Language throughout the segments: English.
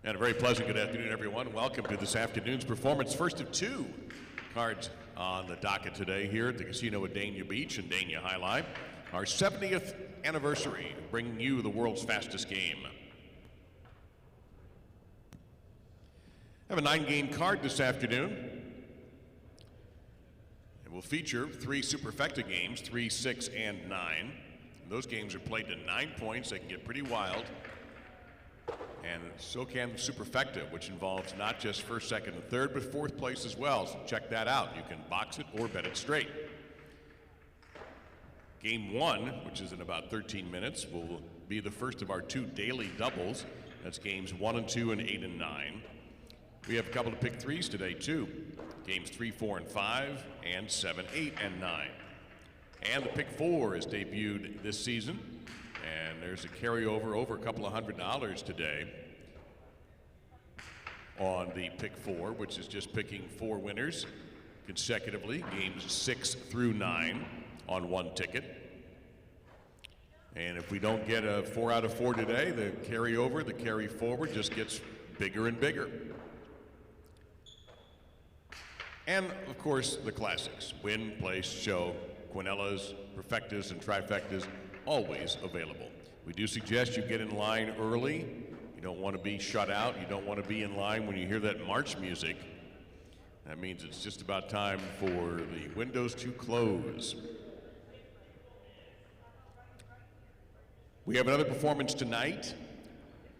And a very pleasant good afternoon, everyone. Welcome to this afternoon's performance. First of two cards on the docket today here at the casino at Dania Beach and Dania Alai. Our 70th anniversary, bringing you the world's fastest game. I have a 9-game card this afternoon. It will feature 3 superfecta games, 3, 6, and 9. Those games are played to 9 points. They can get pretty wild. And so can the superfecta, which involves not just first, second, and third, but fourth place as well. So check that out. You can box it or bet it straight. Game 1, which is in about 13 minutes, will be the first of our 2 daily doubles. That's games 1 and 2 and 8 and 9. We have a couple of pick 3s today, too. Games 3, 4, and 5, and 7, 8, and 9. And the pick 4 is debuted this season. And there's a carryover over a couple of $100 today on the pick 4, which is just picking 4 winners consecutively, games 6 through 9 on 1 ticket. And if we don't get a 4 out of 4 today, the carryover, the carry forward just gets bigger and bigger. And of course, the classics: win, place, show, quinellas, perfectas, and trifectas, always available. We do suggest you get in line early. You don't want to be shut out. You don't want to be in line when you hear that march music. That means it's just about time for the windows to close. We have another performance tonight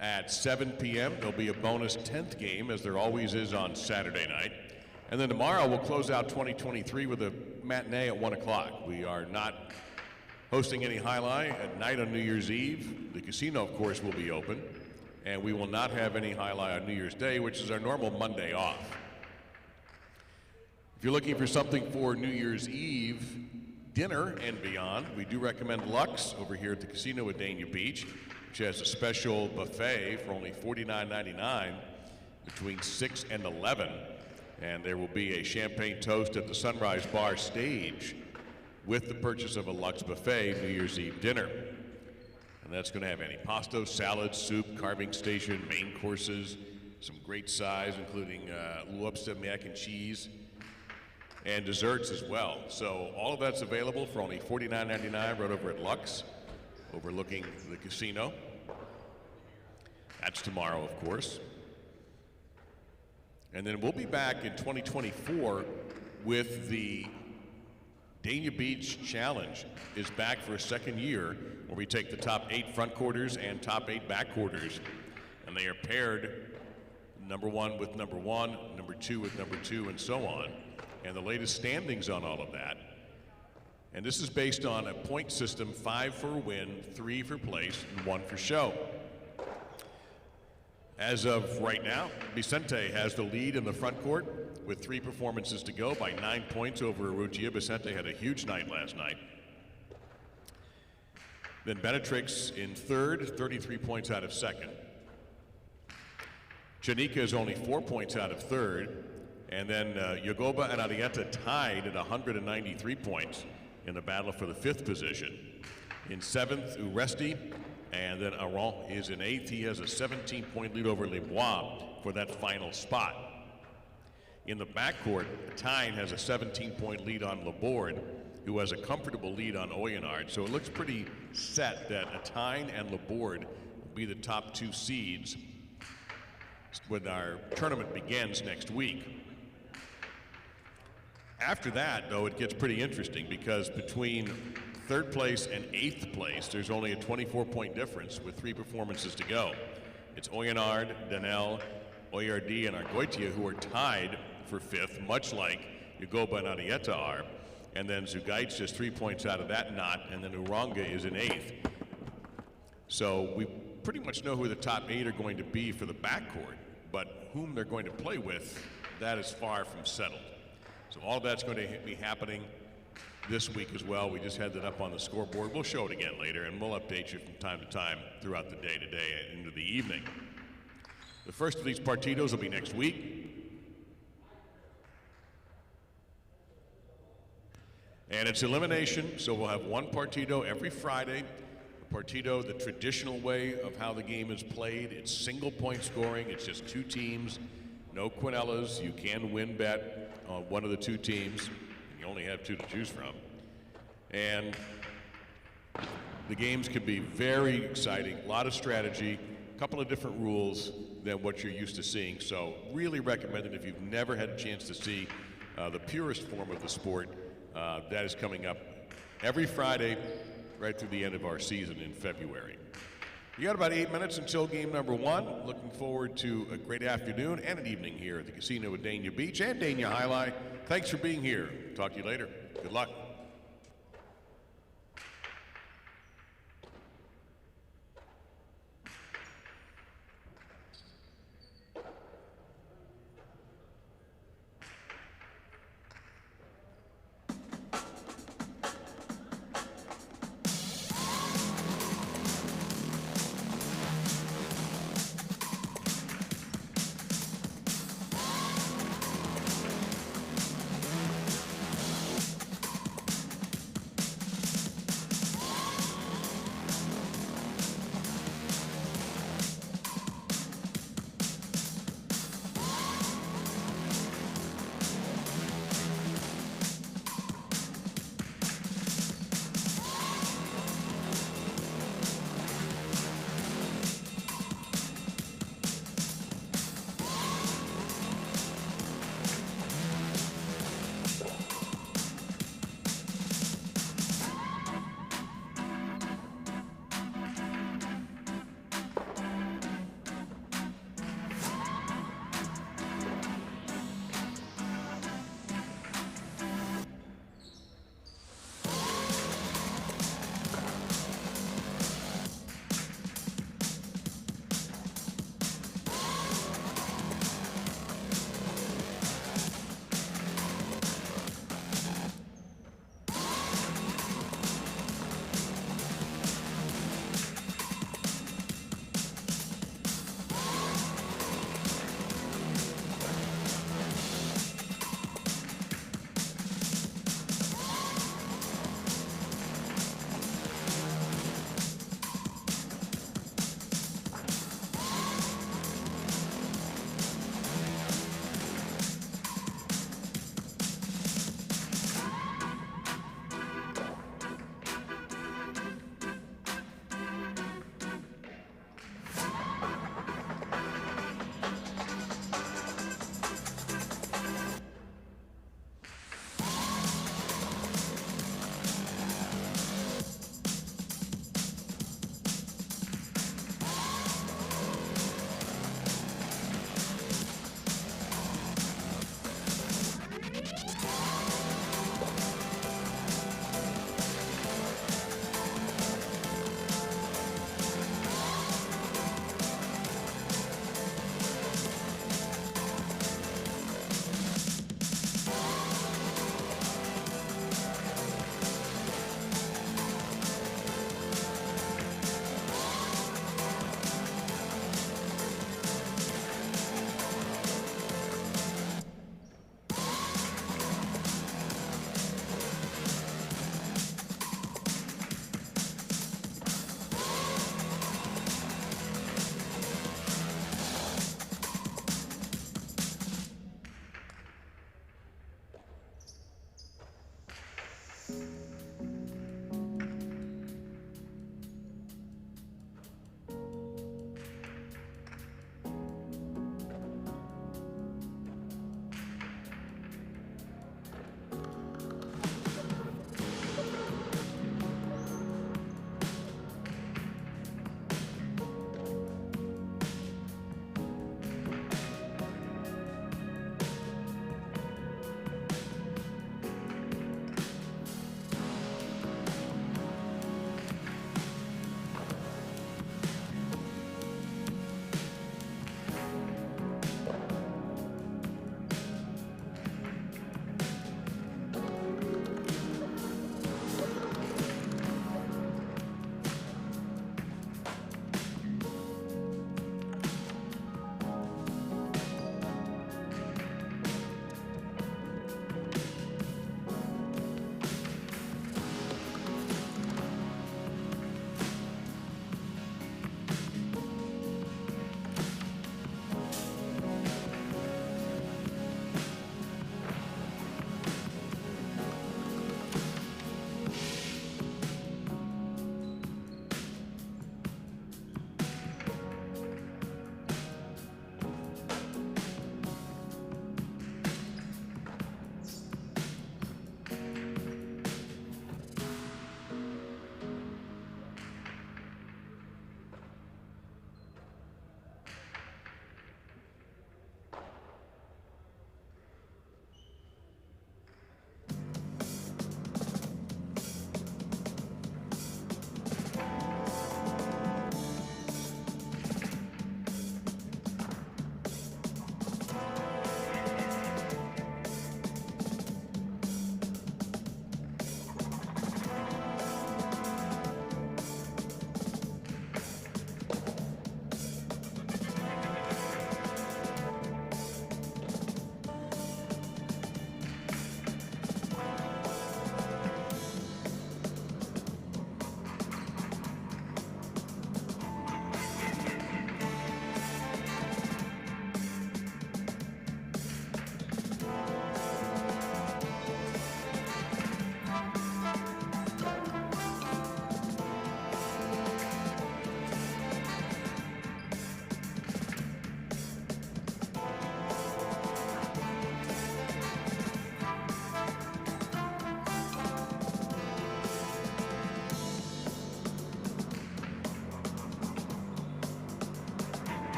at 7 p.m. There'll be a bonus 10th game, as there always is on Saturday night. And then tomorrow we'll close out 2023 with a matinee at 1 o'clock. We are not hosting any Alai at night on New Year's Eve. The casino, of course, will be open. And we will not have any Alai on New Year's Day, which is our normal Monday off. If you're looking for something for New Year's Eve dinner and beyond, we do recommend Lux over here at the casino at Dania Beach, which has a special buffet for only $49.99 between 6 and 11. And there will be a champagne toast at the Sunrise Bar stage with the purchase of a Lux buffet New Year's Eve dinner. And that's going to have antipasto, salad, soup, carving station, main courses, some great size, including lobster, mac and cheese, and desserts as well. So all of that's available for only $49.99 right over at Lux, overlooking the casino. That's tomorrow, of course. And then we'll be back in 2024 with the Dania Beach Challenge is back for a second year, where we take the top 8 front quarters and top 8 back quarters, and they are paired number 1 with number 1, number 2 with number 2, and so on. And the latest standings on all of that. And this is based on a point system: 5 for a win, 3 for place, and 1 for show. As of right now, Vicente has the lead in the front court with 3 performances to go by 9 points over Arrugia. Vicente had a huge night last night. Then Benatrix in third, 33 points out of second. Janika is only 4 points out of third. And then Yagoba and Arieta tied at 193 points in the battle for the 5th position. In 7th, Uresti. And then Aron is in 8th. He has a 17-point lead over Lebois for that final spot. In the backcourt, Tyne has a 17-point lead on Laborde, who has a comfortable lead on Oyonard. So it looks pretty set that Tyne and Laborde will be the top 2 seeds when our tournament begins next week. After that, though, it gets pretty interesting, because between 3rd place and 8th place, there's only a 24-point difference with 3 performances to go. It's Oyonard, Danel, Oyardi, and Argoitia who are tied for 5th, much like Yagoba and Arieta are. And then Zugait's just 3 points out of that knot, and then Uranga is in 8th. So we pretty much know who the top 8 are going to be for the backcourt, but whom they're going to play with, that is far from settled. So all that's going to be happening this week as well. We just had that up on the scoreboard. We'll show it again later, and we'll update you from time to time throughout the day today and into the evening. The first of these partidos will be next week. And it's elimination, so we'll have one partido every Friday. Partido, the traditional way of how the game is played. It's single point scoring. It's just two teams, no quinellas. You can win bet on one of the two teams. You only have two to choose from. And the games can be very exciting, a lot of strategy, a couple of different rules than what you're used to seeing. So really recommend it if you've never had a chance to see the purest form of the sport. That is coming up every Friday right through the end of our season in February. You got about 8 minutes until game number one. Looking forward to a great afternoon and an evening here at the casino at Dania Beach and Dania Alai. Thanks for being here. Talk to you later. Good luck.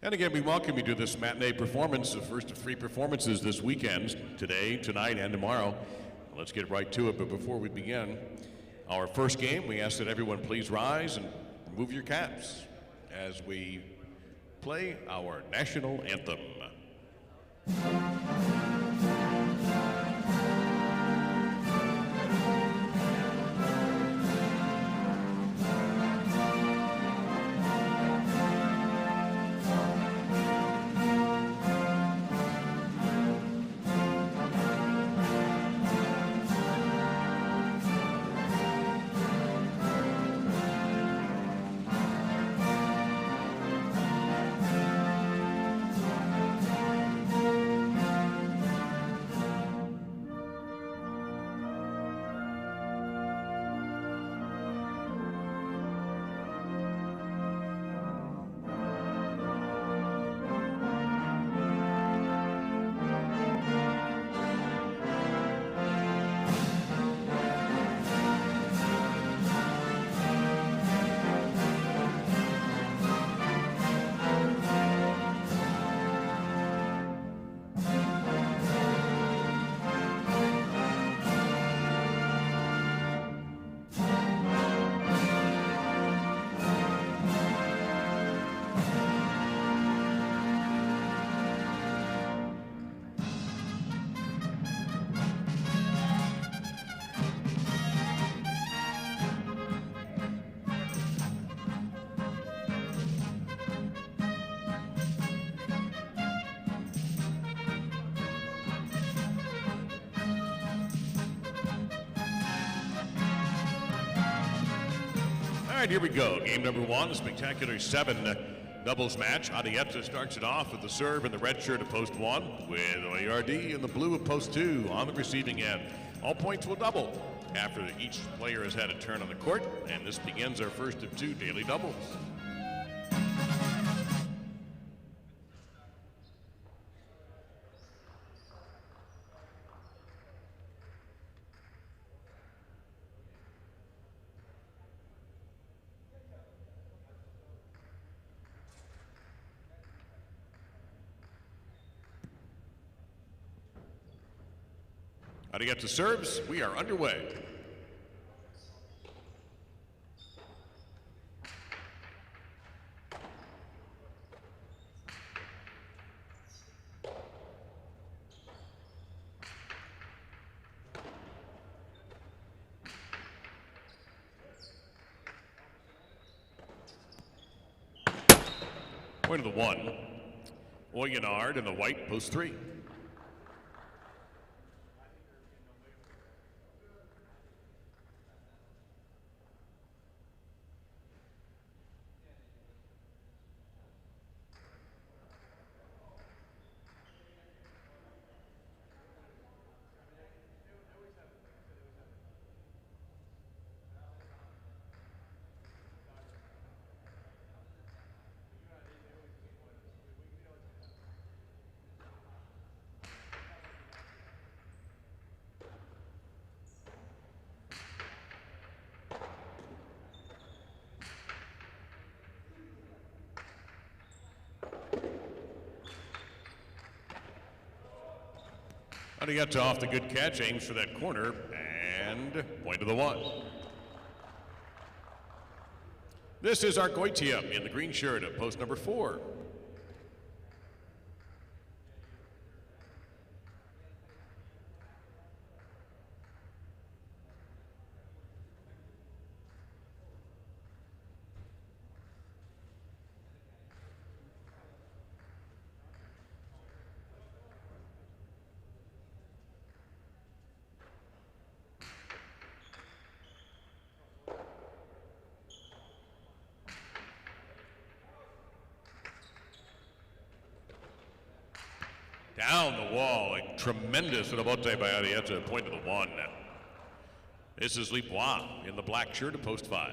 And again, we welcome you to this matinee performance, the first of 3 performances this weekend, today, tonight, and tomorrow. Let's get right to it, but before we begin, our first game, we ask that everyone please rise and remove your caps as we play our national anthem. All right, here we go. Game number 1, the spectacular 7 doubles match. Adieta starts it off with the serve in the red shirt of post 1, with Oyardi in the blue of post 2 on the receiving end. All points will double after each player has had a turn on the court, and this begins our first of 2 daily doubles. Adieta serves. We are underway. Point of the 1. Oyonard in the white, post 3. Adieta off the good catch, aims for that corner, and point to the 1. This is Argoitia in the green shirt at post number 4. Down the wall, a tremendous rebote by Adieta, point to the 1. This is Lipois in the black shirt at post 5.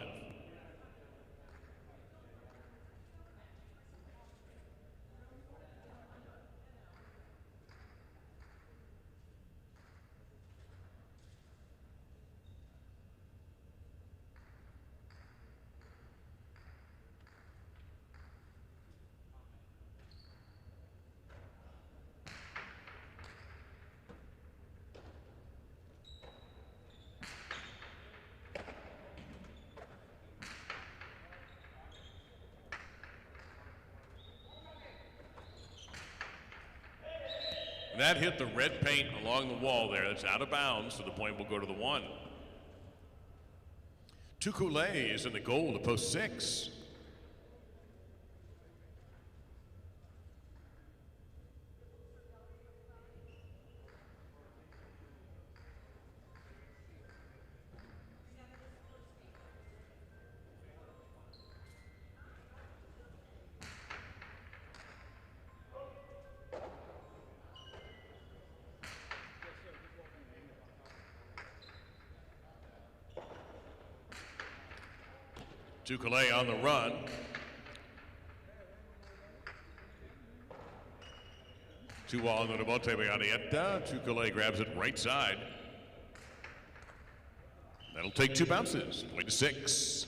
that hit the red paint along the wall there. That's out of bounds, so the point will go to the 1. Tukule is in the goal to post 6. Tukule on the run. Two wall on the bote Beganietta. Tukule grabs it right side. That'll take 2 bounces. Point to 6.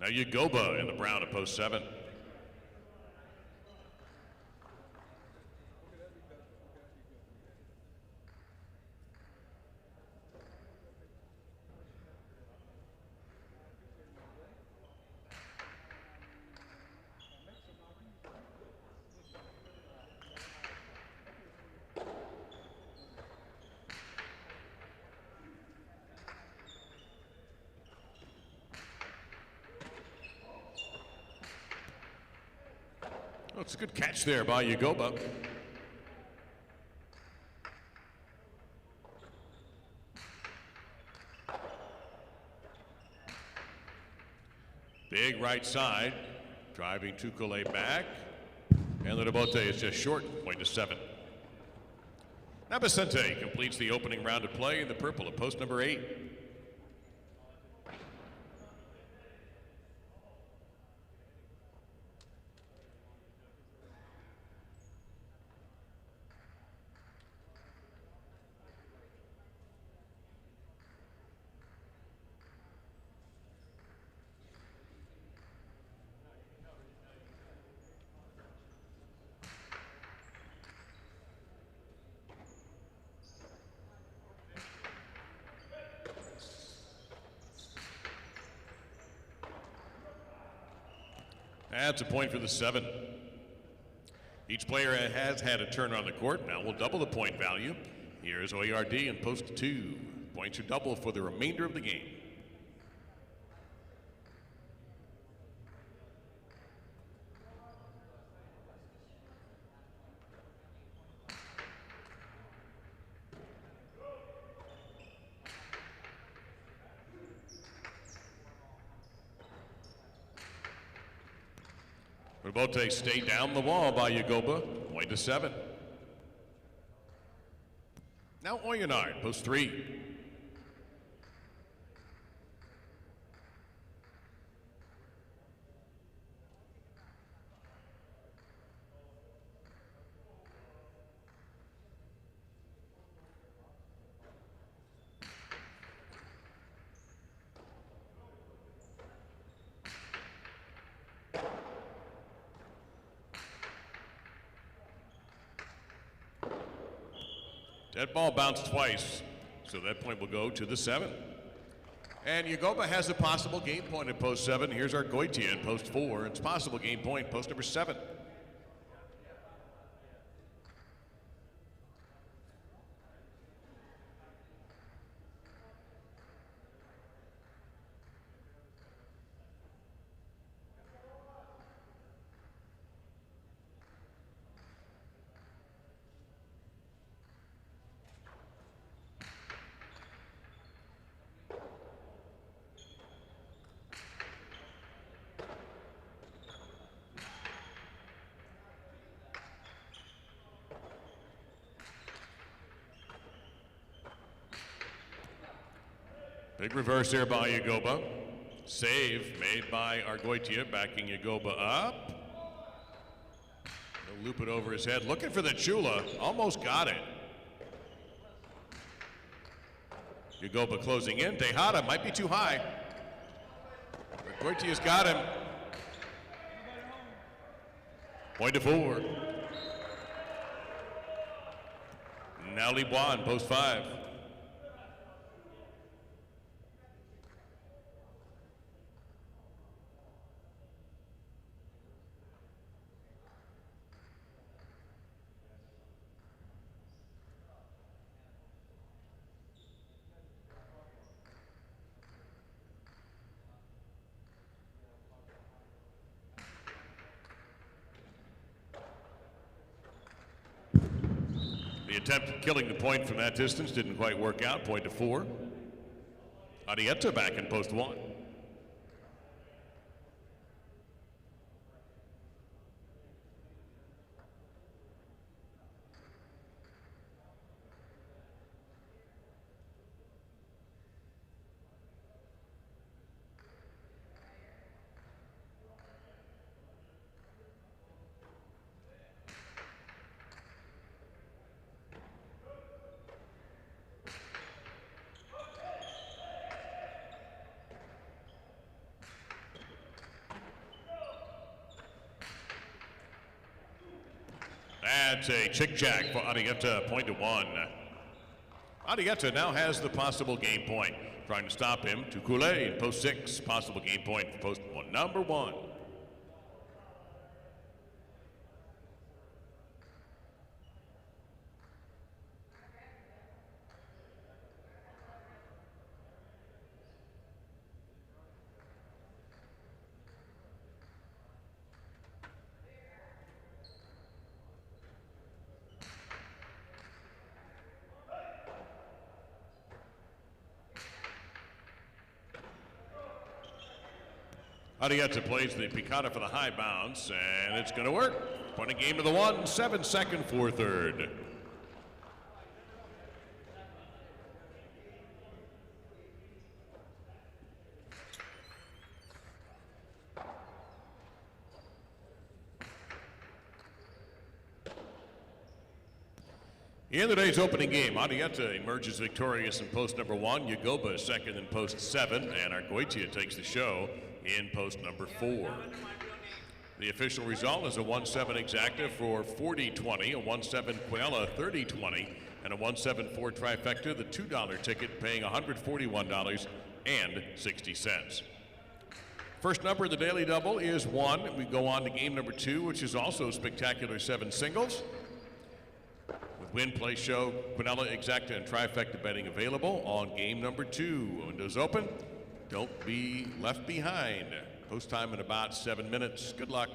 Now Yagoba in the brown at post 7. Oh, it's a good catch there by Yagoba. Big right side, driving Tukule back, and the bote is just short, point to 7. Now Vicente completes the opening round of play in the purple at post number 8. That's a point for the 7. Each player has had a turn on the court. Now we'll double the point value. Here's OERD in post 2. Points are double for the remainder of the game. Bote stayed down the wall by Yagoba, point to 7. Now Oyenard, post 3. That ball bounced twice, so that point will go to the 7. And Yagoba has a possible game point at post 7. Here's our Goitia in post 4. It's possible game point, post number 7. Big reverse there by Yagoba. Save made by Argoitia, backing Yagoba up. He'll loop it over his head, looking for the Chula. Almost got it. Yagoba closing in. Tejada might be too high. Argoitia's got him. Point to 4. Now Libuan, post 5. attempt at killing the point from that distance didn't quite work out. Point to 4. Arietta back in post 1. That's a chick-jack for Arietta, point to 1. Arietta now has the possible game point. Trying to stop him, Tukule in post 6. Possible game point for post 1, number 1. Arietta plays the picata for the high bounce, and it's going to work. Point of game to the 1, 7 second for third. In the day's opening game, Arietta emerges victorious in post number 1, Yagoba second in post 7, and Argoitia takes the show in post number 4. The official result is a 1-7 exacta for 40-20, a 1-7 Quinella 30-20, and a 1-7-4 trifecta, the $2 ticket paying $141.60. First number of the daily double is 1. We go on to game number 2, which is also spectacular 7 singles. With win, play, show, Quinella, exacta, and trifecta betting available on game number 2. Windows open. Don't be left behind. Post time in about 7 minutes. Good luck.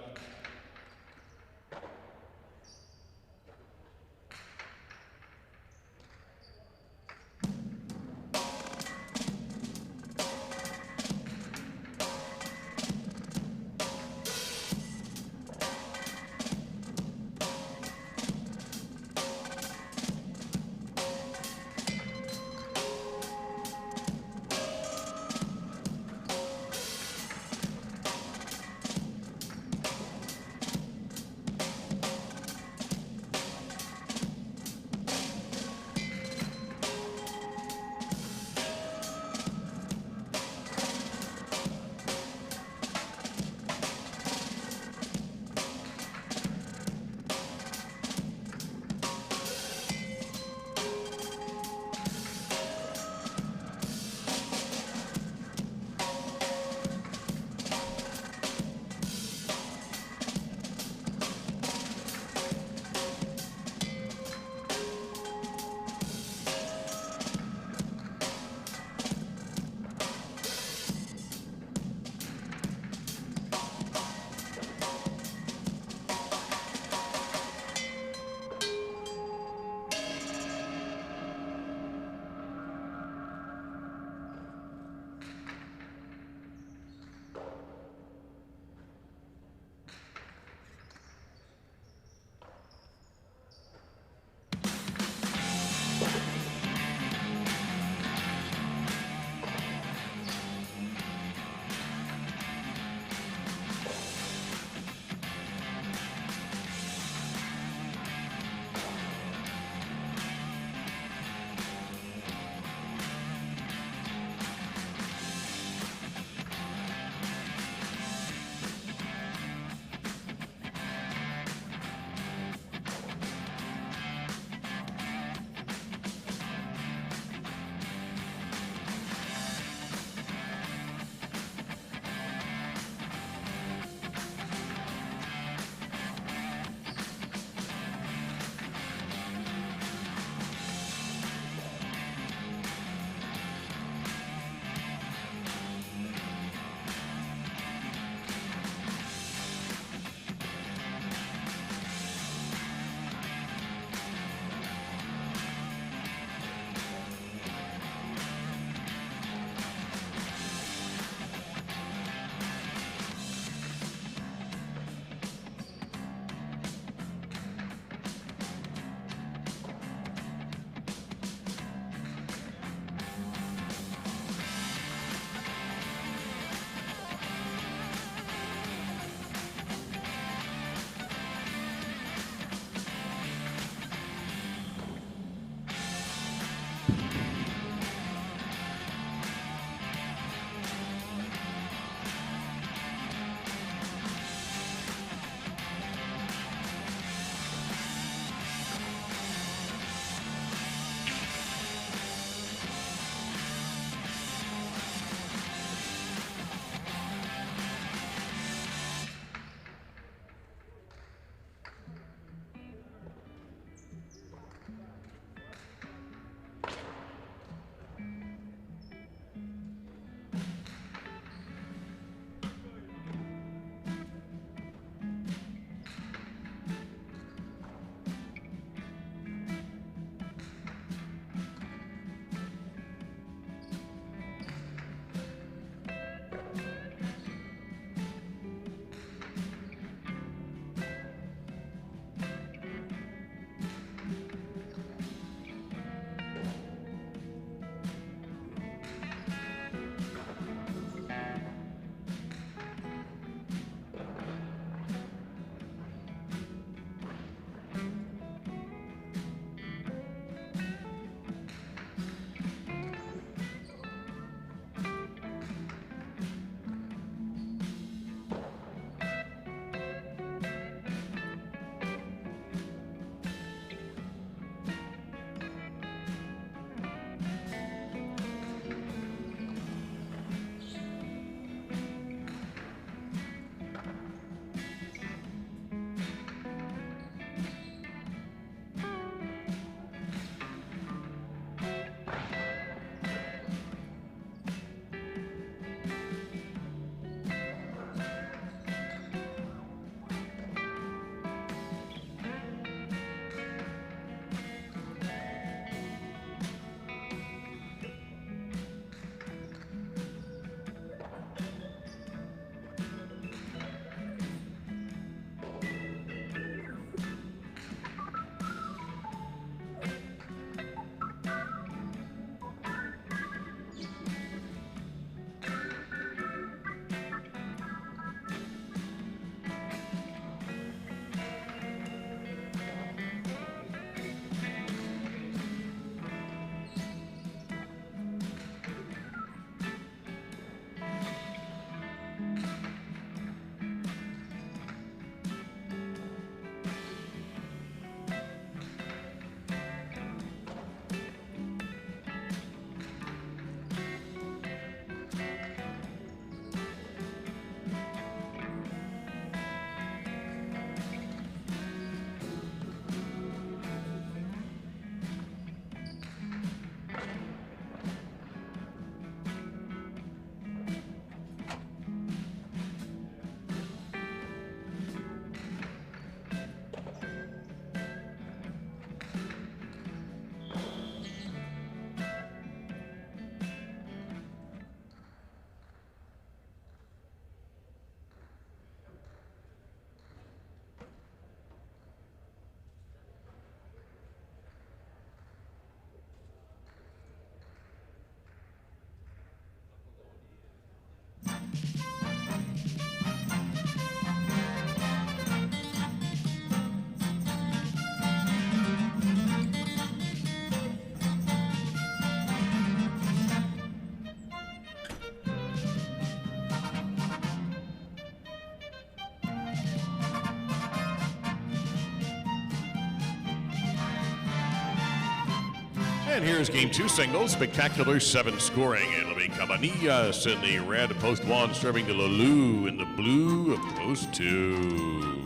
And here's game 2 singles, spectacular 7 scoring. It'll be Cabanillas in the red, post 1, serving to Lulu in the blue, post 2.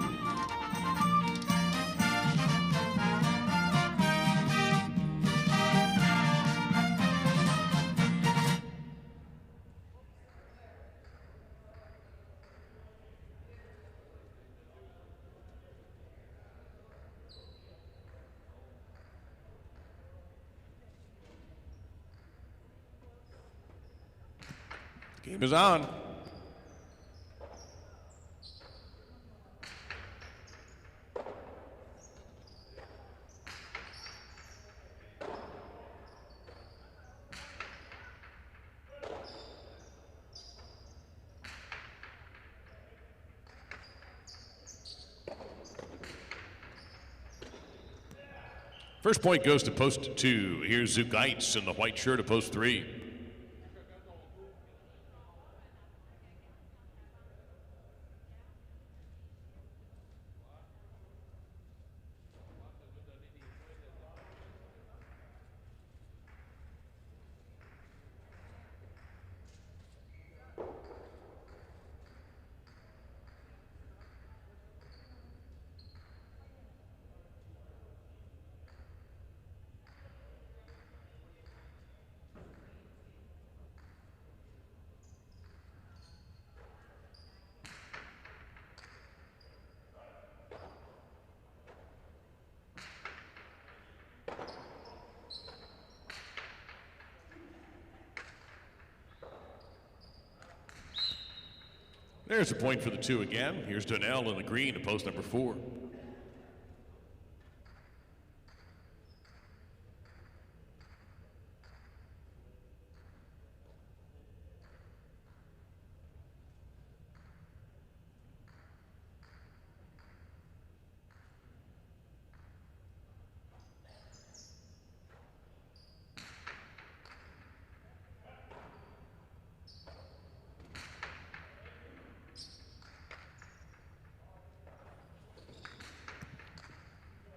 Game is on. First point goes to post 2. Here's Zugaitz in the white shirt of post 3. There's a point for the 2 again. Here's Danielle in the green to post number 4.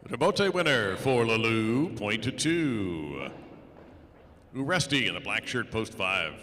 The Bote winner for Lulu, point to 2. Uresti in the black shirt, post 5.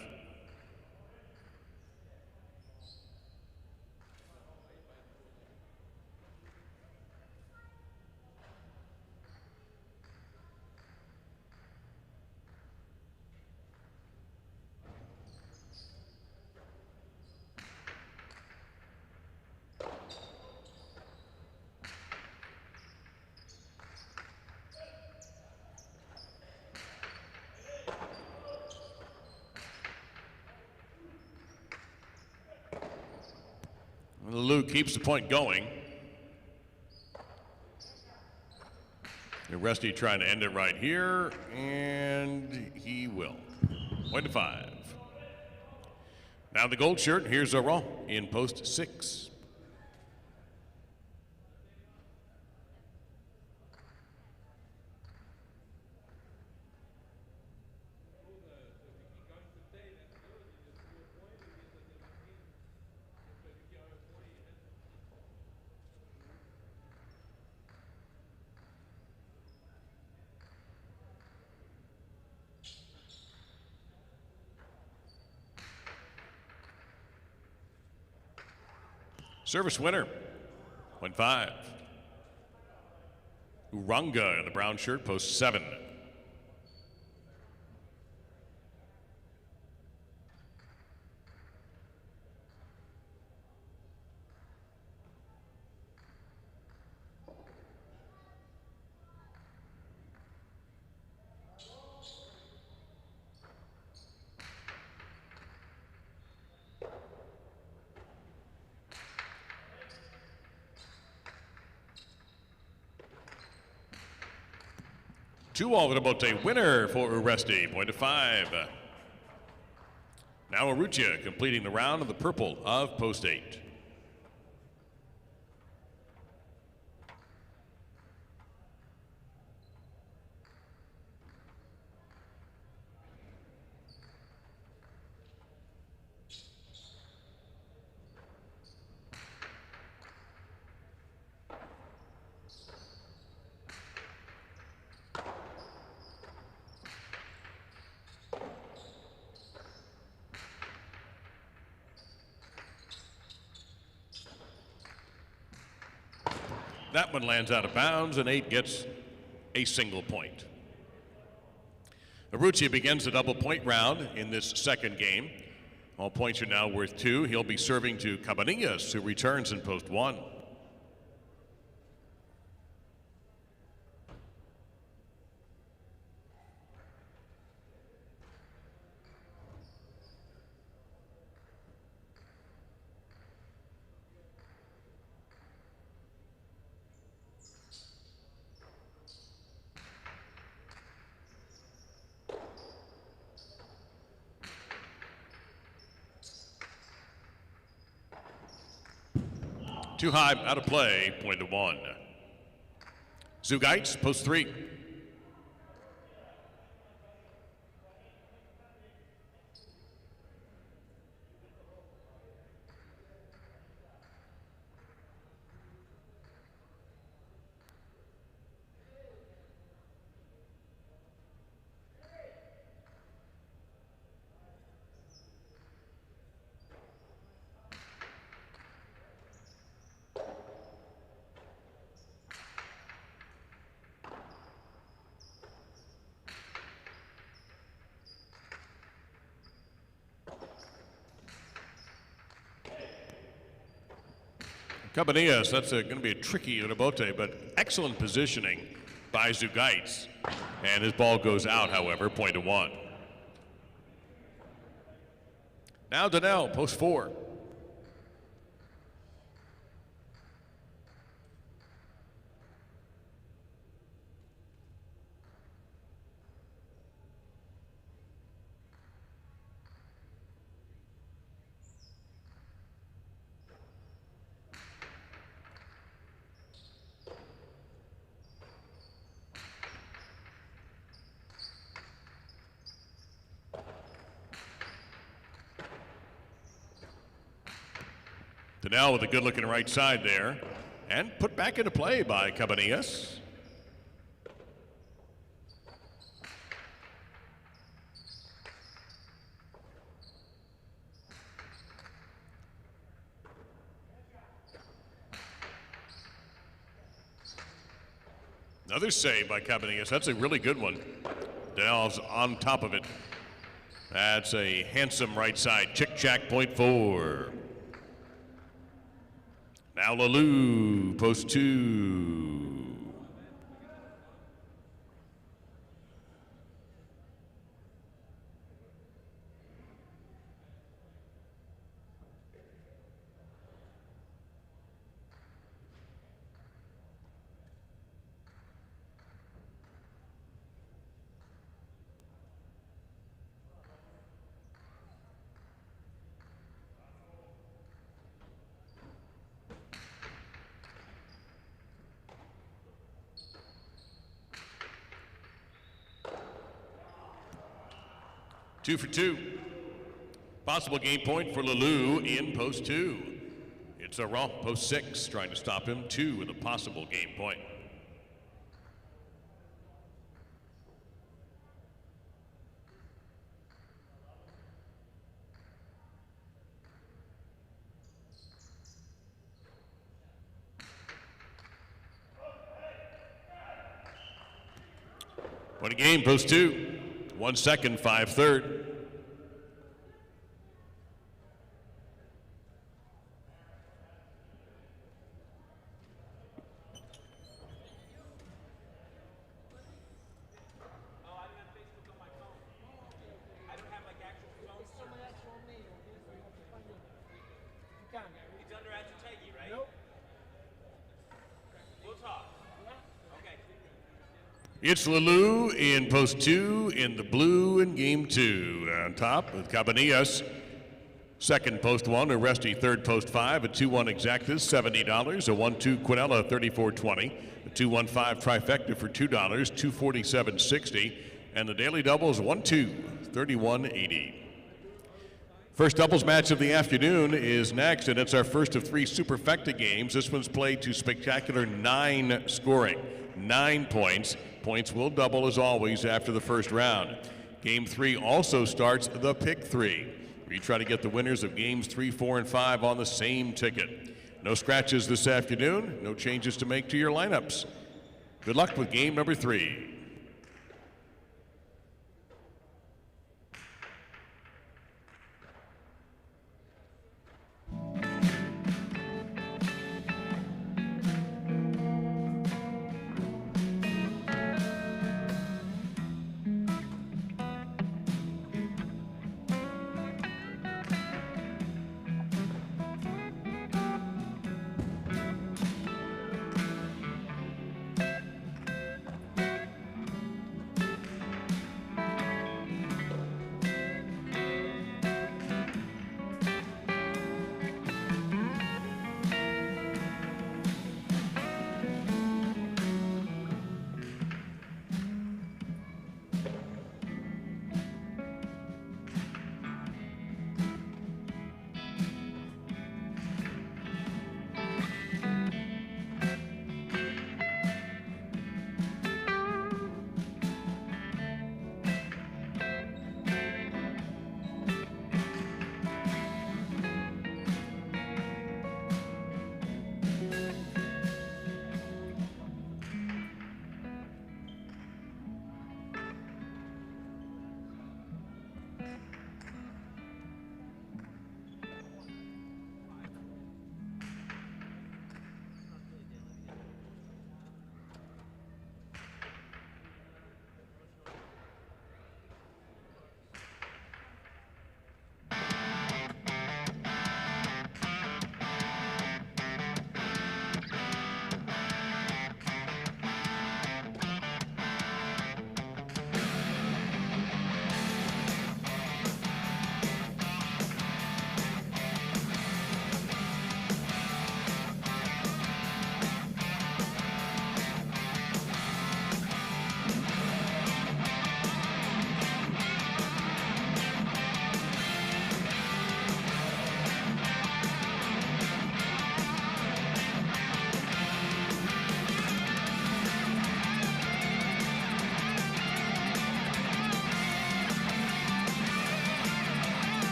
Lulu keeps the point going. Uresti trying to end it right here, and he will. Point to 5. Now the gold shirt, here's Zoran in post 6. Service winner, point 5. Uranga in the brown shirt, post 7. Two all with a Bote winner for Uresti, point to 5. Now Arutia completing the round of the purple of post 8. That one lands out of bounds, and 8 gets a single point. Arucci begins the double-point round in this second game. All points are now worth 2. He'll be serving to Cabanillas, who returns in post 1. Too high, out of play, point to 1. Zugaitz, post 3. Cabanillas, that's going to be a tricky Unabote, but excellent positioning by Zugaitz. And his ball goes out, however, point to 1. Now Danielle, post 4. Danielle with a good-looking right side there, and put back into play by Cabanillas. Another save by Cabanillas. That's a really good one. Danielle's on top of it. That's a handsome right side. Chick-chack, point 4. Now Lalou, post 2. Two for 2. Possible game point for Lalou in post 2. It's Aron, post 6, trying to stop him. 2 with a possible game point. What a game, post 2. 1 second, 5/3. It's Lalou in post 2 in the blue in game 2. On top with Cabanillas. Second post 1, Aresti third post 5, a 2-1 exactas, $70, a 1-2 Quinella, $34.20, a 2-1-5 trifecta for $2, $247.60, and the daily doubles 1-2, $31.80. First doubles match of the afternoon is next, and it's our first of 3 superfecta games. This one's played to spectacular 9 scoring, 9 points. Points will double as always after the first round. Game 3 also starts the pick 3. We try to get the winners of games 3, 4, and 5 on the same ticket. No scratches this afternoon, no changes to make to your lineups. Good luck with game number 3.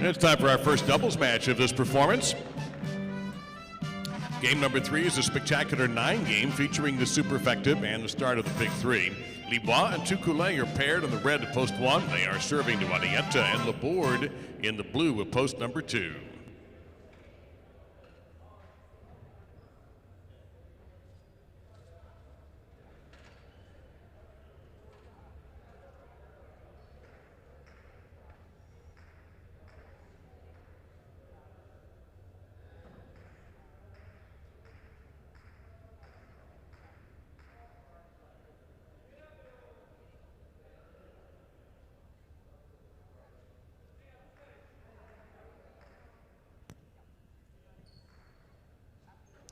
It's time for our first doubles match of this performance. Game number 3 is a spectacular 9 game featuring the superfecta and the start of the big 3. Libois and Toucoulin are paired on the red at post 1. They are serving to Arietta and Laborde in the blue of post number 2.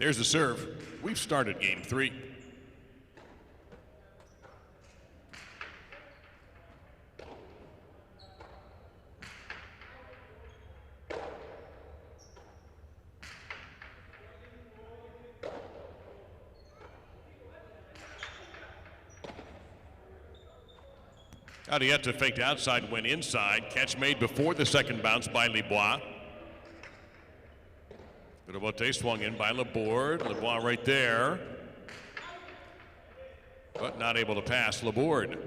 There's the serve. We've started game 3. Arietta faked outside, went inside. Catch made before the second bounce by Libois. Rebote swung in by Laborde. Libois right there, but not able to pass Laborde.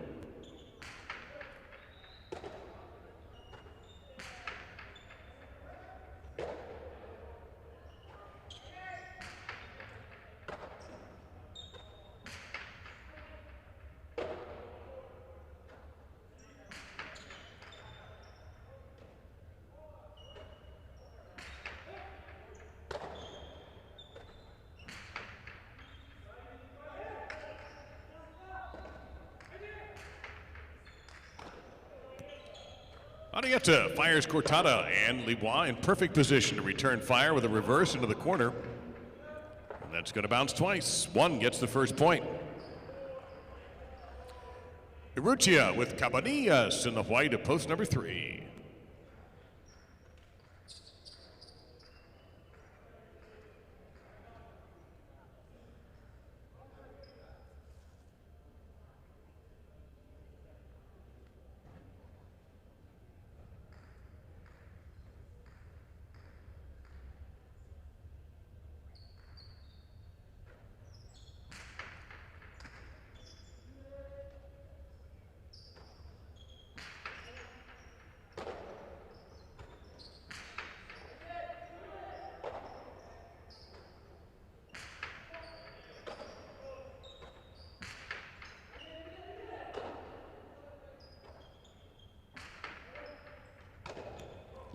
Arietta fires Cortada, and Libois in perfect position to return fire with a reverse into the corner. And that's going to bounce twice. One gets the first point. Urrutia with Cabanillas in the white of post number 3.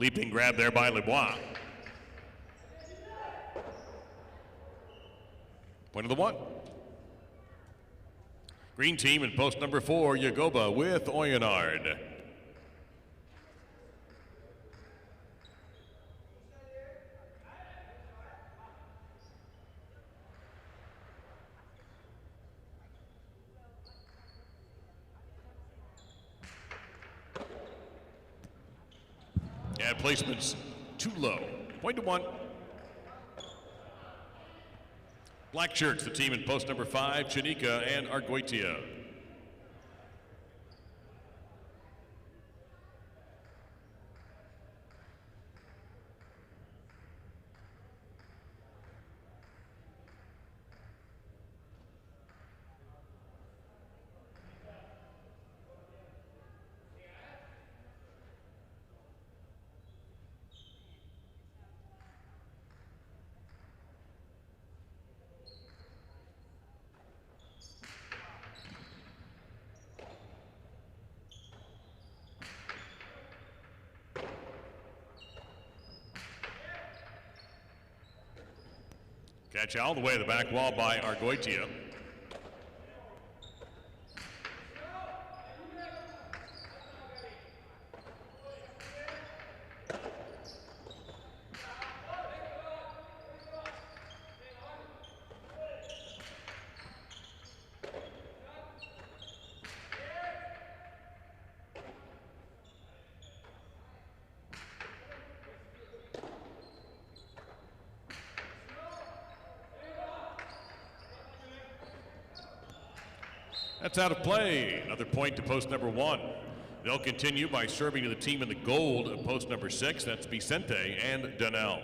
Leaping grab there by Lebois. Point of the 1. Green team in post number 4, Yagoba with Oyenard. And placements too low. Point to 1. Black shirts, the team in post number 5, Chanika and Argoitia. Catch all the way to the back wall by Argoitia. That's out of play. Another point to post number 1. They'll continue by serving to the team in the gold of post number 6. That's Vicente and Daniel.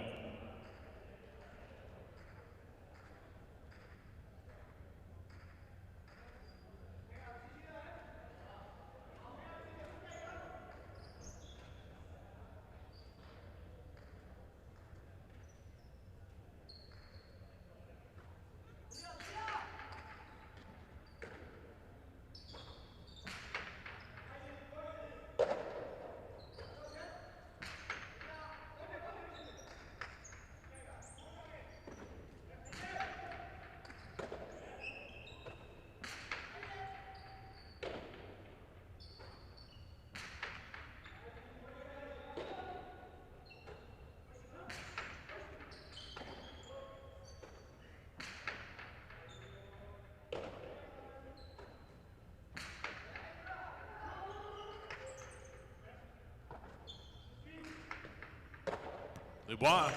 Dubois,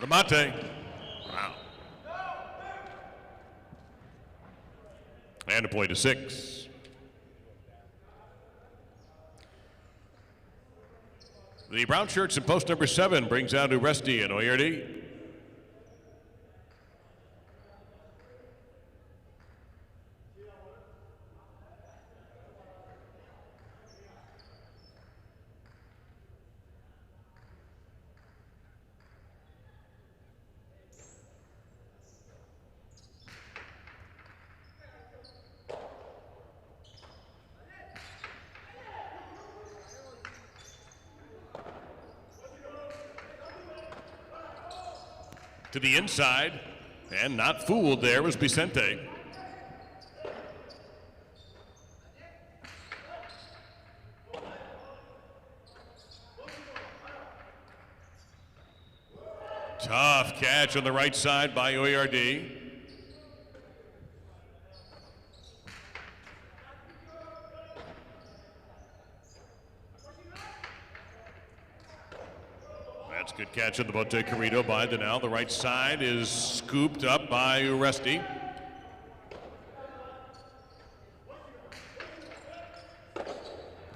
remate. Wow. And a point to 6. The brown shirts in post number 7 brings out Uresti and Oyerdi. To the inside, and not fooled there was Vicente. Tough catch on the right side by Oyardi. That's a good catch on the bote corrido by Dania. The right side is scooped up by Uresti.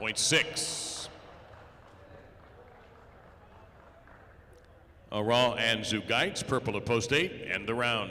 Point 6. Alai and Zugaitz, purple at post 8, end the round.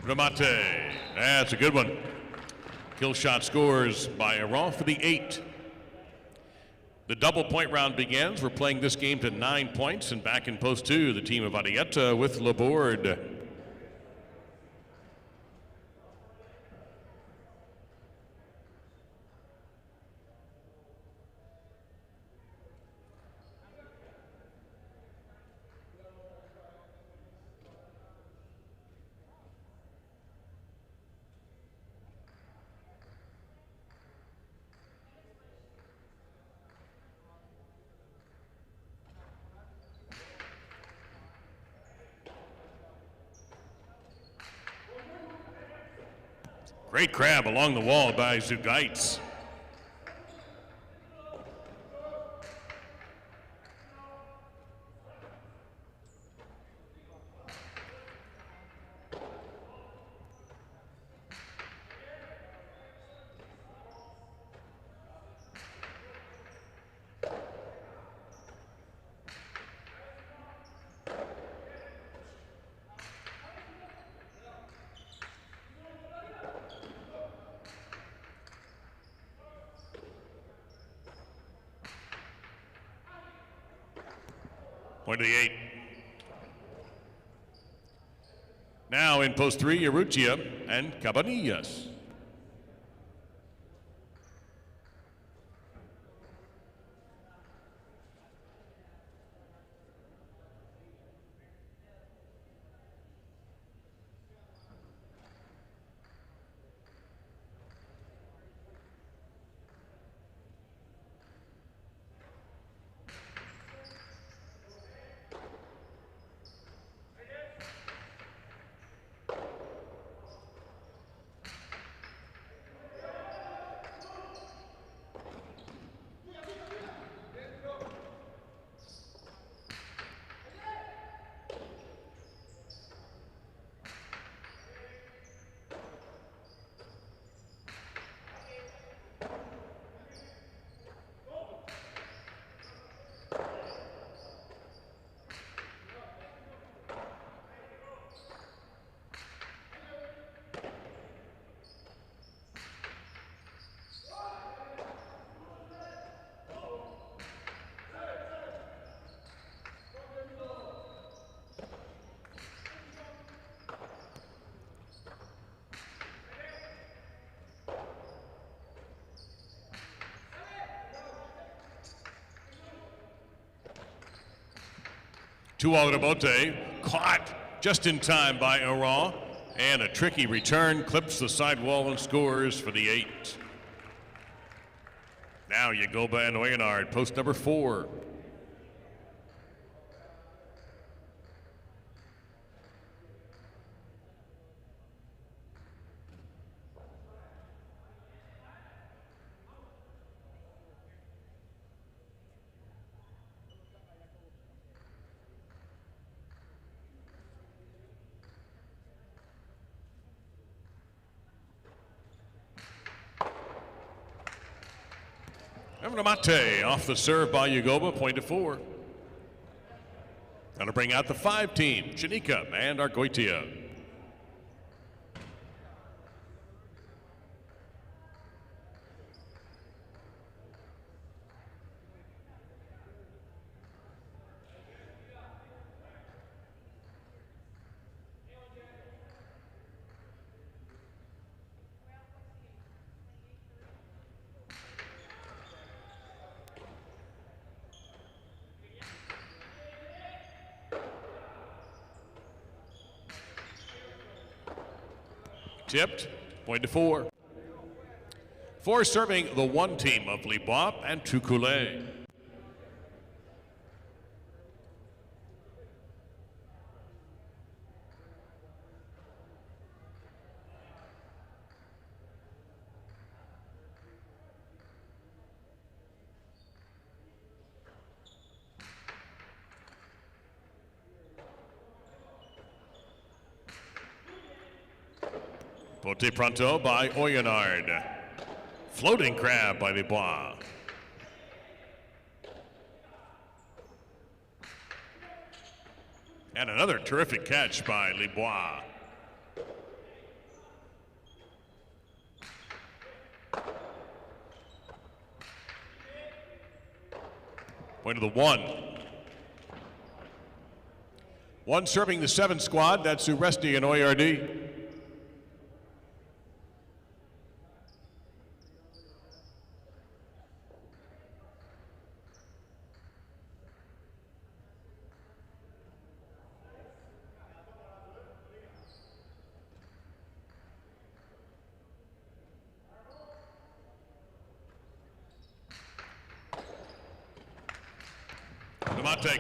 Ramate, that's a good one. Kill shot scores by Alai for the 8. The double point round begins. We're playing this game to 9 points, and back in post 2, the team of Arietta with Laborde. Great grab along the wall by Zugaitz. Point to the 8. Now in post 3, Urrutia and Cabanillas. Two all to bote, caught just in time by Alai, and a tricky return, clips the sidewall and scores for the 8. Now Yagoba and Oyenard, post number 4. Mate off the serve by Yagoba, point to 4. Gonna bring out the 5 team, Chanika and Argoitia. Tipped, point to 4. 4 serving the 1 team of Libois and Toucoulé. Pote Pronto by Oyonard. Floating crab by Libois. And another terrific catch by Libois. Point to the 1. 1 serving the 7 squad, that's Uresti and Oyardi.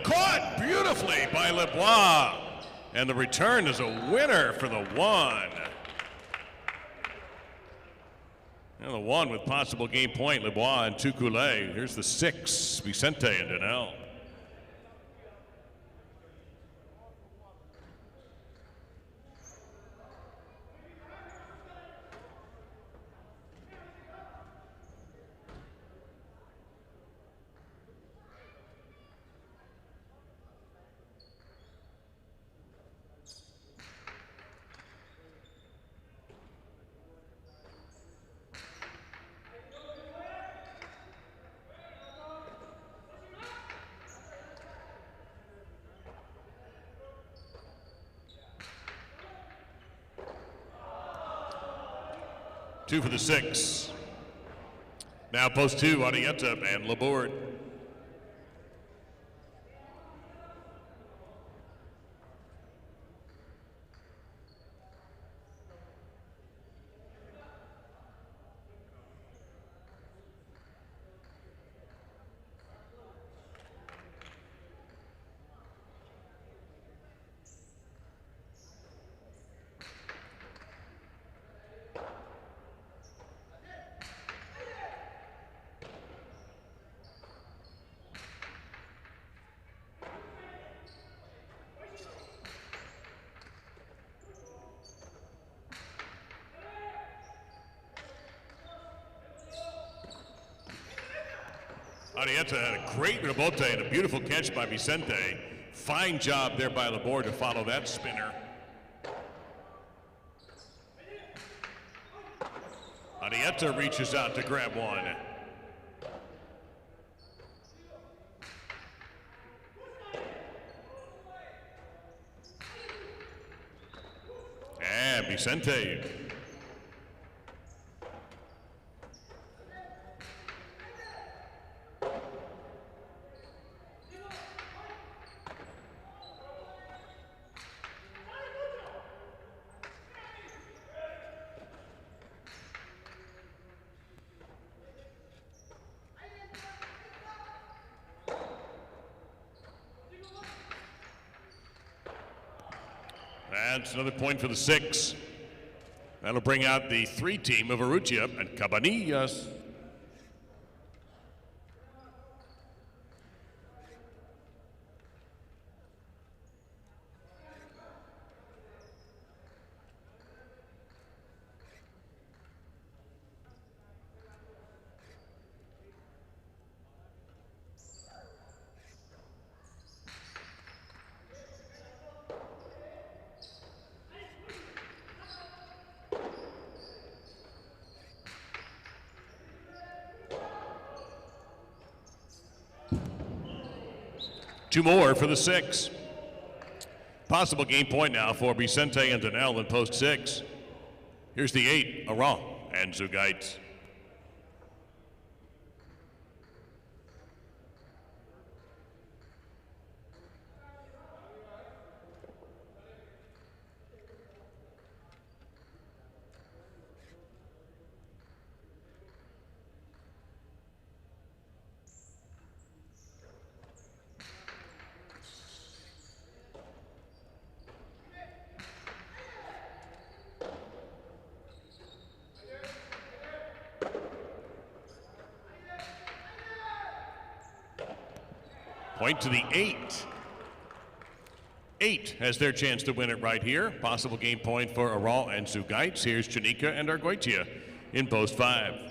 Caught beautifully by Libois. And the return is a winner for the 1. And the 1 with possible game point, Libois and Toucoulé. Here's the 6, Vicente and Danel. Two for the 6. Now post 2, Arietta and Laborde. Arietta had a great rebote and a beautiful catch by Vicente. Fine job there by Laborde to follow that spinner. Arietta reaches out to grab 1. And Vicente. That's another point for the 6. That'll bring out the 3 team of Arrutia and Cabanillas. Two more for the 6. Possible game point now for Vicente and Danelle in post 6. Here's the 8, Aran and Zugait. Point to the 8. 8 has their chance to win it right here. Possible game point for Aral and Zugait. Here's Chanika and Argoitia in post 5.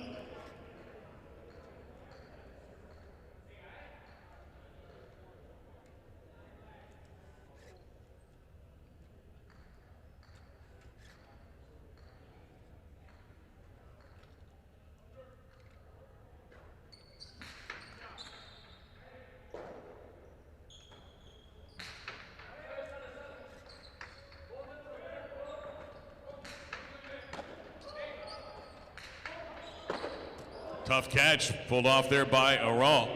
Tough catch pulled off there by Aran.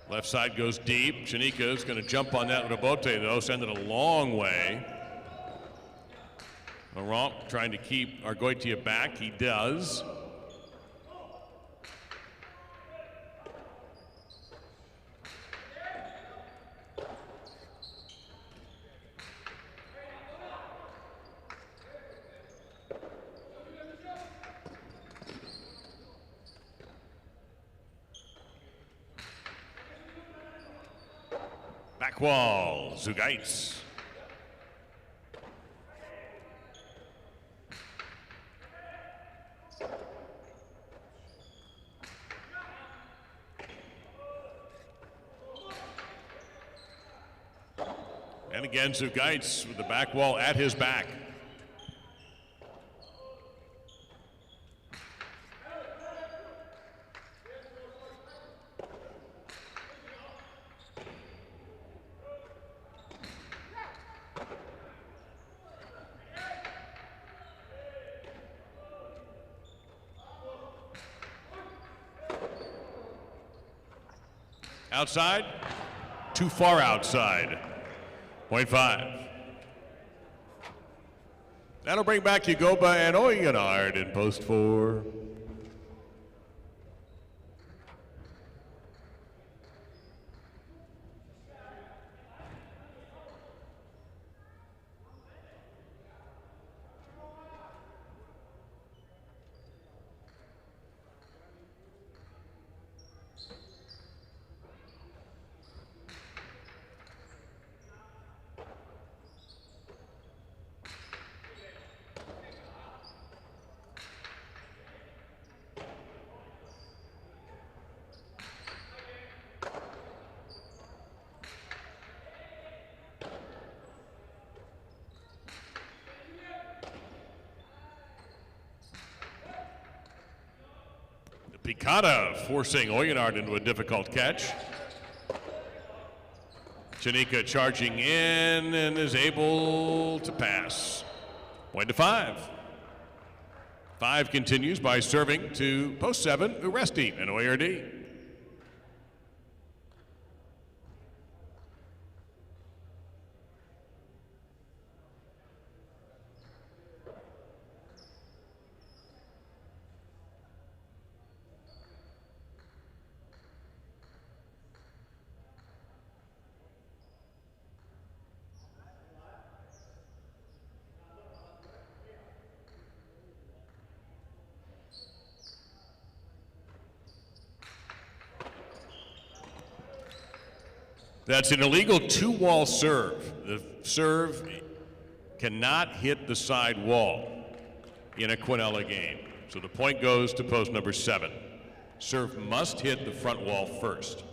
Left side goes deep. Chanika is going to jump on that rebote though, send it a long way. Aran trying to keep Argoitia back. He does. Back wall, Zugait. And again, Zugait with the back wall at his back. Outside, too far outside. Point 5. That'll bring back Yagoba and Oyonard in post 4. Picada forcing Oyonard into a difficult catch. Chanika charging in and is able to pass. Point to 5. 5 continues by serving to post 7, Uresti and Oyerdi. That's an illegal 2-wall serve. The serve cannot hit the side wall in a Quinella game. So the point goes to post number 7. Serve must hit the front wall first.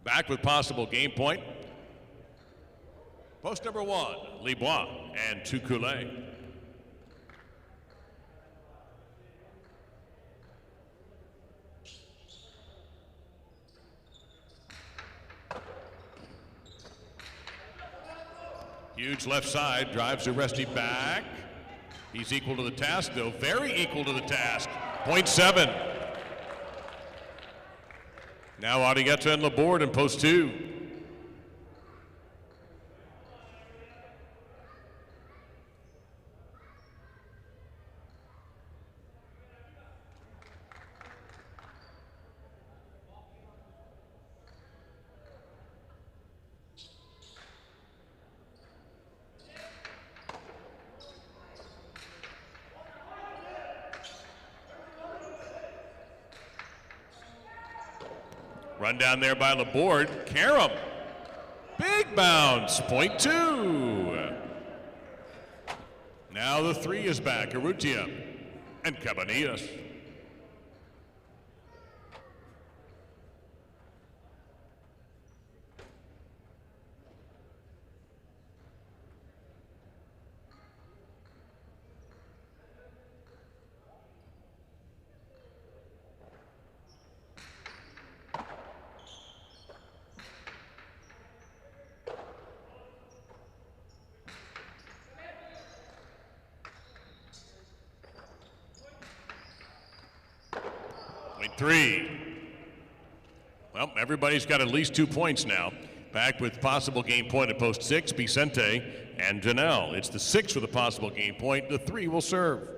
Back with possible game point. Post number 1, Libois and Toucoulé. Huge left side, drives Aresti back. He's equal to the task, though. Very equal to the task. 0.7. Now Arrieta on the board in post 2. Run down there by the board. Karam. Big bounce. 0.2. Now the 3 is back. Urrutia and Cabanillas. Three. Well, everybody's got at least 2 points now. Back with possible game point at post 6, Vicente and Janelle. It's the 6 with a possible game point. The 3 will serve.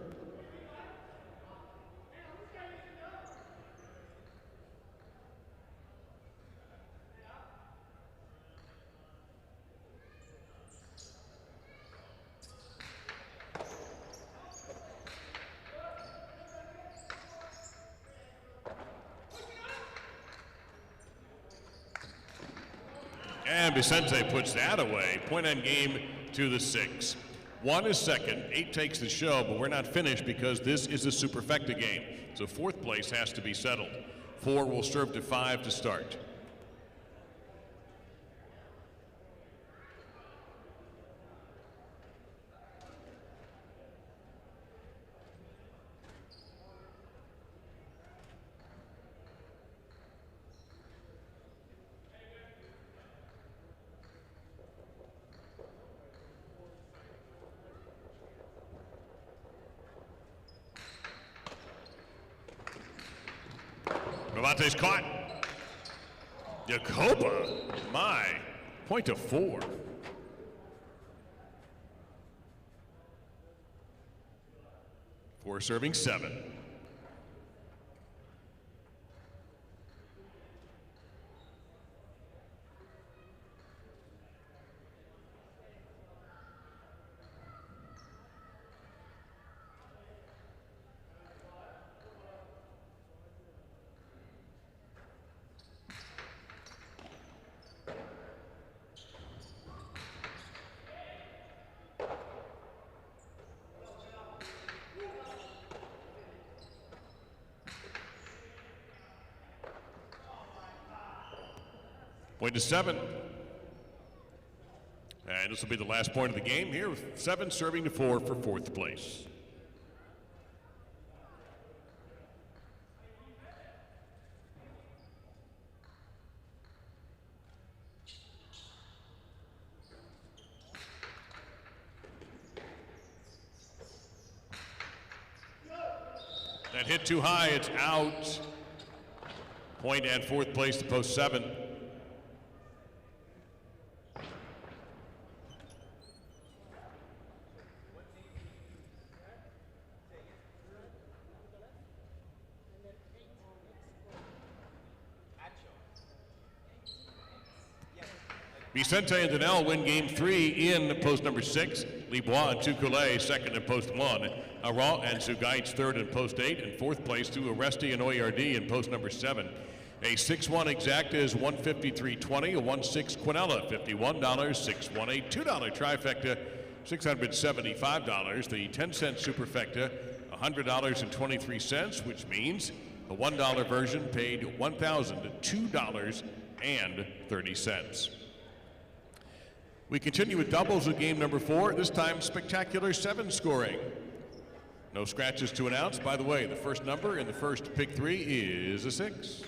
And Vicente puts that away. Point on game to the 6. 1 is second. 8 takes the show, but we're not finished because this is a superfecta game. So 4th place has to be settled. 4 will serve to 5 to start. Ravante's caught. Jacoba, my, point to 4. Four serving 7. Point to 7. And this will be the last point of the game here, with 7 serving to 4 for 4th place. That hit too high, it's out. Point and 4th place to post 7. Vicente and Danelle win game 3 in post number 6. Libois and Tukulé second in post 1. Aran and Zugaitz third in post 8. And 4th place to Aresti and Oyardi in post number 7. A 6-1 exacta is $153.20. A 1-6 Quinella, $51. 6-1 a $2 trifecta, $675. The 10-cent superfecta, $100.23, which means the $1 version paid $1,002.30. We continue with doubles with game number 4, this time spectacular 7 scoring. No scratches to announce. By the way, the first number in the first pick 3 is a 6.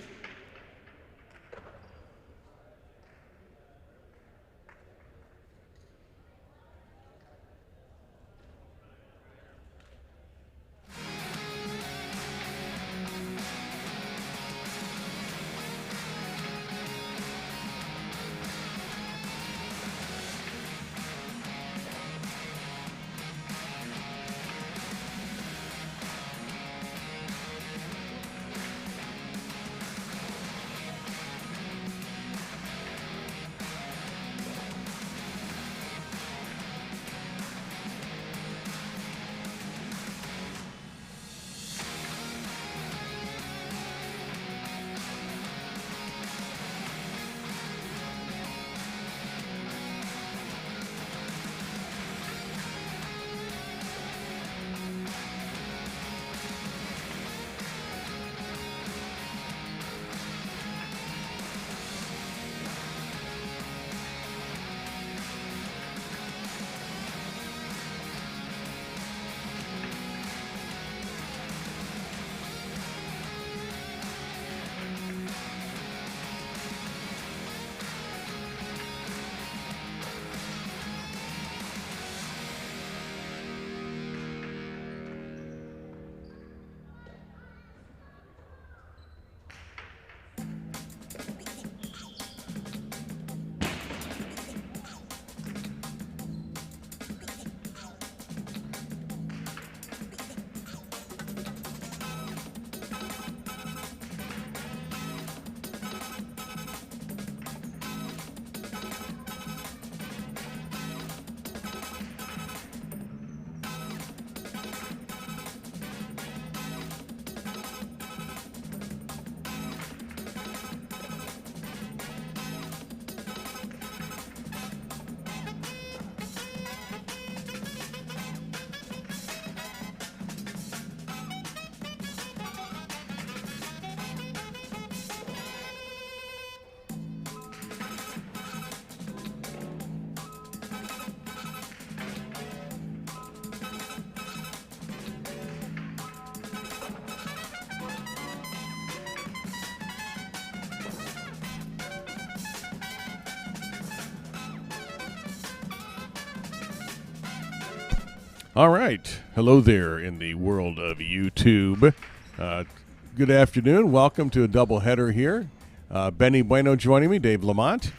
All right. Hello there in the world of YouTube. Good afternoon. Welcome to a doubleheader here. Benny Bueno joining me, Dave Lamont.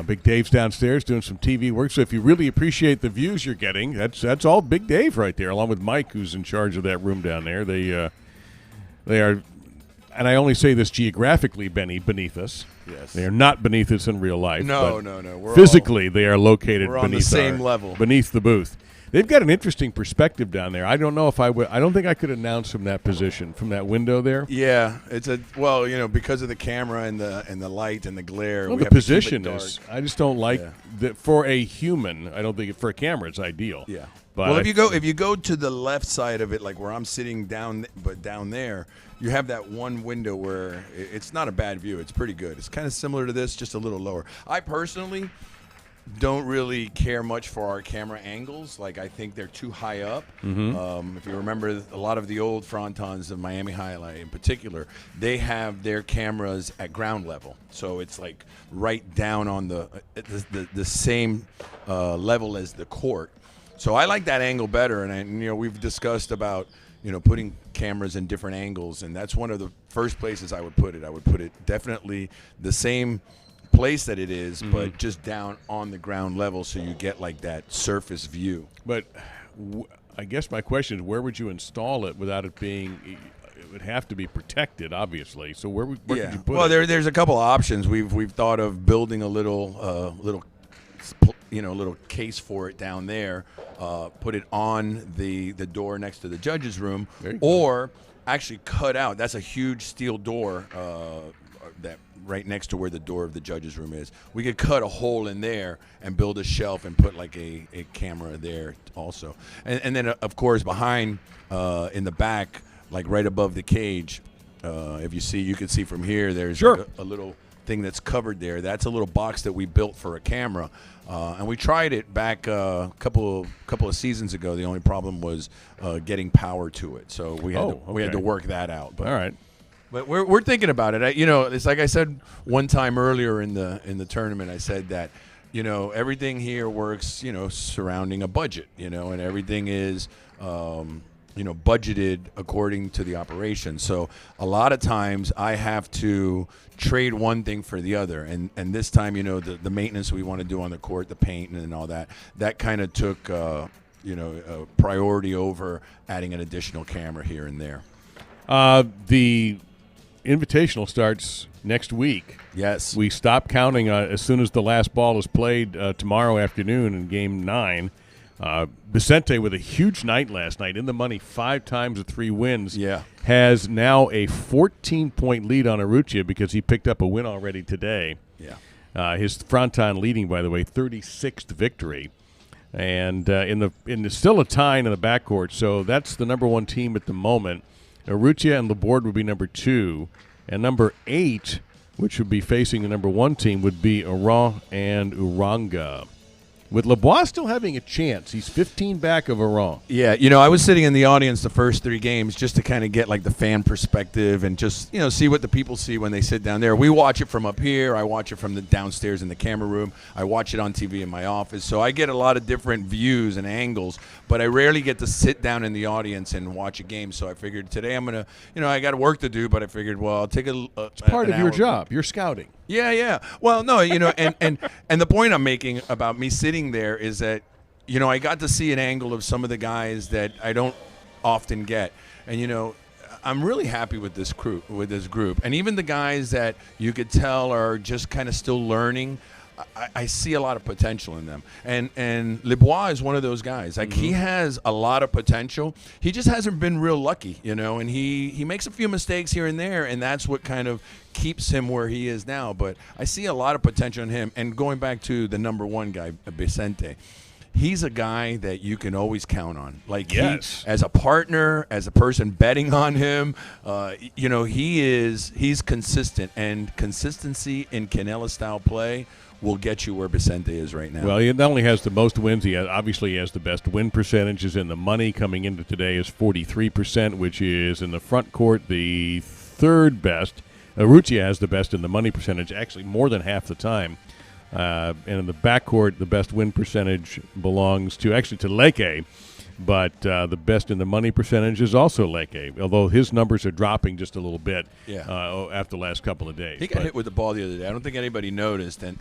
Big Dave's downstairs doing some TV work. So if you really appreciate the views you're getting, that's all Big Dave right there, along with Mike, who's in charge of that room down there. They are, and I only say this geographically, Benny, beneath us. Yes. They are not beneath us in real life. No. We're physically, they are located we're on beneath the same level. Beneath the booth. They've got an interesting perspective down there. I don't know if I would. I don't think I could announce from that position, from that window there. Yeah, it's because of the camera and the light and the glare. Well, we the have to keep it position dark. is. I just don't like that for a human. I don't think for a camera it's ideal. Yeah. But well, if you go to the left side of it, like where I'm sitting down, but down there, you have that one window where it's not a bad view. It's pretty good. It's kind of similar to this, just a little lower. I personally don't really care much for our camera angles. Like, I think they're too high up. Mm-hmm. If you remember a lot of the old Frontons of Miami Highlight in particular, they have their cameras at ground level. So it's like right down on the same level as the court. So I like that angle better. And we've discussed about putting cameras in different angles, and that's one of the first places I would put it. I would put it definitely the same place that it is, but just down on the ground level, so you get like that surface view. But I guess my question is, where would you install it without it being? It would have to be protected, obviously. So where could you put it? Well, there's a couple of options. We've thought of building a little case for it down there. Put it on the door next to the judge's room, or actually cut out. That's a huge steel door that right next to where the door of the judge's room is. We could cut a hole in there and build a shelf and put like a camera there also. And then of course behind in the back, like right above the cage, if you can see from here, there's like a little thing that's covered there. That's a little box that we built for a camera, and we tried it back a couple of seasons ago. The only problem was getting power to it, so we had to work that out. But, all right. But we're thinking about it. It's like I said one time earlier in the tournament. I said that everything here works surrounding a budget, and everything is budgeted according to the operation. So a lot of times I have to trade one thing for the other. And this time, the maintenance we want to do on the court, the paint and all that kind of took, a priority over adding an additional camera here and there. The Invitational starts next week. Yes. We stop counting as soon as the last ball is played tomorrow afternoon in Game 9. Vicente, with a huge night last night, in the money 5 times with 3 wins, has now a 14-point lead on Urrutia because he picked up a win already today. Yeah, his Fronton leading, by the way, 36th victory, and still a tie in the backcourt. So that's the number 1 team at the moment. Urrutia and Laborde would be number 2, and number 8, which would be facing the number 1 team, would be Oran and Uranga. With LeBois still having a chance. He's 15 back of Oran. Yeah, I was sitting in the audience the first 3 games just to kind of get like the fan perspective and just, see what the people see when they sit down there. We watch it from up here. I watch it from the downstairs in the camera room. I watch it on TV in my office. So I get a lot of different views and angles, but I rarely get to sit down in the audience and watch a game. So I figured today I'm going to, I got work to do, but I figured, well, I'll take it's part of your job. You're scouting. Yeah. Well, no, and the point I'm making about me sitting there is that, I got to see an angle of some of the guys that I don't often get. And, I'm really happy with this group. And even the guys that you could tell are just kind of still learning, I see a lot of potential in them. And LeBois is one of those guys. Like, he has a lot of potential. He just hasn't been real lucky, and he makes a few mistakes here and there, and that's what kind of keeps him where he is now. But I see a lot of potential in him. And going back to the number 1 guy, Vicente, he's a guy that you can always count on. Like, yes. He, as a partner, as a person betting on him, he's consistent. And consistency in Canela-style play will get you where Vicente is right now. Well, he not only has the most wins, he obviously has the best win percentages in the money. Coming into today is 43%, which is in the front court the 3rd best. Urrutia has the best in the money percentage, actually more than half the time. And in the backcourt, the best win percentage belongs to Leke. But the best in the money percentage is also Leke, although his numbers are dropping just a little bit after the last couple of days. He got hit with the ball the other day. I don't think anybody noticed, and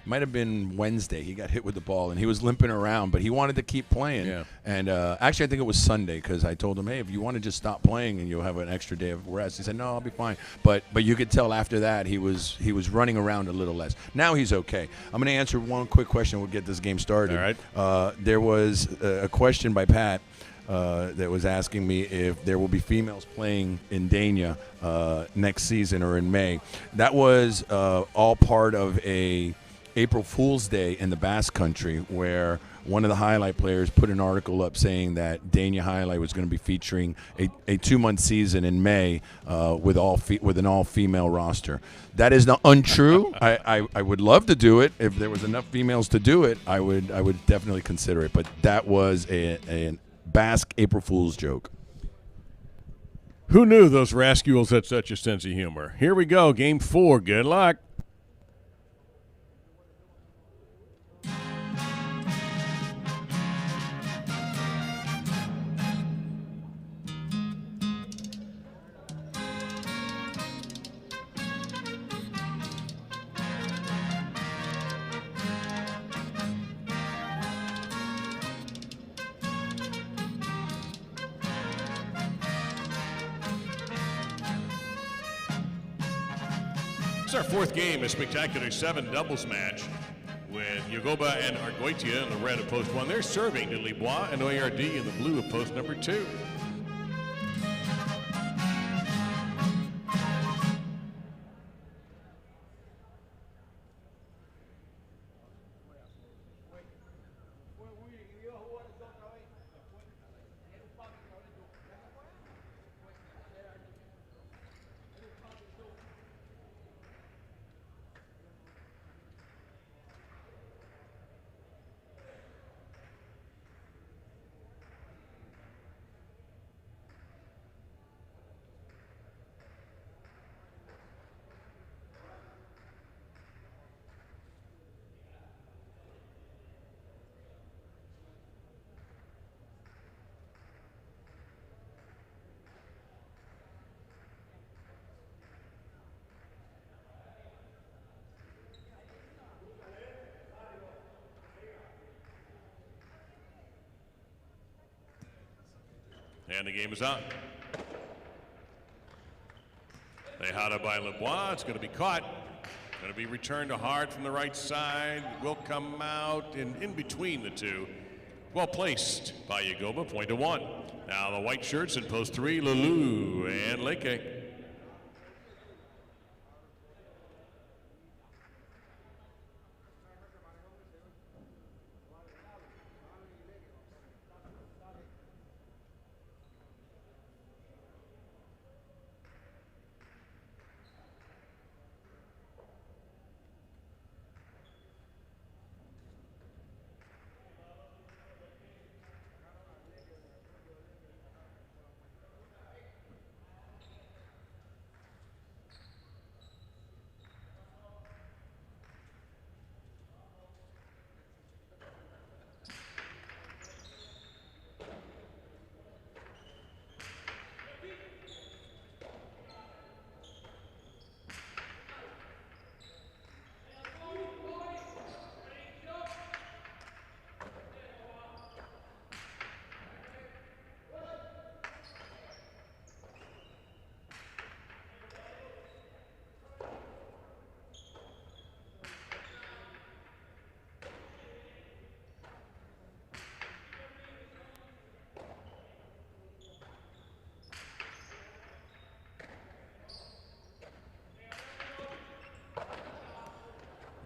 might have been Wednesday. He got hit with the ball, and he was limping around, but he wanted to keep playing. Yeah. And actually, I think it was Sunday because I told him, hey, if you want to just stop playing and you'll have an extra day of rest. He said, no, I'll be fine. But you could tell after that he was running around a little less. Now he's okay. I'm going to answer one quick question. We'll get this game started. All right. There was a question by Pat that was asking me if there will be females playing in Dania next season or in May. That was all part of a April Fool's Day in the Basque Country, where one of the highlight players put an article up saying that Dania Highlight was going to be featuring a 2-month season in May with an all-female roster. That is not untrue. I would love to do it. If there was enough females to do it, I would definitely consider it. But that was a Basque April Fool's joke. Who knew those rascals had such a sense of humor? Here we go, Game 4. Good luck. It's our fourth game, a spectacular 7 doubles match with Yagoba and Argoitia in the red of post 1. They're serving to Libois and Oyardi in the blue of post number 2. And the game is on. Tejada by Lebois. It's going to be caught. Going to be returned to Hart from the right side. Will come out in between the two. Well placed by Yagoba. Point to 1. Now the white shirts in post 3. Lulu and Leke.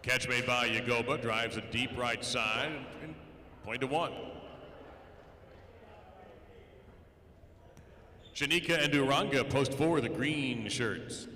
Catch made by Yagoba, drives a deep right side, and point to 1. Shanika and Duranga post 4, the green shirts.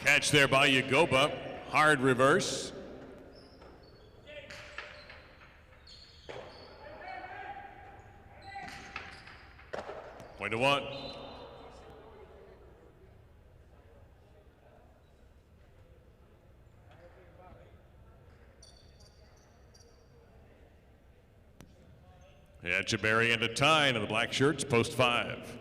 Catch there by Yagoba. Hard reverse. Point to one. Echeverry and a tie in the black shirts, post 5.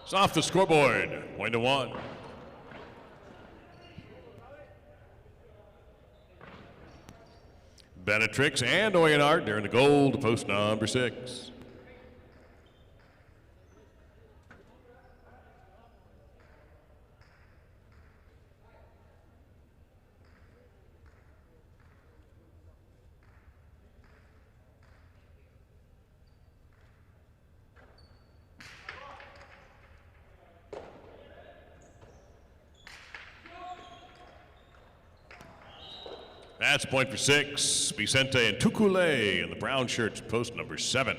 It's off the scoreboard. Point to one. Benetrix and Oyenard, they're in the gold, post number 6. That's point for 6. Vicente and Tukule in the brown shirts, post number 7.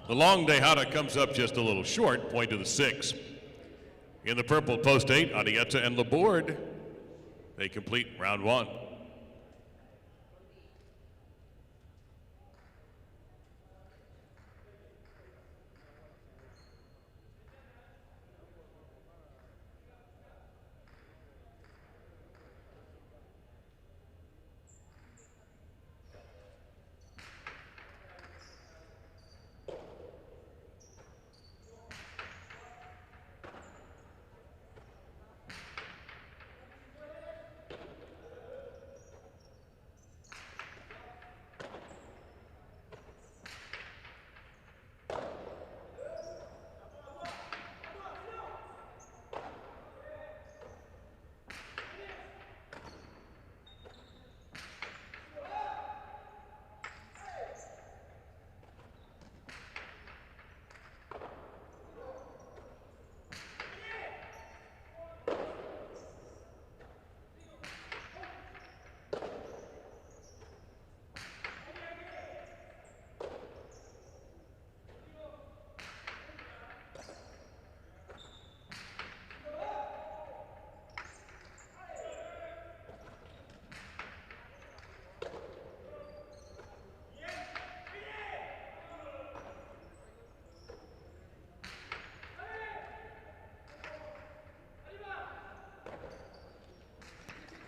The long Dejada comes up just a little short, point to the 6. In the purple, post 8, Adieta and Laborde. They complete round 1.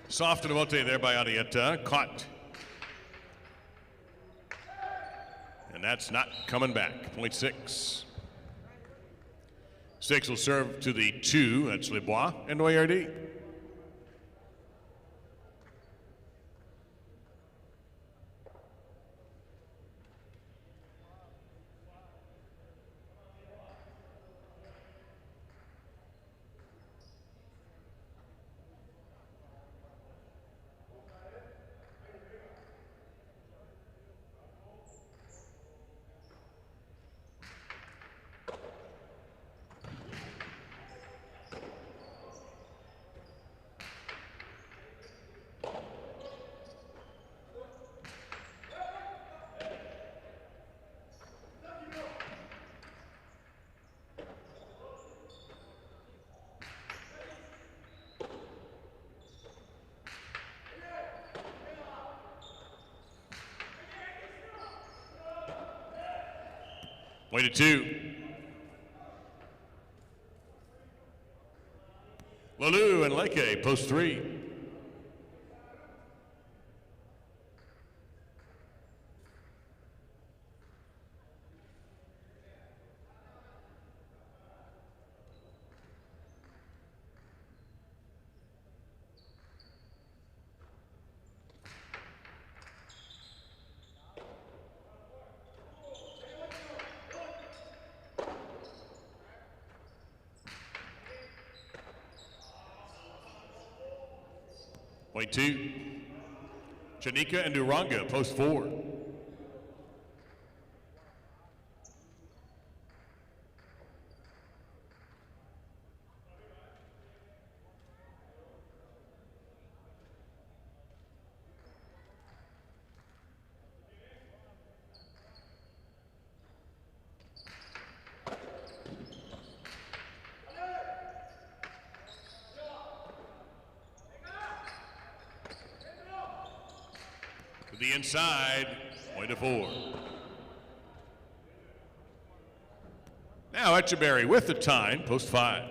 Soft and Amote there by Adieta, caught. And that's not coming back, point 6. 6 will serve to the 2, that's Lebois and Oyardi. Point to 2. Lalu and Leke, post 3. Point 2. Chanika and Duranga, post 4. To the inside, point to 4. Now Etcheberry with the time, post 5.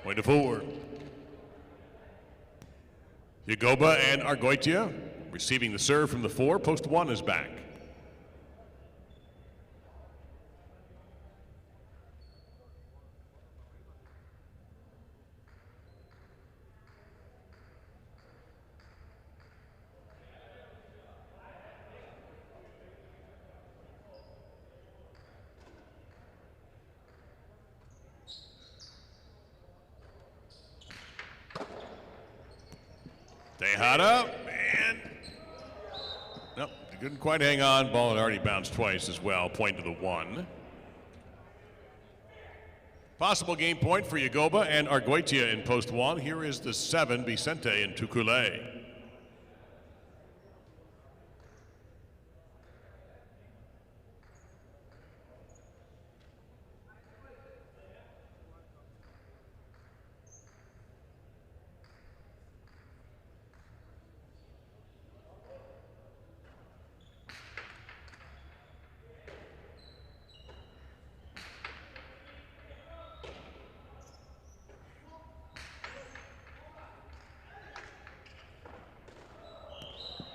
Point to 4. Yagoba and Argoitia receiving the serve from the 4. Post 1 is back. Tejada, and nope, couldn't quite hang on. Ball had already bounced twice as well. Point to the 1. Possible game point for Yagoba and Argoitia in post 1. Here is the 7, Vicente and Tukule.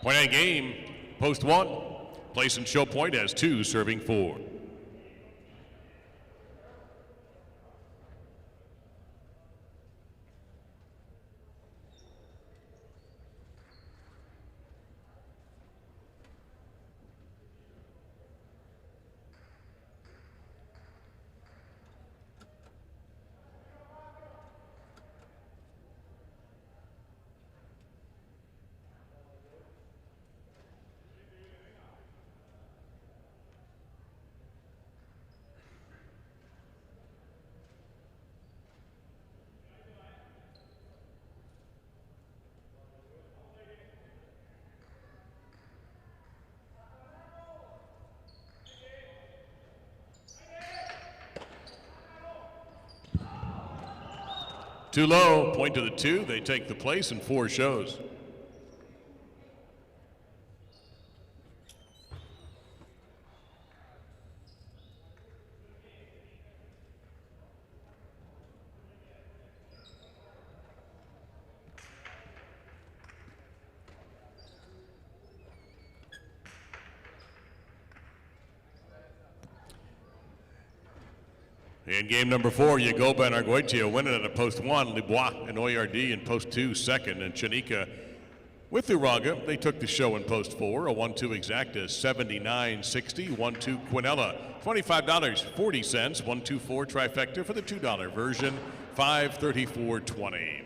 Point on game, post 1. Place and show point as 2, serving 4. Too low, point to the 2. They take the place and 4 shows. In game number 4, Yagoba and Argoitia winning at a post 1. Libois and Oyardi in post 2, second. And Chanika with Uranga, they took the show in post 4. A 1-2 exacta, $79.60. 1-2 Quinella, $25.40. 1-2-4 trifecta for the $2 version, $534.20.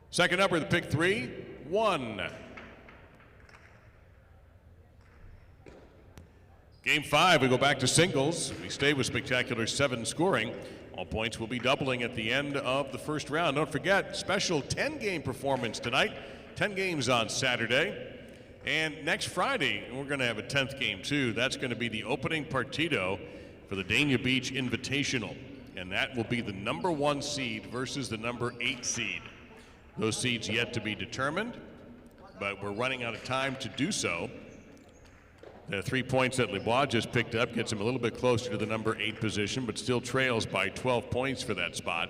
Second upper, the pick 3, 1. Game 5, we go back to singles. We stay with spectacular 7 scoring. All points will be doubling at the end of the first round. Don't forget, special 10-game performance tonight. 10 games on Saturday. And next Friday, we're going to have a 10th game, too. That's going to be the opening partido for the Dania Beach Invitational. And that will be the number 1 seed versus the number 8 seed. Those seeds yet to be determined, but we're running out of time to do so. The 3 points that Lebois just picked up gets him a little bit closer to the number 8 position, but still trails by 12 points for that spot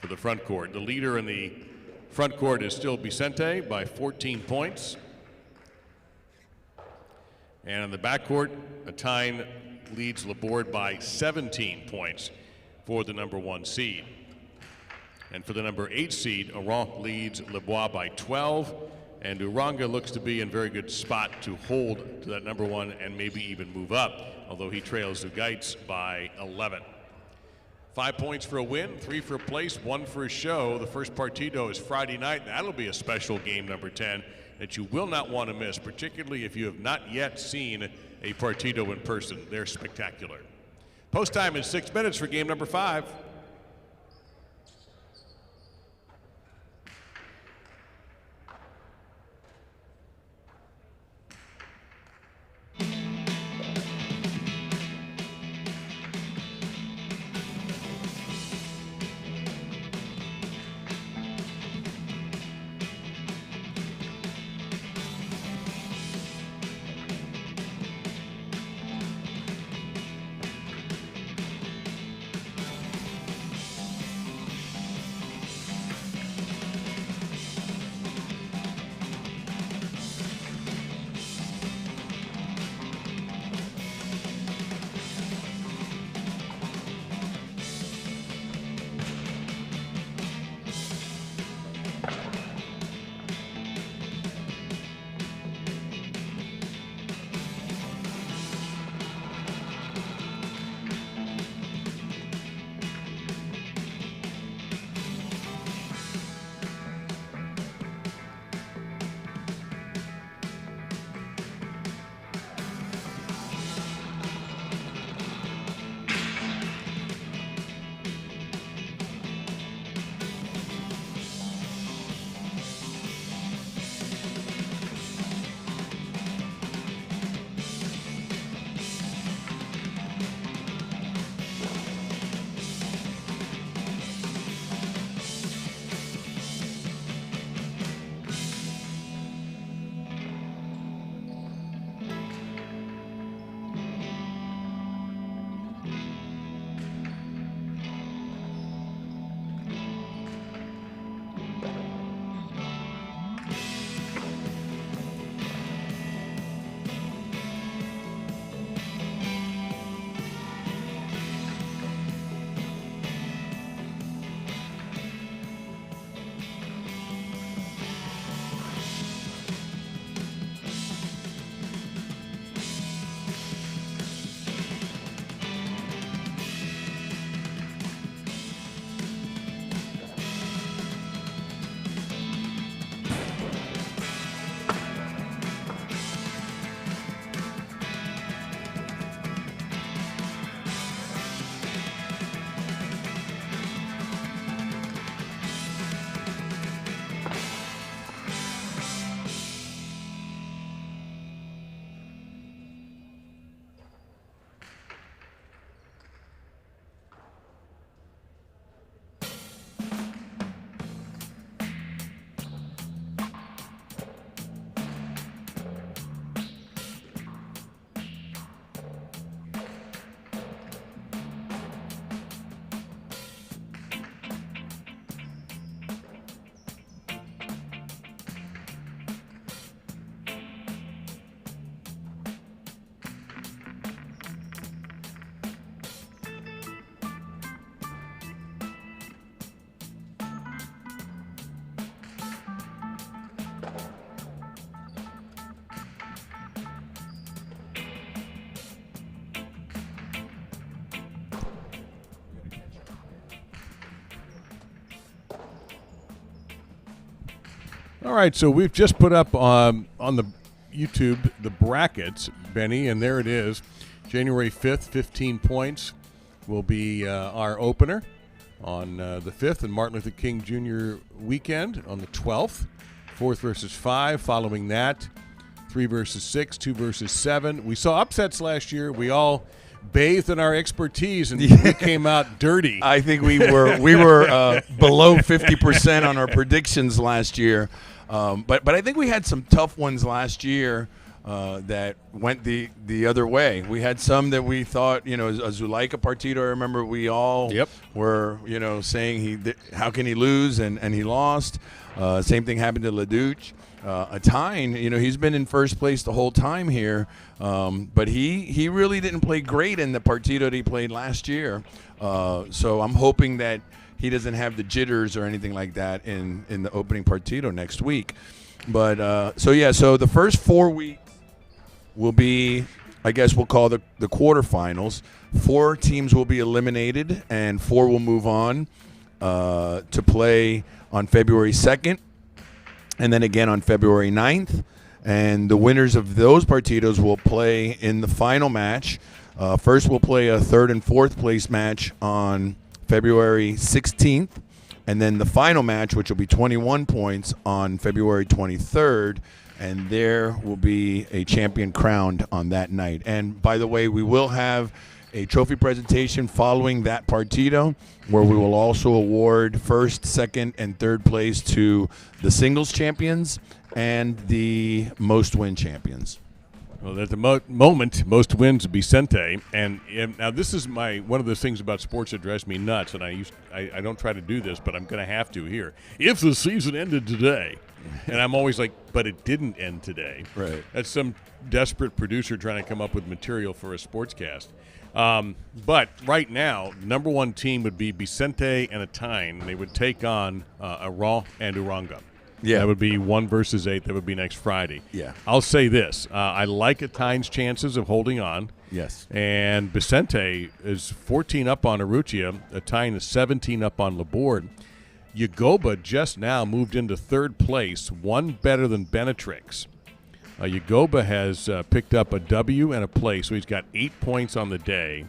for the front court. The leader in the front court is still Vicente by 14 points. And in the backcourt, Atine leads Laborde by 17 points for the number 1 seed. And for the number 8 seed, Oran leads Lebois by 12. And Uranga looks to be in very good spot to hold to that number 1 and maybe even move up, although he trails Zugaitz by 11. 5 points for a win, 3 for a place, 1 for a show. The first partido is Friday night. That'll be a special game, number 10, that you will not want to miss, particularly if you have not yet seen a partido in person. They're spectacular. Post time is 6 minutes for game number 5. All right, so we've just put up on the YouTube the brackets, Benny, and there it is. January 5th, 15 points will be our opener on the 5th, and Martin Luther King Jr. weekend on the 12th. 4th versus 5. Following that, 3 versus 6, 2 versus 7. We saw upsets last year. We all bathed in our expertise, and we came out dirty. I think we were below 50% on our predictions last year. But I think we had some tough ones last year that went the other way. We had some that we thought, a Zuleika Partido, I remember we all were, saying how can he lose, and he lost. Same thing happened to Leduc. Atine, he's been in first place the whole time here, but he really didn't play great in the Partido that he played last year. So I'm hoping that he doesn't have the jitters or anything like that in the opening Partido next week. But so the first 4 weeks will be, I guess we'll call the quarterfinals. 4 teams will be eliminated, and 4 will move on to play on February 2nd, and then again on February 9th. And the winners of those partidos will play in the final match. First, we'll play a 3rd and 4th place match on February 16th, and then the final match, which will be 21 points, on February 23rd. And there will be a champion crowned on that night. And by the way, we will have a trophy presentation following that partido, where we will also award 1st, 2nd, and 3rd place to the singles champions and the most win champions. Well, at the moment, most wins Vicente, and now this is one of those things about sports that drives me nuts, and I don't try to do this, but I'm going to have to here. If the season ended today, and I'm always like, but it didn't end today. Right. That's some desperate producer trying to come up with material for a sportscast. But right now, number 1 team would be Vicente and Atine. They would take on Aran and Uranga. Yeah. That would be 1 versus 8. That would be next Friday. Yeah. I'll say this. I like Atine's chances of holding on. Yes. And Vicente is 14 up on Arrutia. Atine is 17 up on Laborde. Yagoba just now moved into 3rd place, 1 better than Benetrix. Yagoba has picked up a W and a place, so he's got 8 points on the day.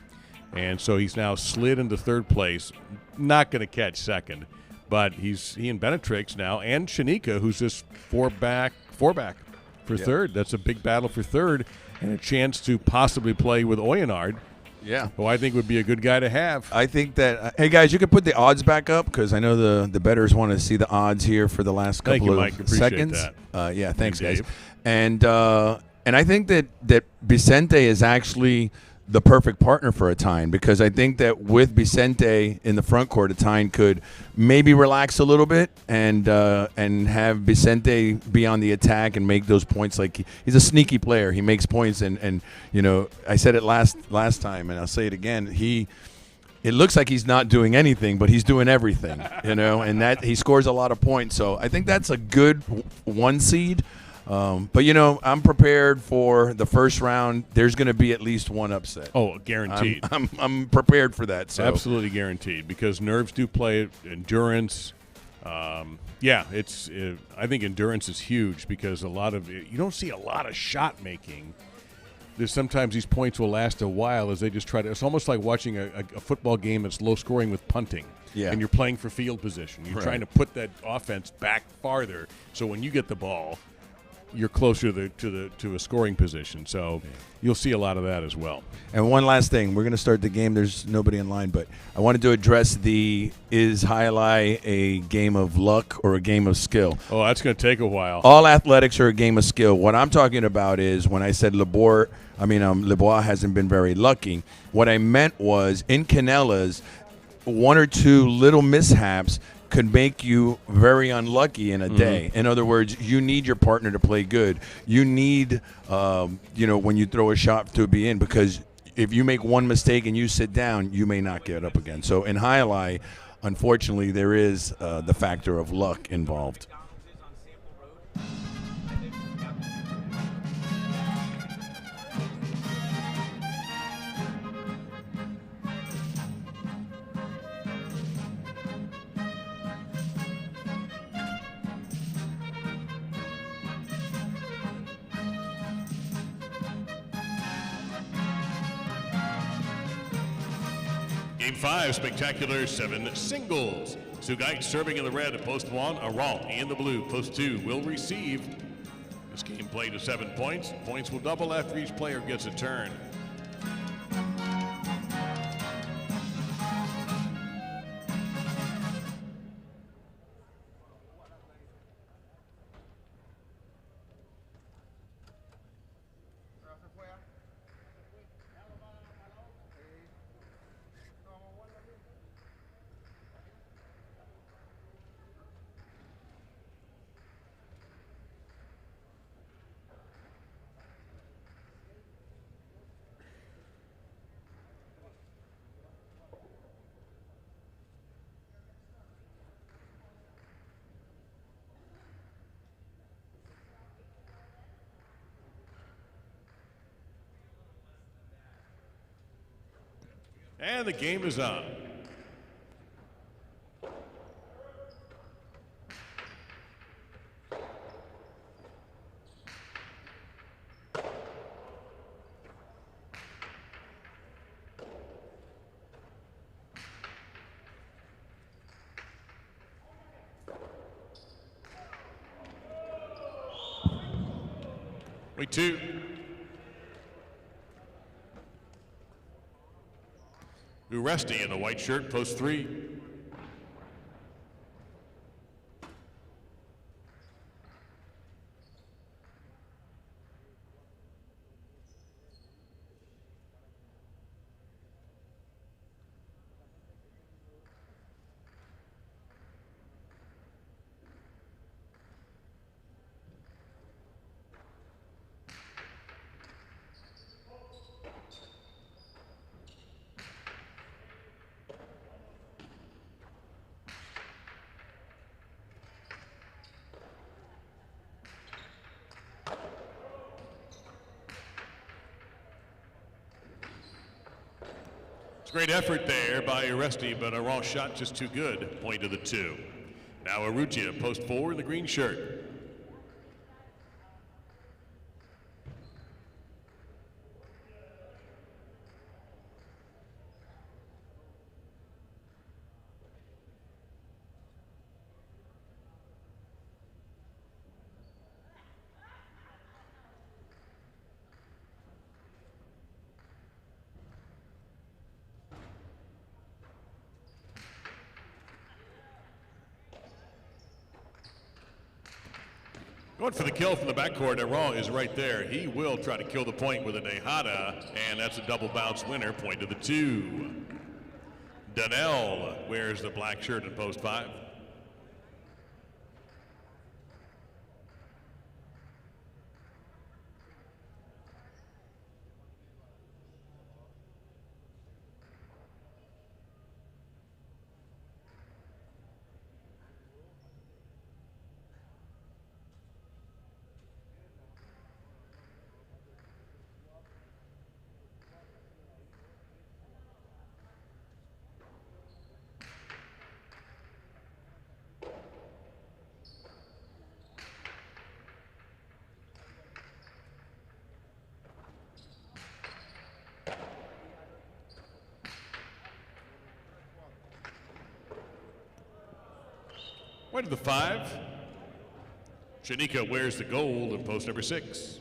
And so he's now slid into 3rd place. Not going to catch 2nd. But he and Benetrix now, and Shanika, who's just four back for 3rd. That's a big battle for 3rd, and a chance to possibly play with Oyenard. Yeah. Who I think would be a good guy to have. I think that, hey, guys, you can put the odds back up, because I know the bettors want to see the odds here for the last couple Mike. of Appreciate seconds. That. Yeah, thanks, guys. Dave. And I think that Vicente is actually the perfect partner for Atine, because I think that with Vicente in the front court, Atine could maybe relax a little bit and have Vicente be on the attack and make those points. Like, he's a sneaky player. He makes points, and I said it last time, and I'll say it again. It looks like he's not doing anything, but he's doing everything, and that he scores a lot of points. So I think that's a good 1 seed. But I'm prepared for the first round. There's going to be at least 1 upset. Oh, guaranteed. I'm prepared for that. So. Absolutely guaranteed, because nerves do play, endurance. I think endurance is huge, because you don't see a lot of shot making. There's sometimes these points will last a while as they just try to. It's almost like watching a football game that's low scoring with punting. Yeah. And you're playing for field position. You're trying to put that offense back farther, so when you get the ball, you're closer to a scoring position. So you'll see a lot of that as well. And one last thing. We're going to start the game. There's nobody in line, but I wanted to address is Alai a game of luck or a game of skill? Oh, that's going to take a while. All athletics are a game of skill. What I'm talking about is when I said Lebois hasn't been very lucky, what I meant was in Canelas, 1 or 2 little mishaps could make you very unlucky in a day. In other words, you need your partner to play good. You need, when you throw a shot to be in, because if you make 1 mistake and you sit down, you may not get up again. So in Alai, unfortunately, there is the factor of luck involved. Game 5, spectacular 7 singles. Sugite serving in the red at post 1. Aron in the blue. Post 2 will receive. This game played to 7 points. Points will double after each player gets a turn. And the game is on. Wait, 2. Uresti in the white shirt, post 3. Great effort there by Uresti, but a raw shot just too good. Point to the 2. Now Arugia, post 4 in the green shirt. Going for the kill from the backcourt. Aron is right there. He will try to kill the point with a Nehata, and that's a double bounce winner. Point to the 2. Daniel wears the black shirt in post 5. Point to the 5. Shanika wears the gold in post number 6.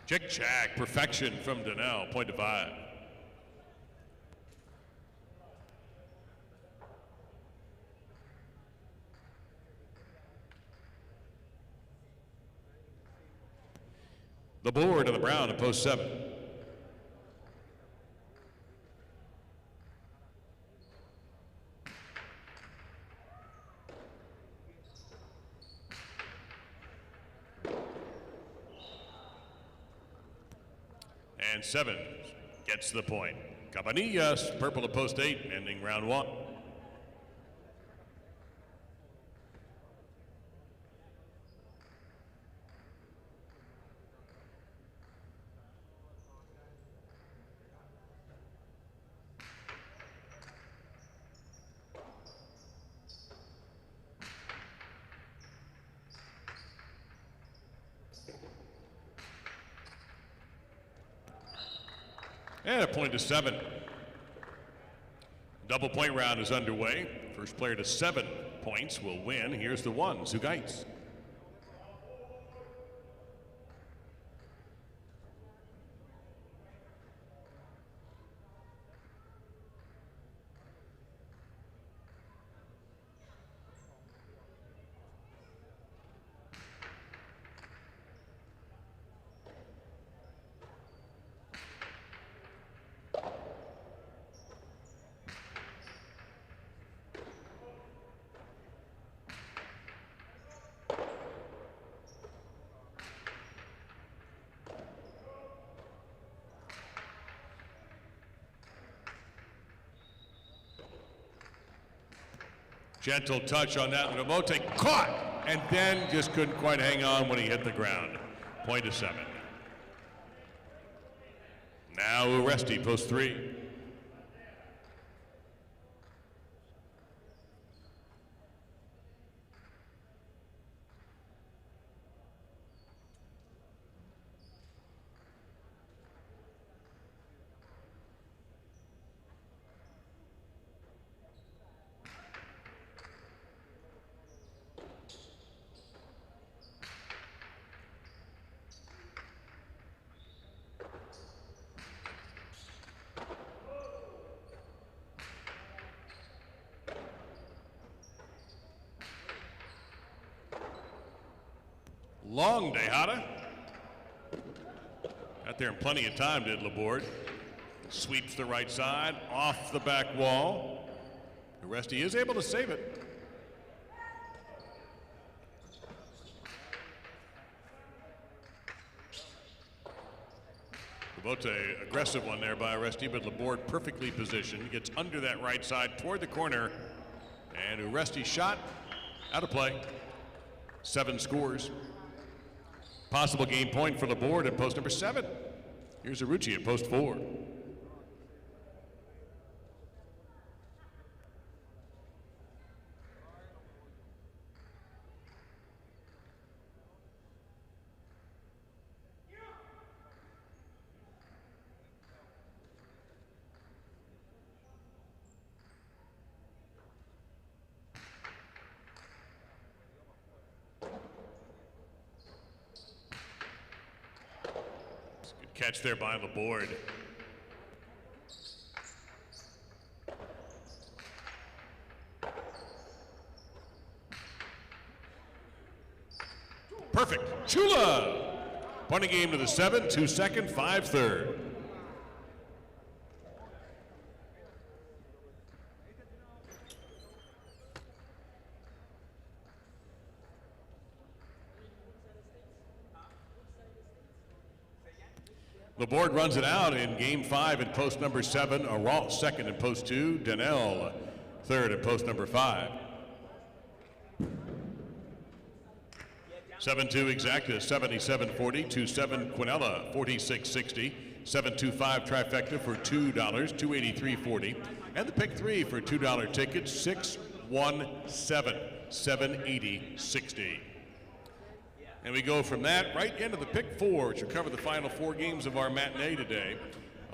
Chick-chack, perfection from Daniel, point to 5. The board on the brown at post 7. And 7 gets the point. Cabanillas, purple to post 8, ending round 1. And a point to 7. Double point round is underway. First player to 7 points will win. Here's the 1, Zugaitz. Gentle touch on that. Lamote caught and then just couldn't quite hang on when he hit the ground. Point to 7. Now Uresti, post 3. Long Tejada. Got there in plenty of time, did Laborde. Sweeps the right side, off the back wall. Uresti is able to save it. Lamote, aggressive one there by Uresti, but Laborde perfectly positioned. Gets under that right side toward the corner. And Uresti shot out of play. 7 scores. Possible game point for Laborde at post number 7. Here's Arucci at post 4. Catch there by Laborde. Perfect. Chula. Punting game to the 7, 2 second, 5 third. Laborde runs it out in game 5 at post number 7. Aralt second at post 2. Danel third at post number 5. 7-2 exacta, 77.40. 2-7 Quinella, 46.60. 725 trifecta for $2, 283.40. And the pick 3 for $2 tickets, 617, 780.60. And we go from that right into the pick 4, which will cover the final 4 games of our matinee today,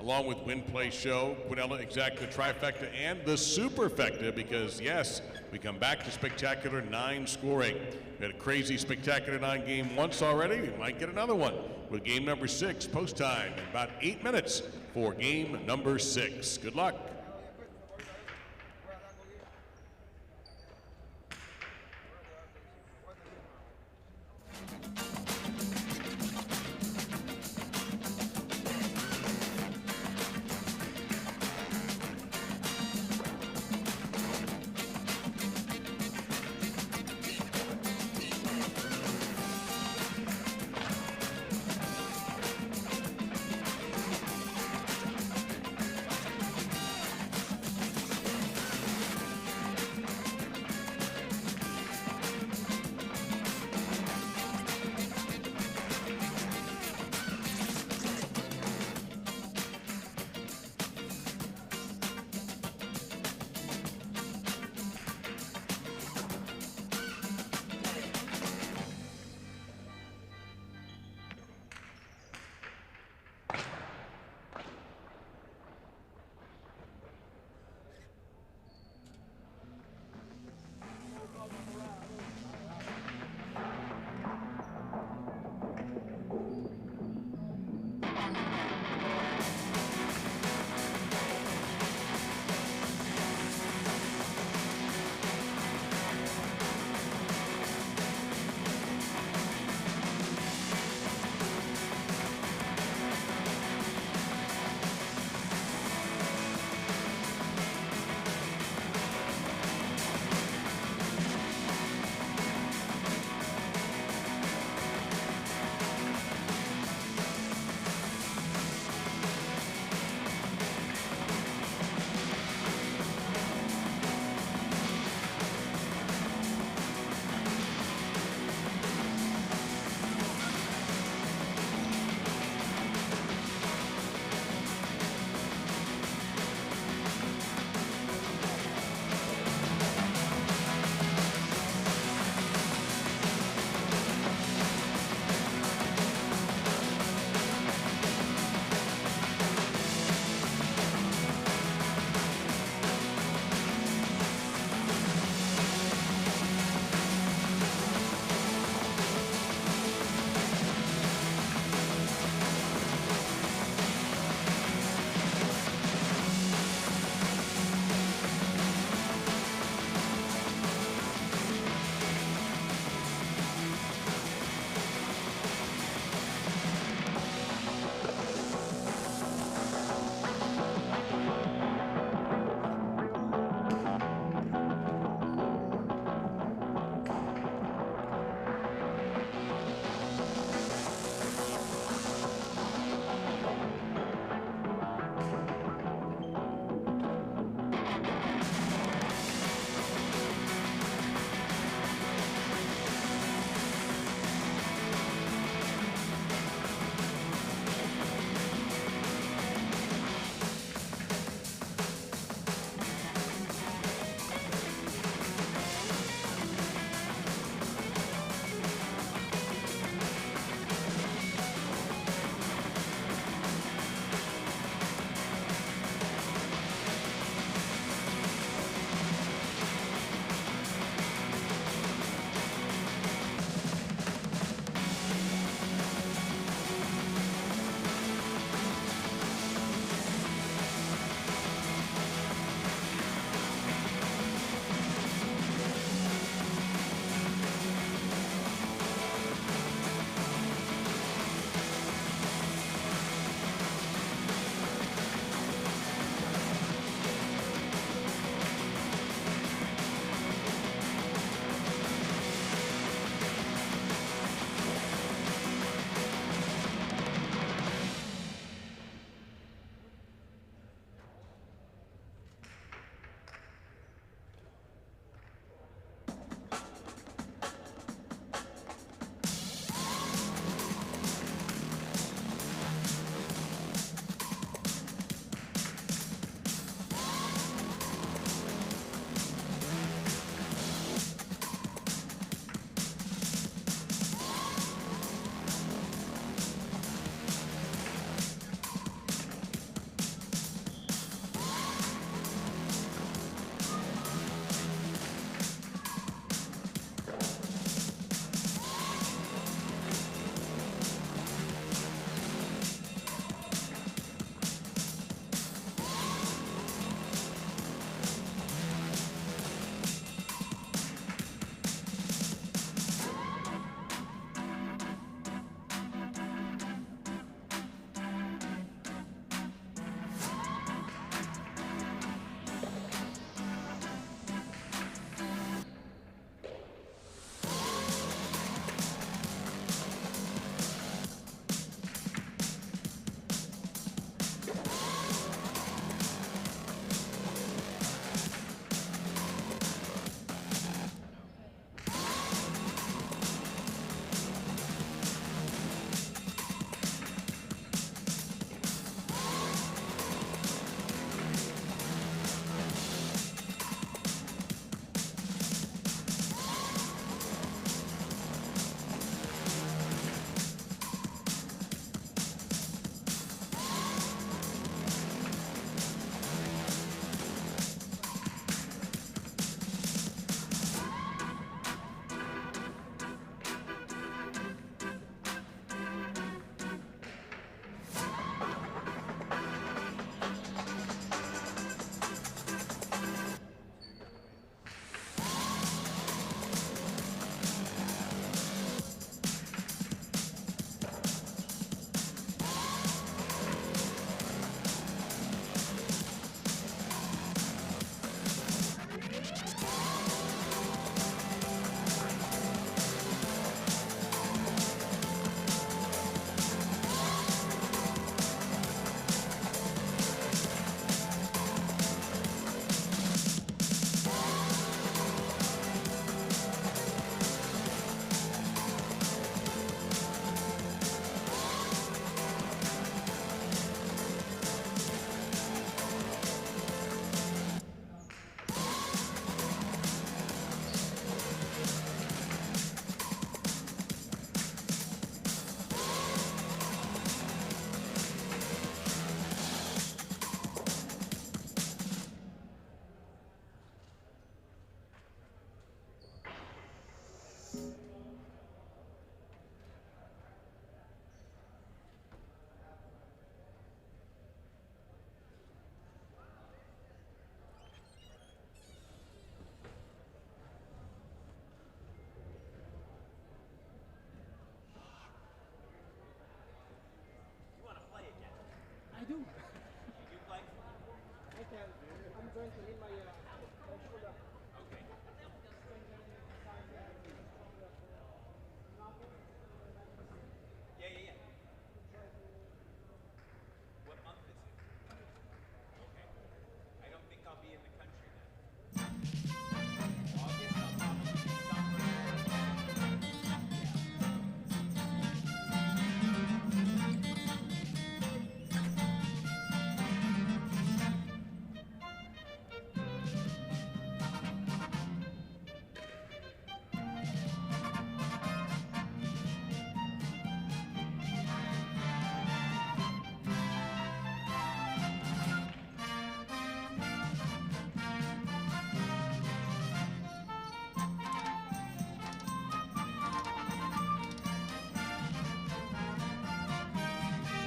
along with win, play, show, Quinella, exacta, trifecta, and the superfecta, because yes, we come back to spectacular 9 scoring. We had a crazy spectacular 9 game once already. We might get another one with game number 6, post time in about 8 minutes for game number 6. Good luck.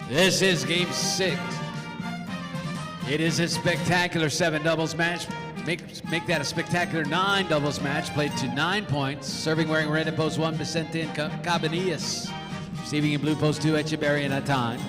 This is game 6. It is a spectacular 7 doubles match. Make that a spectacular 9 doubles match. Played to 9 points. Serving wearing red in post 1, Vicente and Cabanillas. Receiving in blue post 2, Echeverry and Atan.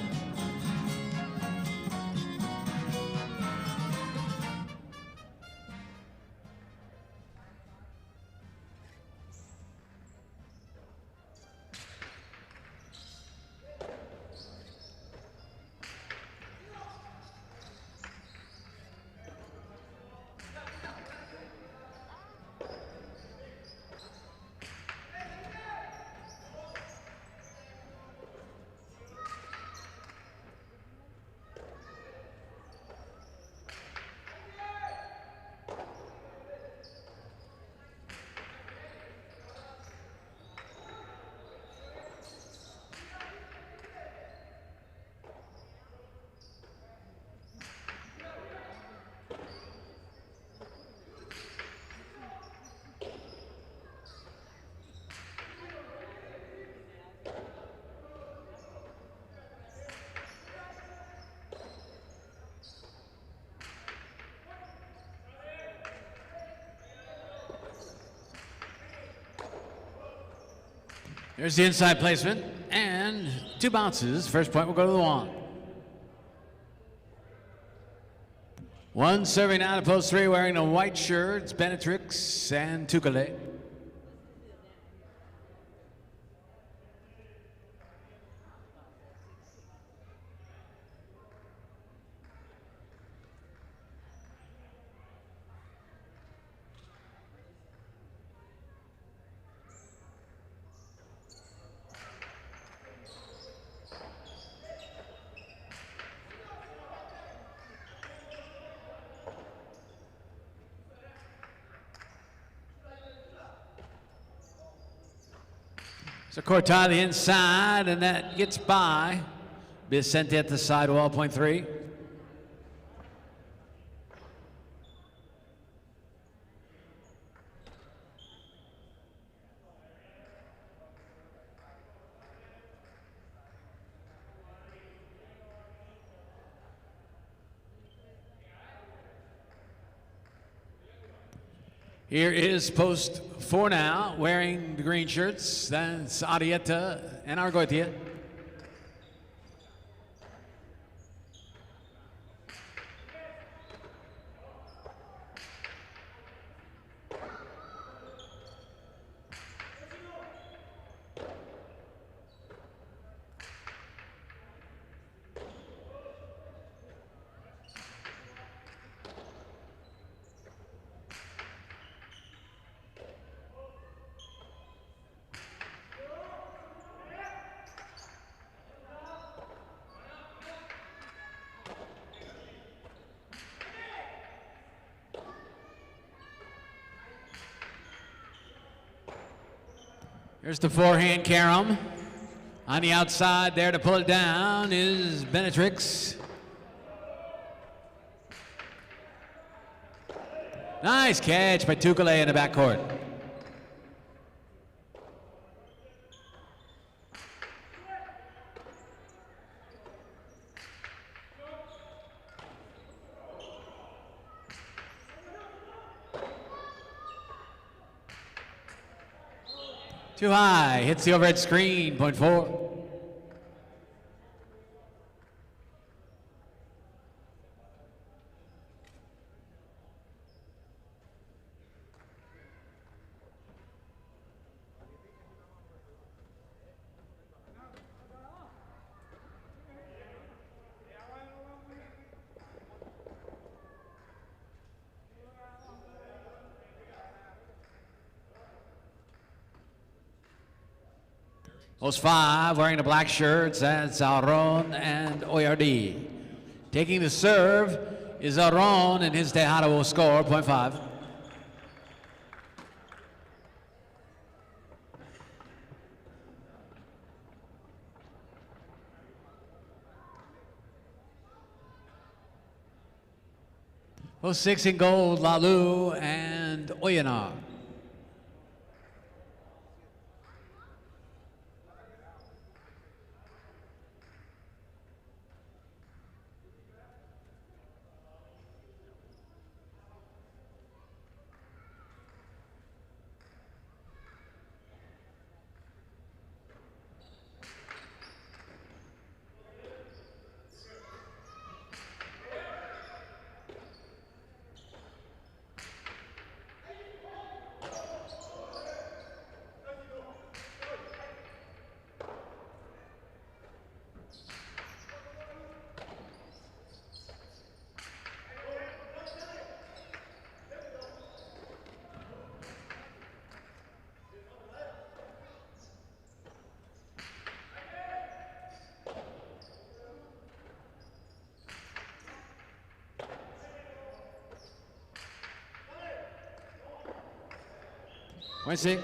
There's the inside placement, and 2 bounces. First point will go to the wand. 1 serving now to post 3, wearing a white shirt. It's Benetrix and Tukale. So Cortai the inside, and that gets by. Vicente at the side wall, point 3. Here is post 4 now, wearing the green shirts. That's Arieta and Argoitia. Here's the forehand carom. On the outside there to pull it down is Benetrix. Nice catch by Tukale in the backcourt. Too high, hits the overhead screen, point 4. Post 5, wearing the black shirts, that's Aron and Oyardi. Taking the serve is Aron, and his Tejada will score, .5. Post 6 in gold, Lalu and Oyanar. Point 6.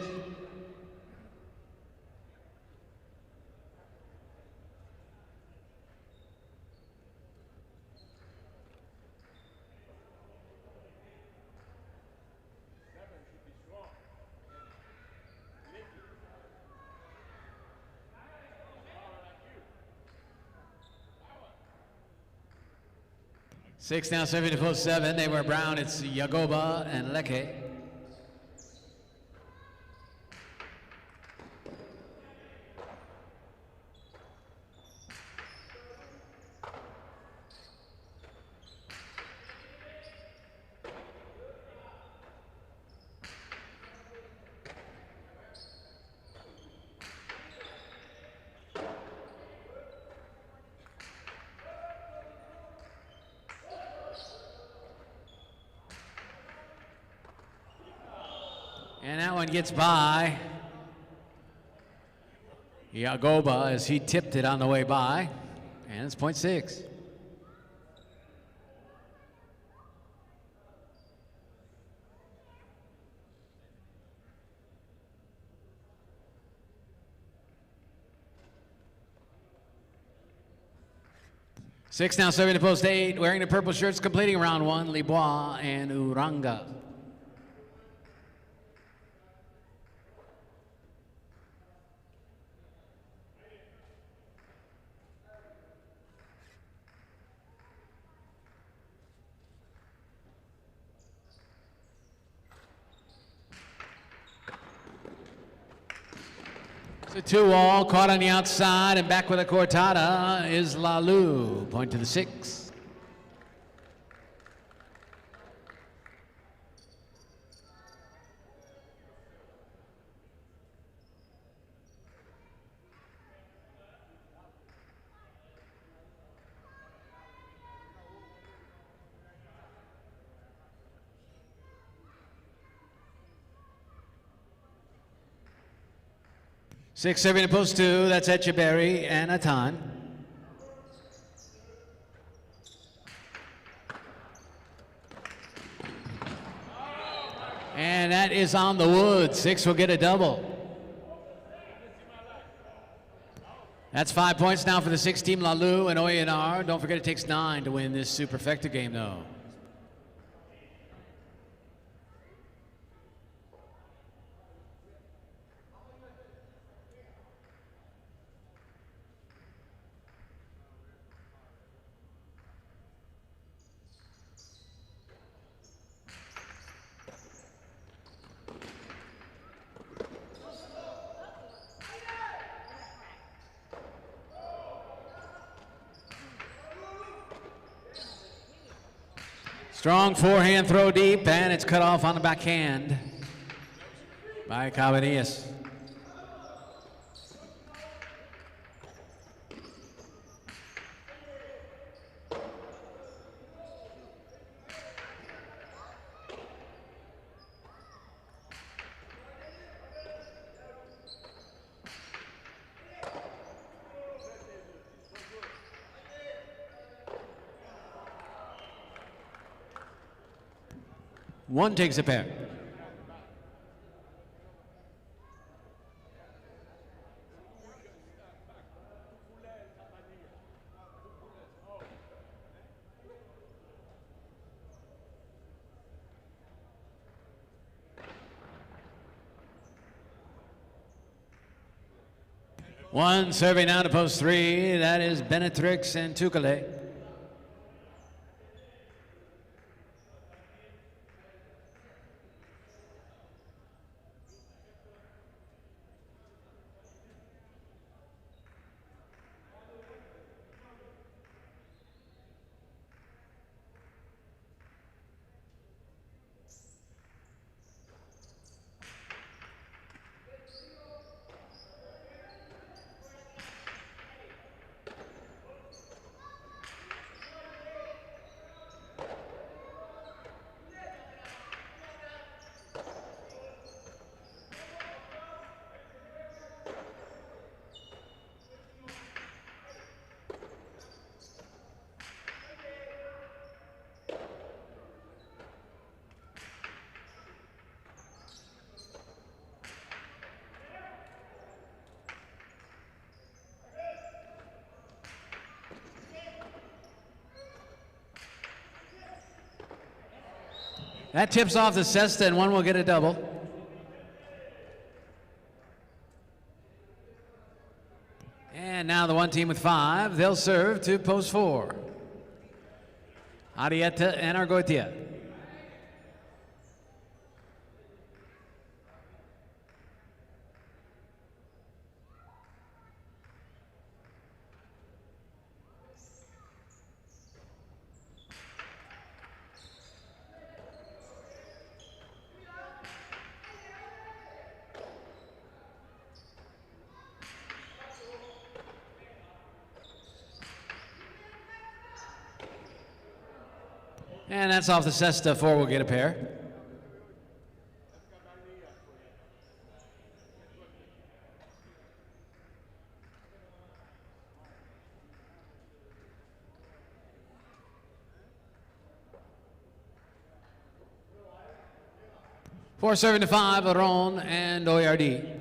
Six now serving to post 7. They were brown. It's Yagoba and Leke. And that one gets by Yagoba as he tipped it on the way by. And it's point 6. Six now serving to post 8, wearing the purple shirts, completing round 1, Libois and Uranga. It's a 2-all, caught on the outside, and back with a cortada is Lalu. Point to the 6. Six serving to post 2, that's Echeberry and Atan. And that is on the wood. 6 will get a double. That's 5 points now for the 6 team, Lalu and Oyanar. Don't forget it takes 9 to win this Superfecta game though. Strong forehand throw deep, and it's cut off on the backhand by Cabanillas. 1 takes a pair. One serving now to post 3. That is Benetrix and Tukale. That tips off the cesta, and one will get a double. And now the one team with 5, they'll serve to post 4. Arieta and Argoitia. And that's off the cesta. 4 will get a pair. Four serving to 5, Aron and Oyardi.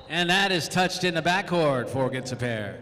And that is touched in the backcourt. 4 gets a pair.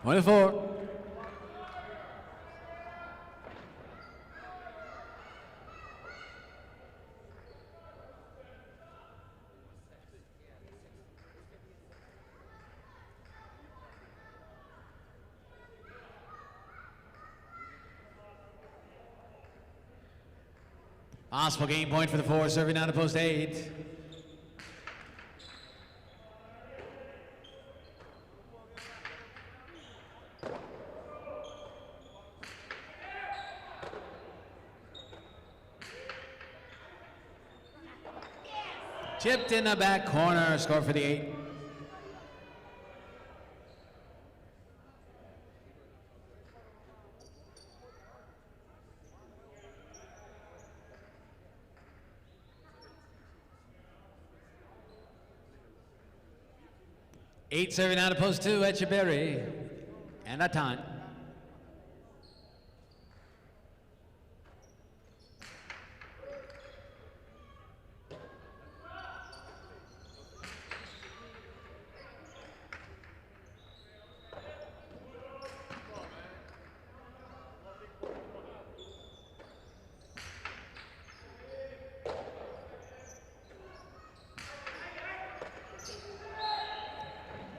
One to 4. Possible game point for the 4, serving now to post 8. Chipped in the back corner, score for the 8. 8 serving out of post 2, Echeverry. And a time.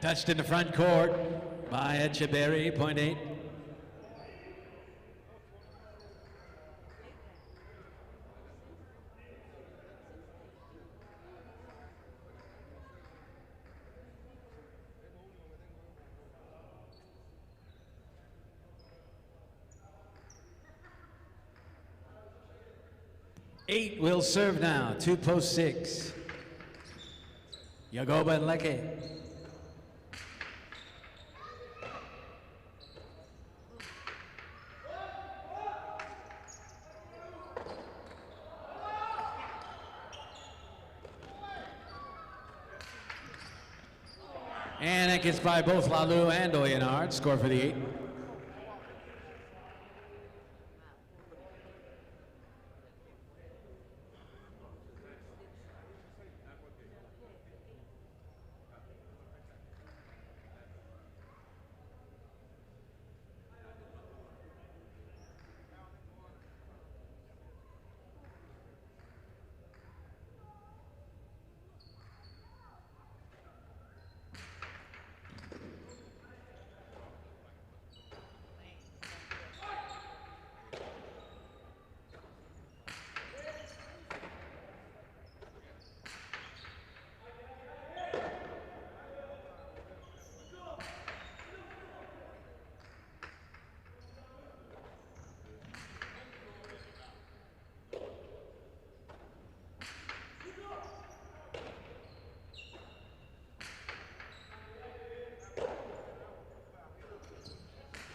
Touched in the front court by Echeverry, point 8. Eight will serve now, 2 post 6. Yagoba and Leke. And that gets by both Lalu and Oyenard. Score for the 8.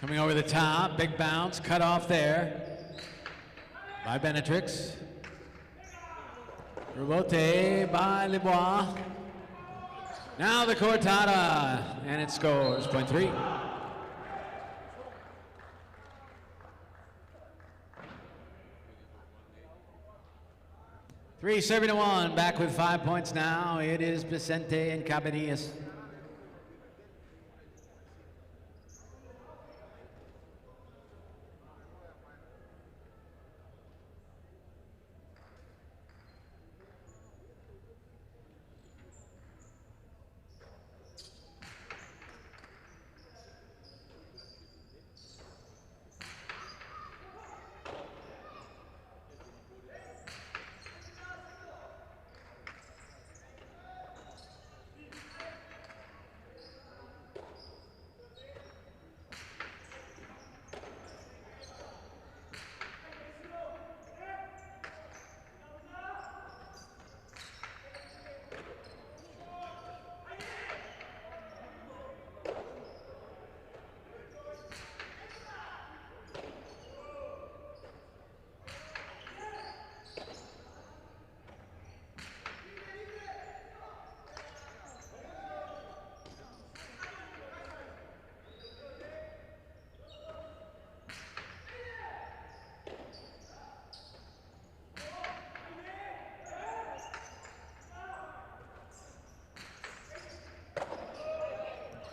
Coming over the top, big bounce, cut off there by Benetrix. Rebote by Lebois. Now the cortada, and it scores, point 3. Three serving to 1, back with 5 points now. It is Vicente and Cabanillas.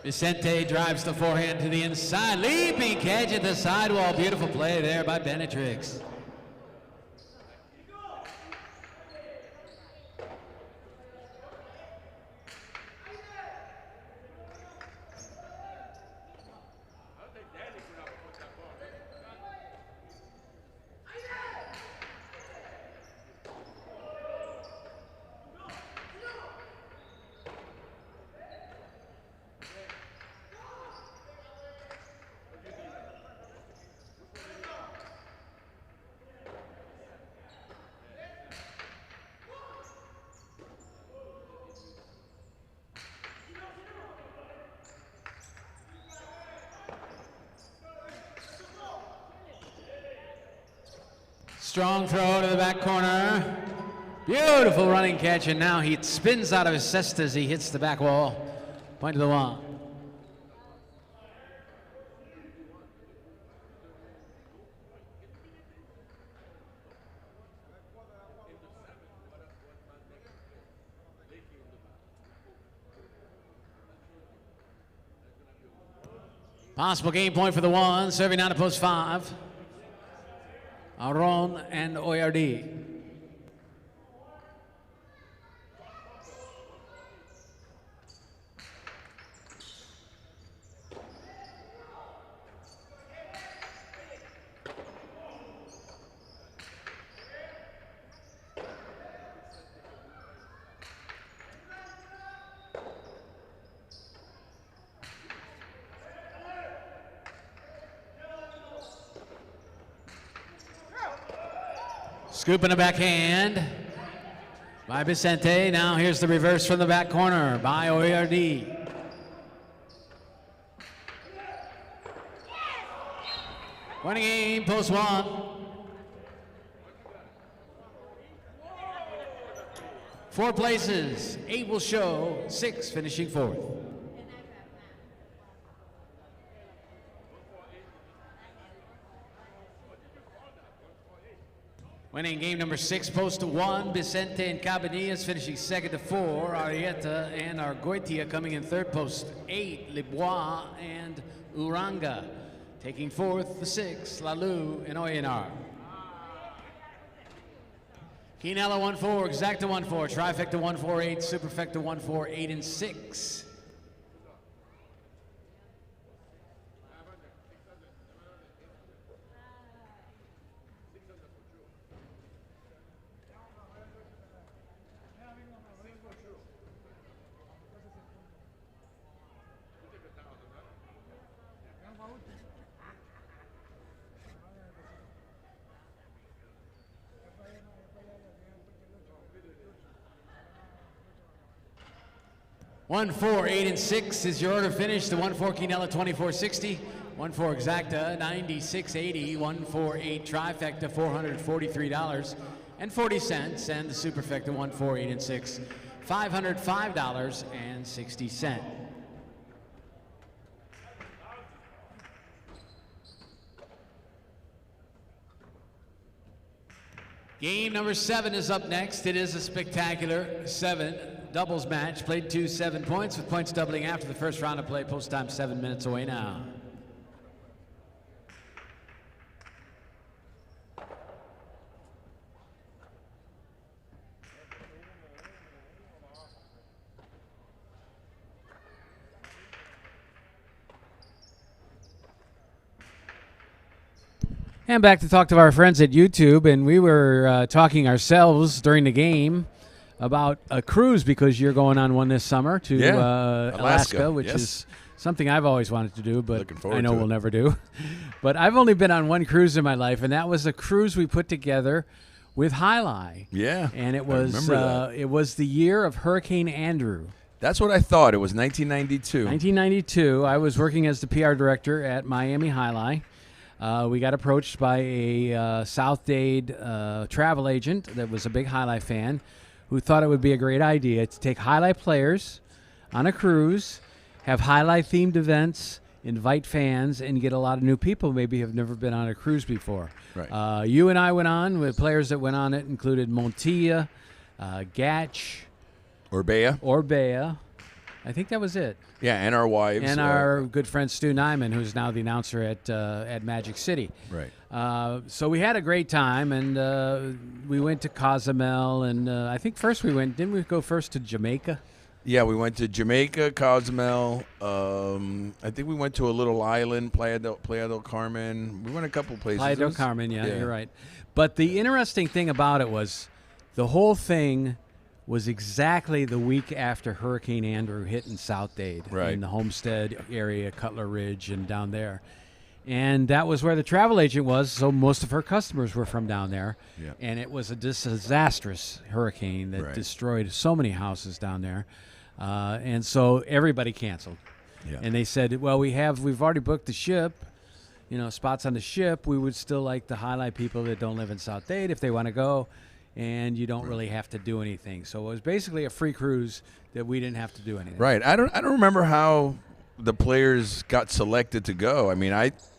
Vicente drives the forehand to the inside. Leaping catch at the sidewall. Beautiful play there by Benetrix. Strong throw to the back corner. Beautiful running catch, and now he spins out of his cesta as he hits the back wall. Point to the one. Possible game point for the one. Serving down to post 5. Aron and Oyardi. Scooping a backhand by Vicente. Now here's the reverse from the back corner by Oyardi. Winning game, post 1. Four places, 8 will show, 6 finishing 4th. Winning game number 6, post to 1, Vicente and Cabanillas finishing 2nd to 4, Arieta and Argoitia coming in 3rd, post 8, Libois and Uranga. Taking 4th, the 6, Lalu and Oyenar. Quinella 1-4, Exacta 1-4, Trifecta 1-4-8, Superfecta 1-4-8 and 6. One, 4, 8 and 6 is your order finish. The 1-4 Quinella 2460, 1-4 Exacta 9680, 1-4-8 Trifecta $443.40, and the Superfecta 1-4, 8 and 6 $505.60. Game number 7 is up next. It is a spectacular 7 doubles match. Played 2 7 points, with points doubling after the first round of play. Post time 7 minutes away now. And back to talk to our friends at YouTube, and we were talking ourselves during the game about a cruise, because you're going on one this summer to Alaska, which is something I've always wanted to do, but I know we'll never do. But I've only been on one cruise in my life, and that was a cruise we put together with Alai. Yeah, and it was the year of Hurricane Andrew. That's what I thought. It was 1992. 1992. I was working as the PR director at Miami Alai. We got approached by a South Dade travel agent that was a big Alai fan, who thought it would be a great idea to take Alai players on a cruise, have Alai-themed events, invite fans, and get a lot of new people who maybe have never been on a cruise before. Right. You and I went on with players that went on it, included Montilla, Gatch, Orbea. I think that was it. Yeah, and our wives. And our good friend Stu Nyman, who's now the announcer at Magic City. Right. So we had a great time, and we went to Cozumel, and I think first didn't we go first to Jamaica? Yeah, we went to Jamaica, Cozumel. I think we went to a little island, Playa del Carmen. We went a couple places. Playa del Carmen, yeah, you're right. But the interesting thing about it was the whole thing was exactly the week after Hurricane Andrew hit in South Dade, in the Homestead area, Cutler Ridge, and down there. And that was where the travel agent was, so most of her customers were from down there. Yeah. And it was a disastrous hurricane that destroyed so many houses down there. And so everybody canceled. Yeah. And they said, well, we've already booked the ship, spots on the ship. We would still like to highlight people that don't live in South Dade if they want to go. and you don't really have to do anything. So it was basically a free cruise that we didn't have to do anything. Right. I don't remember how the players got selected to go. I mean,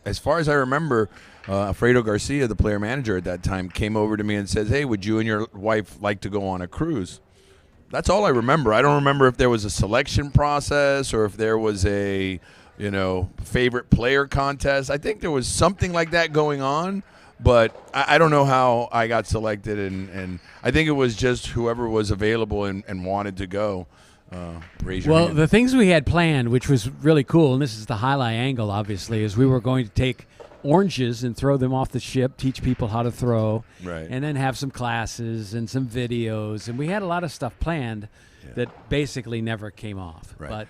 as far as I remember, Alfredo Garcia, the player manager at that time, came over to me and says, "Hey, would you and your wife like to go on a cruise?" That's all I remember. I don't remember if there was a selection process or if there was a, favorite player contest. I think there was something like that going on, but I don't know how I got selected, and I think it was just whoever was available and wanted to go. Raise your hand. The things we had planned, which was really cool, and this is the highlight angle, obviously, is we were going to take oranges and throw them off the ship, teach people how to throw, right, and then have some classes and some videos. And we had a lot of stuff planned that basically never came off. Right. But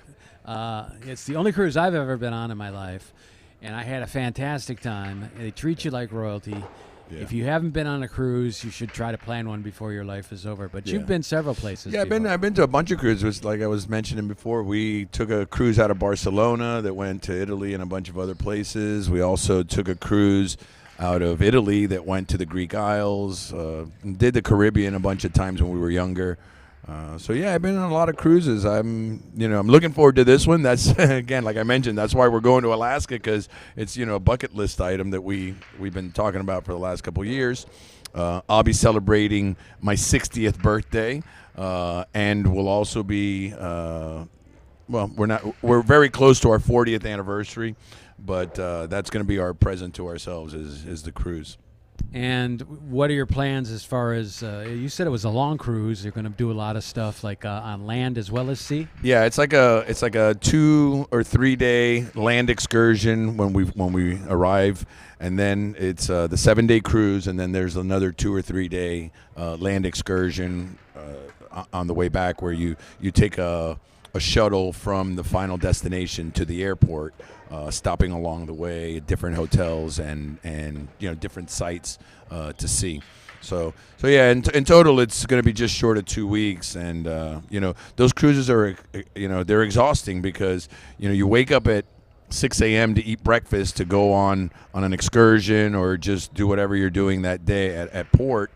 it's the only cruise I've ever been on in my life, and I had a fantastic time. They treat you like royalty. Yeah. If you haven't been on a cruise, you should try to plan one before your life is over. But you've been several places. Yeah, I've been to a bunch of cruises. Like I was mentioning before, we took a cruise out of Barcelona that went to Italy and a bunch of other places. We also took a cruise out of Italy that went to the Greek Isles. Did the Caribbean a bunch of times when we were younger. So yeah, I've been on a lot of cruises. I'm looking forward to this one. That's again, like I mentioned, that's why we're going to Alaska, because it's a bucket list item that we've been talking about for the last couple of years. I'll be celebrating my 60th birthday, and we'll also be we're very close to our 40th anniversary, but that's going to be our present to ourselves is the cruise. And what are your plans as far as you said it was a long cruise? You're going to do a lot of stuff like on land as well as sea. Yeah, it's like a 2 or 3 day land excursion when we arrive, and then it's the 7-day cruise, and then there's another 2 or 3 day land excursion on the way back where you take a shuttle from the final destination to the airport, stopping along the way at different hotels and different sites to see. So yeah, in total it's going to be just short of 2 weeks, and those cruises are they're exhausting because you wake up at 6 a.m. to eat breakfast to go on an excursion or just do whatever you're doing that day at port,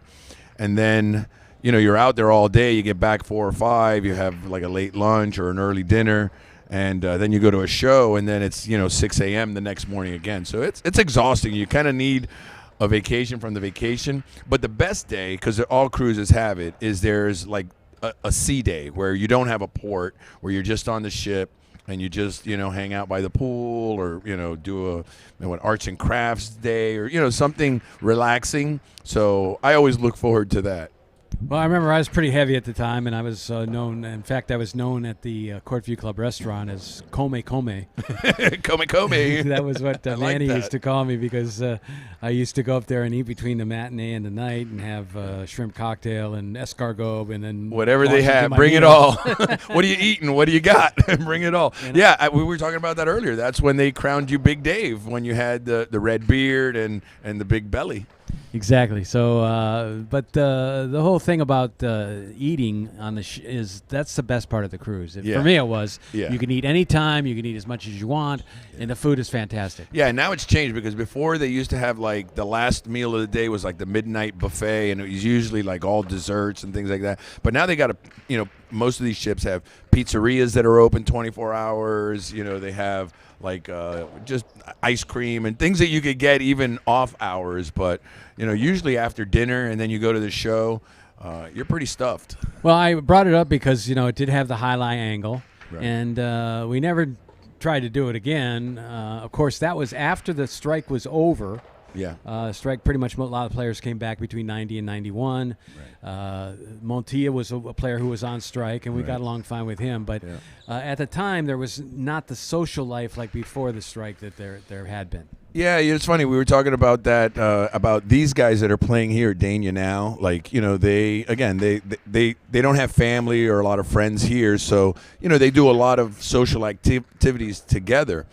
and then you're out there all day. You get back 4 or 5. You have like a late lunch or an early dinner, and then you go to a show, and then it's 6 a.m. the next morning again. So it's exhausting. You kind of need a vacation from the vacation. But the best day, because all cruises have it, is there's like a sea day where you don't have a port, where you're just on the ship and you just hang out by the pool, or do an arts and crafts day, or something relaxing. So I always look forward to that. Well, I remember I was pretty heavy at the time, and I was known. In fact, I was known at the Courtview Club restaurant as Come Come. Come. That was what Manny used to call me, because I used to go up there and eat between the matinee and the night and have shrimp cocktail and escargot, and then whatever they have, bring it all. What are you eating? What do you got? Bring it all. We were talking about that earlier. That's when they crowned you Big Dave, when you had the red beard and the big belly. Exactly. So, but the whole thing about eating on the that's the best part of the cruise. For me, it was. Yeah. You can eat anytime. You can eat as much as you want, and the food is fantastic. Yeah, now it's changed, because before they used to have like the last meal of the day was like the midnight buffet, and it was usually like all desserts and things like that. But now they got most of these ships have pizzerias that are open 24 hours. They have like just ice cream and things that you could get even off hours, but usually after dinner, and then you go to the show, you're pretty stuffed. Well, I brought it up because it did have the Alai angle, right, and we never tried to do it again. Of course, that was after the strike was over. Yeah. Strike, pretty much a lot of players came back between 90 and 91. Right. Montilla was a player who was on strike, and we got along fine with him. But at the time, there was not the social life like before the strike that there had been. Yeah, it's funny. We were talking about that, about these guys that are playing here at Dania now. Like, they don't have family or a lot of friends here, so they do a lot of social activities together.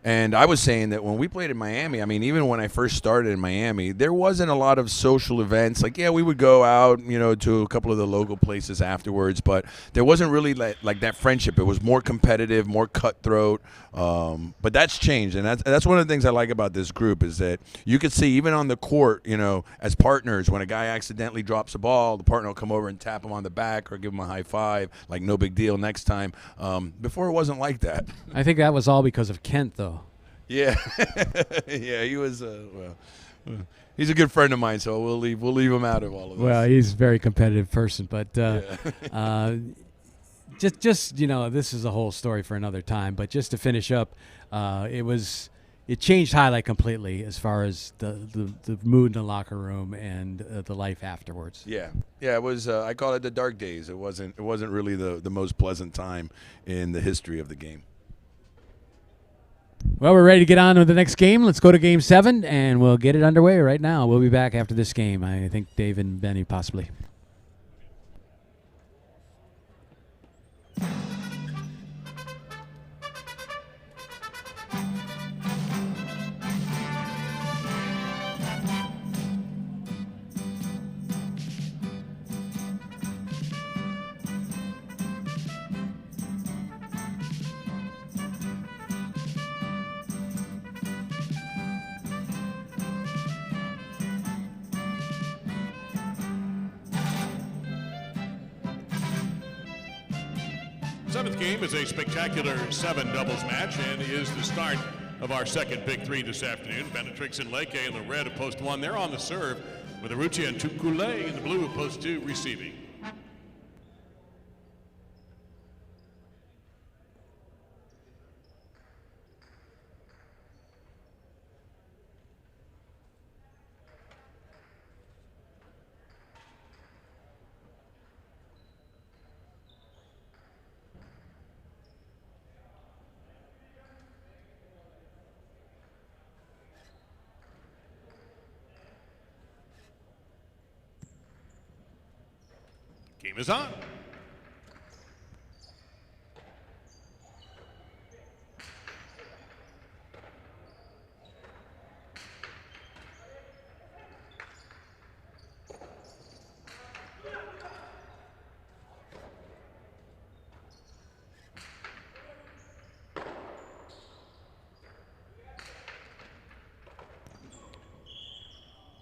And I was saying that when we played in Miami, I mean, even when I first started in Miami, there wasn't a lot of social events. Like, yeah, we would go out, to a couple of the local places afterwards, but there wasn't really like that friendship. It was more competitive, more cutthroat. But that's changed, and that's one of the things I like about this group is that you could see even on the court, as partners, when a guy accidentally drops a ball, the partner will come over and tap him on the back or give him a high five, like no big deal next time. Before it wasn't like that. I think that was all because of Kent, though. Yeah, yeah, he was. He's a good friend of mine, so we'll leave him out of all of this. Well, he's a very competitive person, but just this is a whole story for another time. But just to finish up, it changed Highlight completely as far as the mood in the locker room and the life afterwards. Yeah, it was. I call it the dark days. It wasn't really the most pleasant time in the history of the game. Well, we're ready to get on to the next game. Let's go to Game 7, and we'll get it underway right now. We'll be back after this game. I think Dave and Benny possibly. Seventh game is a spectacular 7 doubles match and is the start of our second Big Three this afternoon. Benetrix and Leke in the red of post 1. They're on the serve with Arucci and Tukule in the blue of post 2 receiving. Game is on.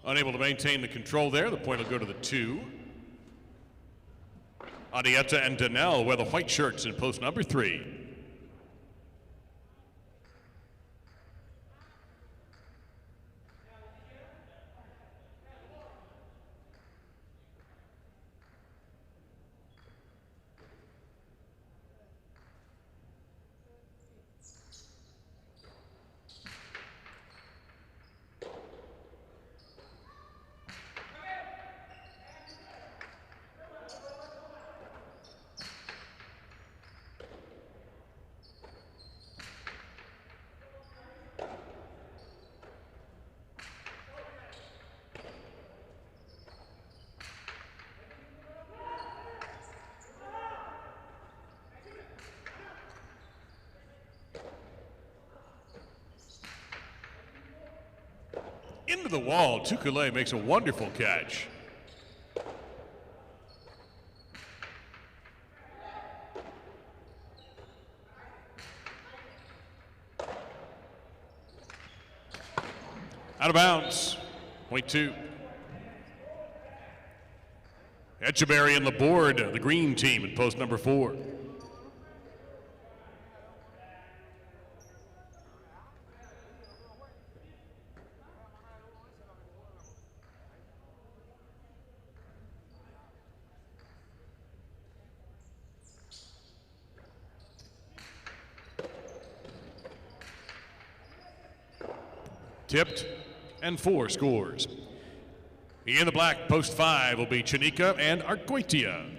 Unable to maintain the control there. The point will go to the 2. Adieta and Danelle wear the white shirts in post number 3. Into the wall, Tukule makes a wonderful catch. Out of bounds, point 2. Etcheberry and Laborde, the green team in post number 4. Tipped, and 4 scores. In the black, post 5 will be Chanika and Argoitia.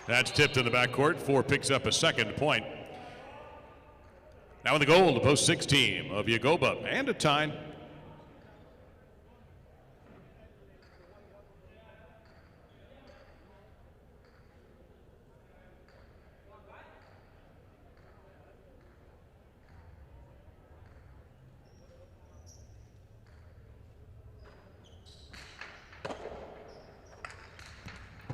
That's tipped in the backcourt. 4 picks up a second point. Now in the goal, the post 6 team of Yagoba and a tie.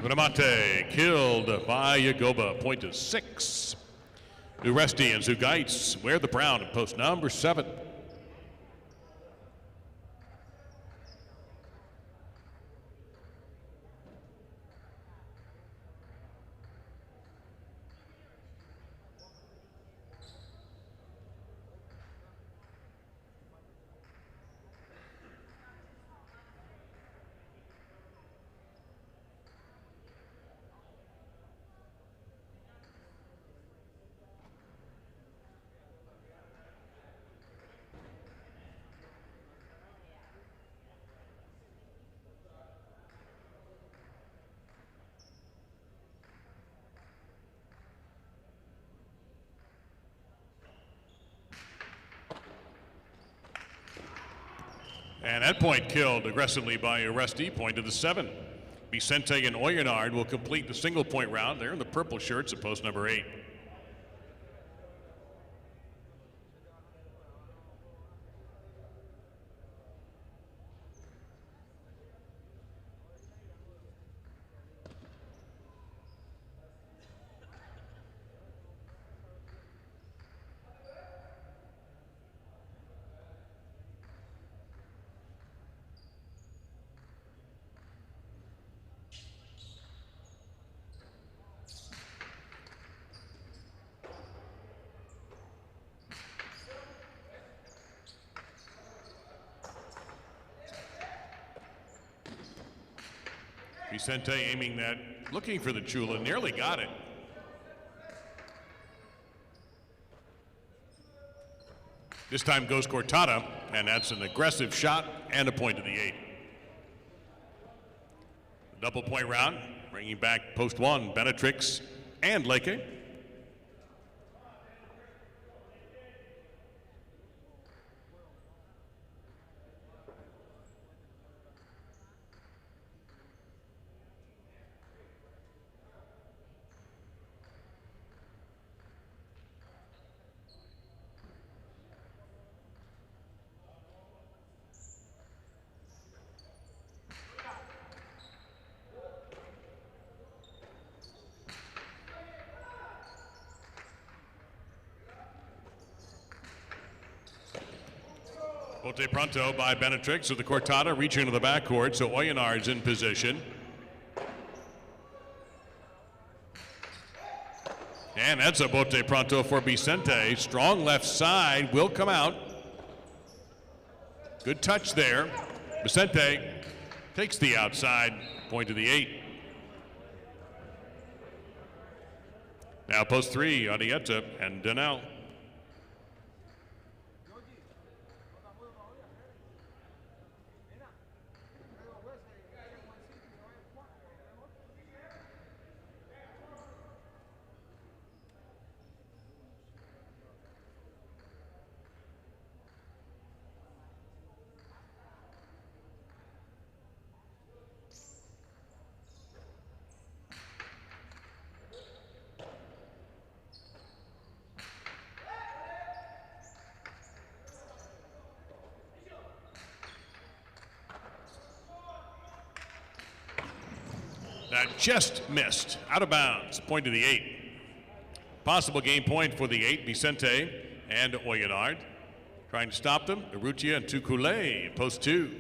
Unamate killed by Yagoba. Point is 6. Uresti and Zugaitz wear the brown in post number 7. And that point killed aggressively by Uresti. Point to the 7. Vicente and Oyenard will complete the single point round. They're in the purple shirts at post number 8. Vicente aiming that, looking for the Chula, nearly got it. This time goes Cortada, and that's an aggressive shot and a point to the 8. Double point round, bringing back post 1, Benatrix and Leke. Bote Pronto by Benatrix with the Cortada reaching into the backcourt, so Oyenard's in position. And that's a Bote Pronto for Vicente. Strong left side will come out. Good touch there. Vicente takes the outside, point to the 8. Now post 3, Adieta and Daniel. That just missed, out of bounds, point to the 8. Possible game point for the 8, Vicente and Oyenard. Trying to stop them, Urrutia and Tukule, post 2.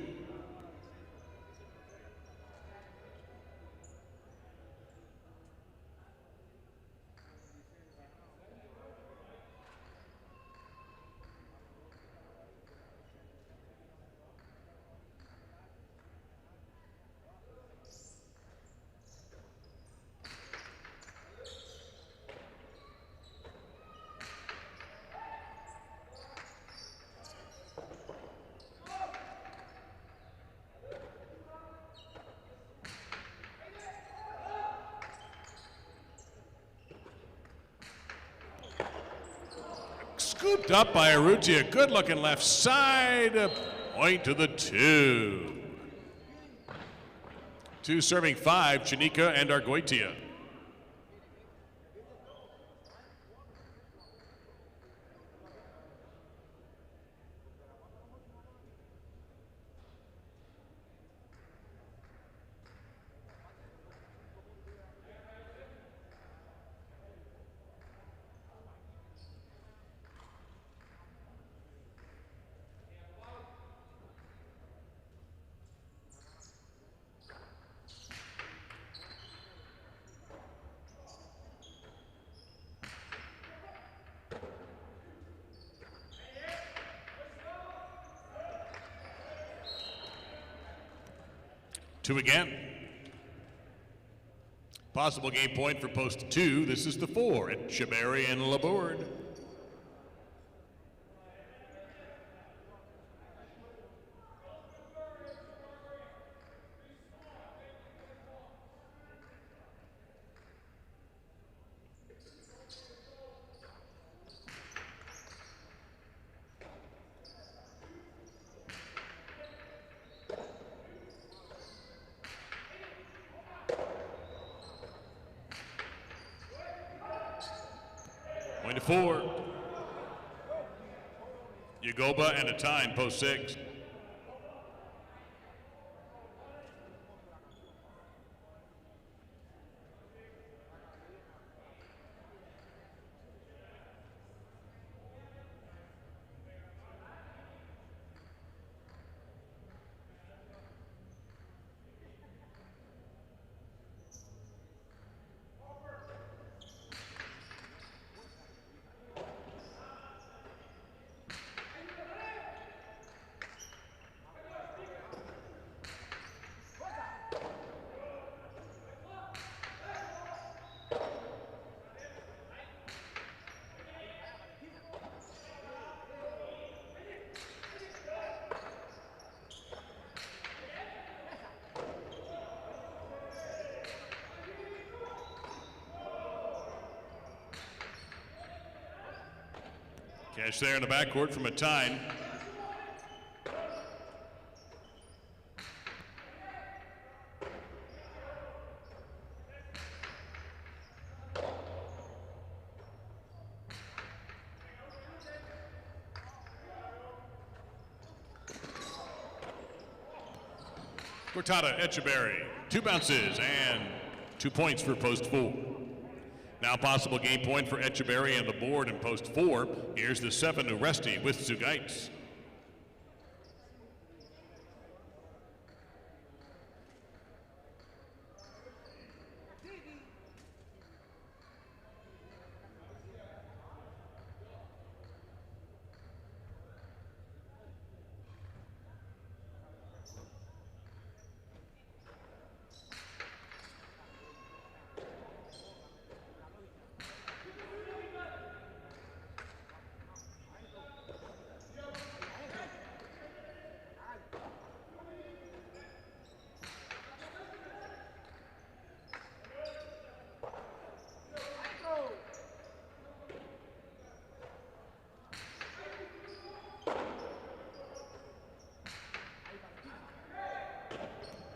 Scooped up by Urrutia. Good looking left side. Point to the 2. 2 serving 5, Chanika and Argoitia. Two again. Possible game point for post 2. This is the 4 at Chaberi and Labourde. Point to 4. Yagoba and a tie in post 6. Catch there in the backcourt from Matinee. Cortada, Echeverry, 2 bounces and 2 points for post 4. Now possible game point for Echeverry and the board in post 4. Here's the 7 to Resti with Zugaitz.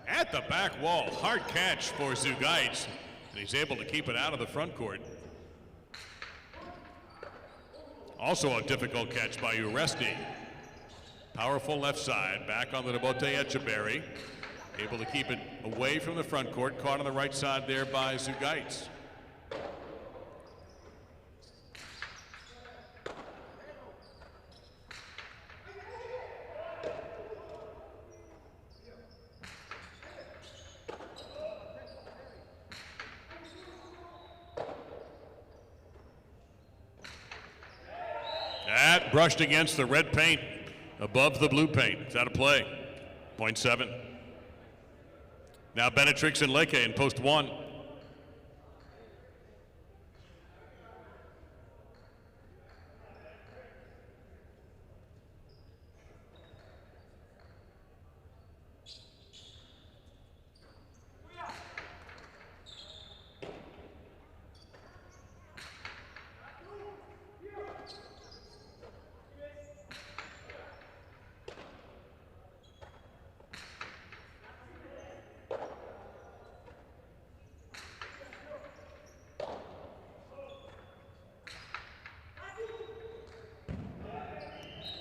At the back wall, hard catch for Zugaitz, and he's able to keep it out of the front court. Also a difficult catch by Uresti. Powerful left side, back on the Debote Echeverry. Able to keep it away from the front court, caught on the right side there by Zugaitz. That brushed against the red paint above the blue paint. It's out of play. Point 7. Now Benetrix and Leke in post 1.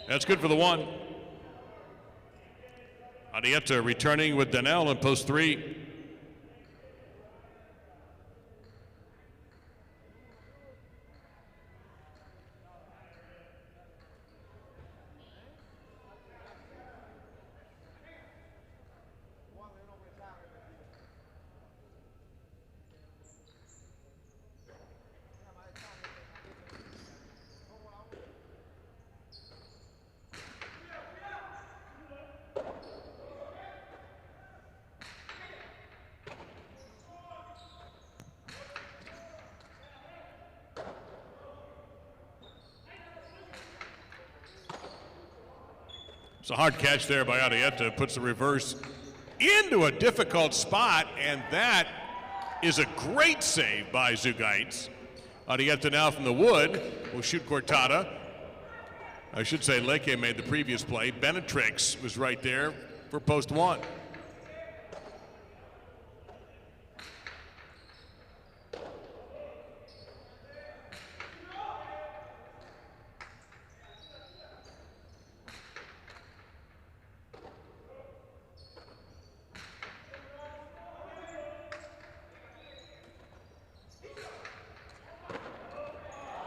That's good for the one. Adieta returning with Daniel in post 3. It's a hard catch there by Adieta. Puts the reverse into a difficult spot, and that is a great save by Zugaitz. Adieta now from the wood will shoot Cortada. I should say Leke made the previous play. Benetrix was right there for post 1.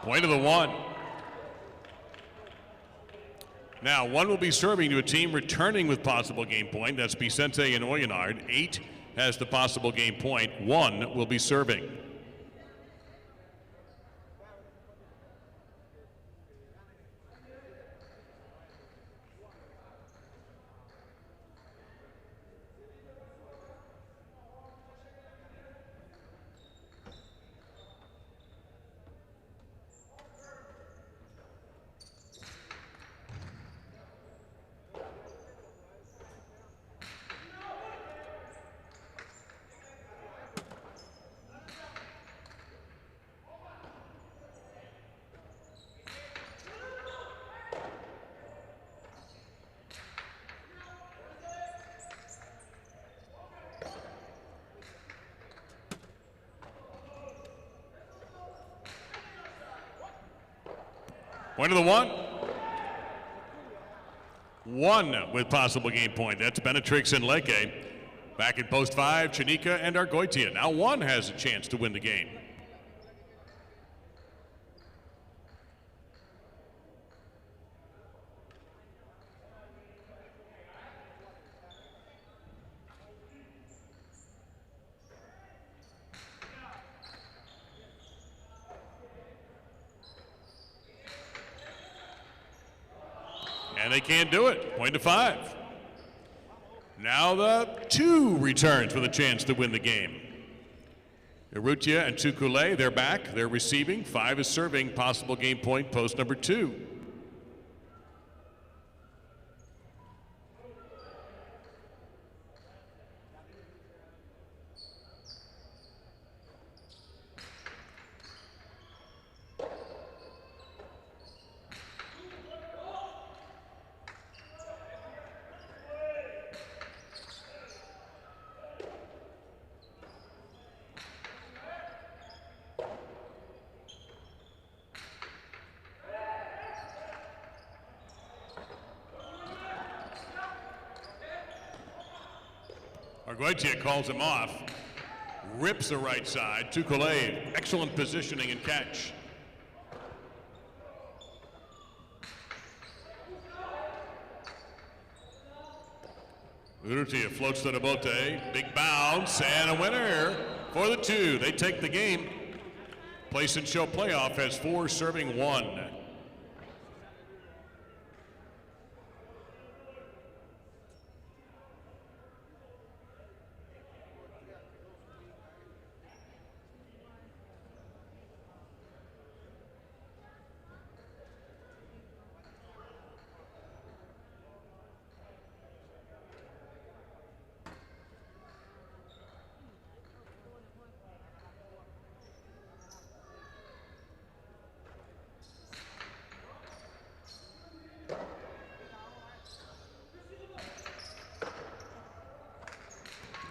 Point of the one. Now, one will be serving to a team returning with possible game point. That's Vicente and Oyenard. 8 has the possible game point. 1 will be serving. Point of the one. 1 with possible game point. That's Benetrix and Leke. Back in post 5, Chanika and Argoitia. Now 1 has a chance to win the game. And they can't do it. Point to 5. Now the 2 returns with a chance to win the game. Urrutia and Tukule, they're back. They're receiving. 5 is serving. Possible game point, post number 2. Arguetia calls him off, rips the right side. Tukule, excellent positioning and catch. Urrutia floats to the bote, big bounce, and a winner for the 2. They take the game. Place and Show playoff has 4 serving 1.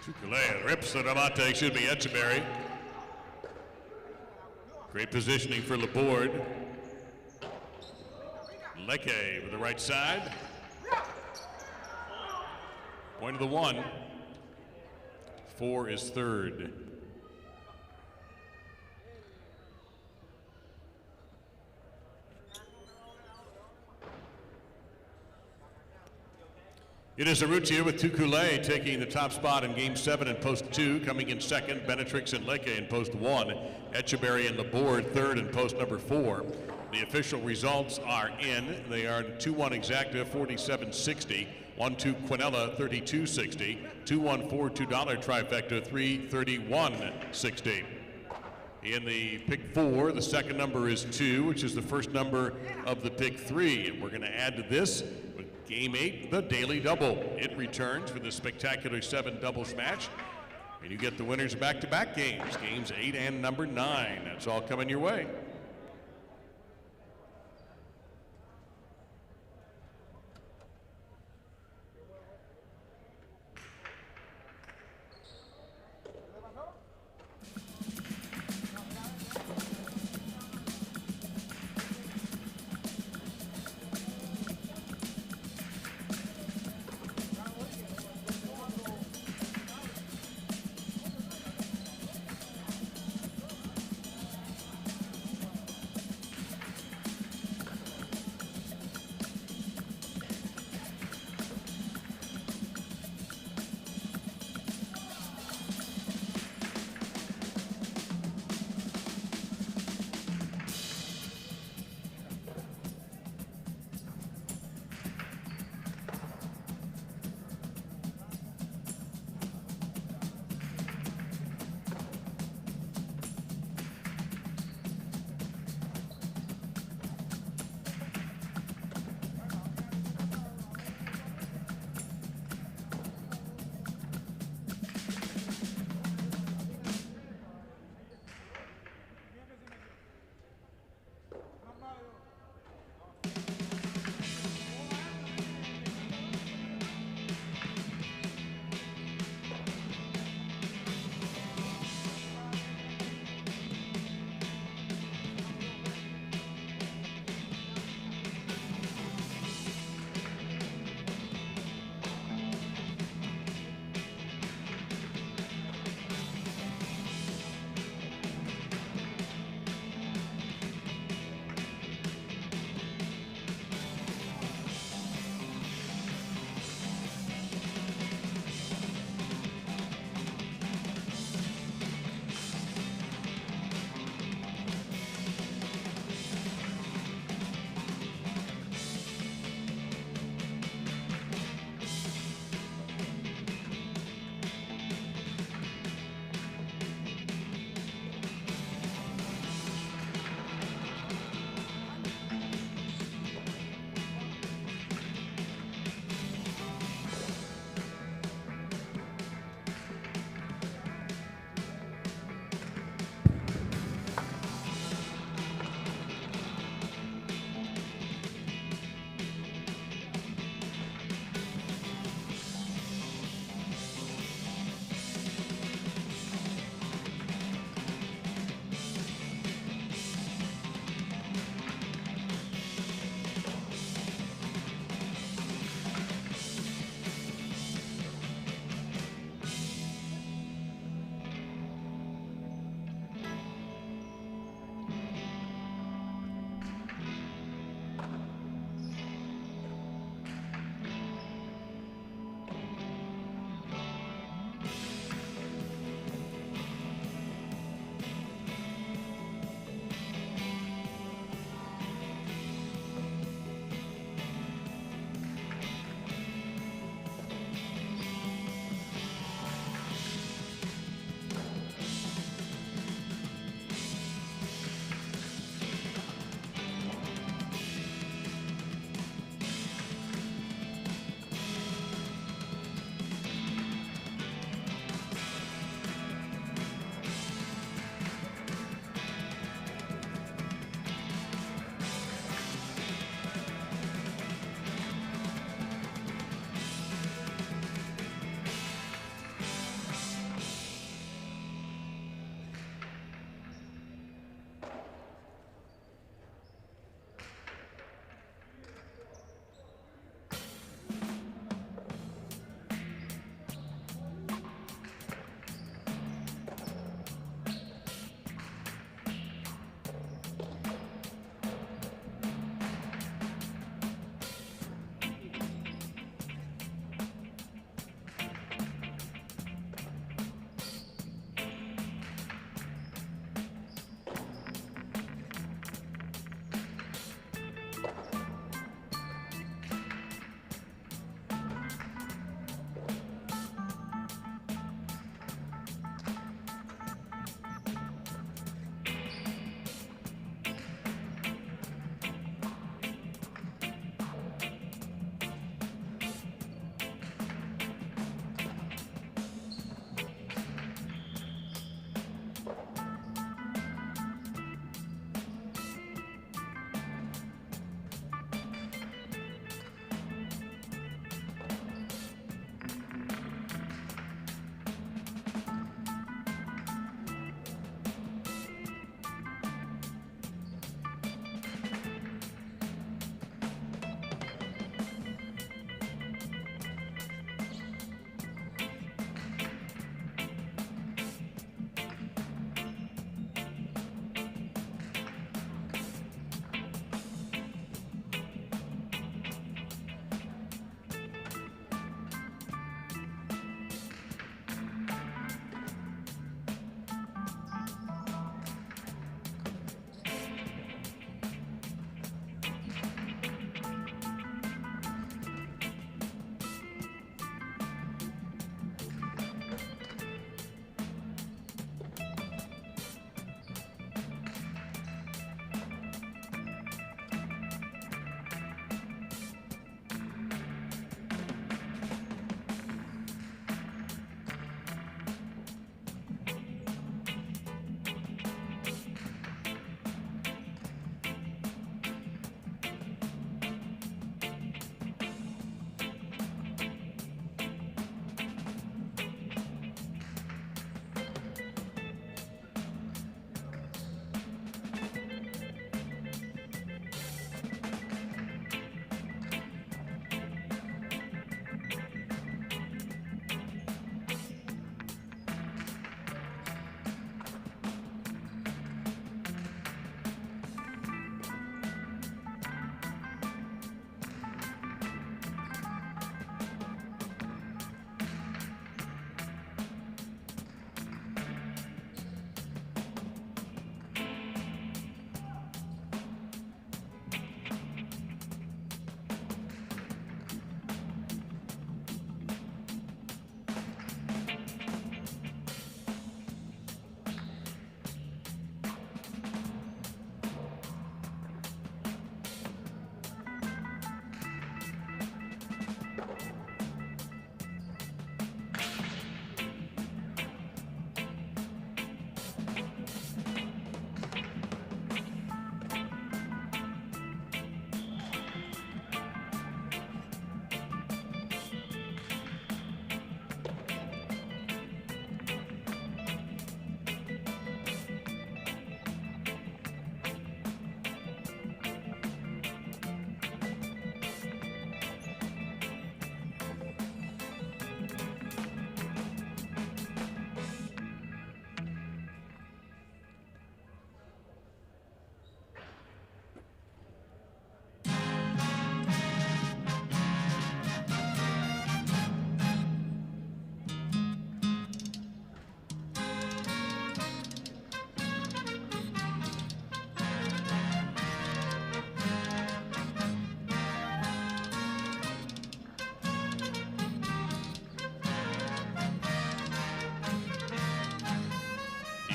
Tukule rips the remate, should be Etcheberry. Great positioning for Laborde. Leke with the right side. Point of the 1. 4 is third. It is Arrutia with Tukule taking the top spot in Game 7 in Post 2. Coming in second, Benetrix and Leke in Post 1. Echeverry and Laborde third in Post number 4. The official results are in. They are 2-1 Exacta, 47.60. 1-2 Quinella, 32.60. 2-1 $2 trifecta, 331.60. In the pick 4, the second number is 2, which is the first number of the pick 3. And we're going to add to this with Game 8, the Daily Double. It returns for the spectacular 7 doubles match. And you get the winners of back-to-back games, Games 8 and number 9. That's all coming your way.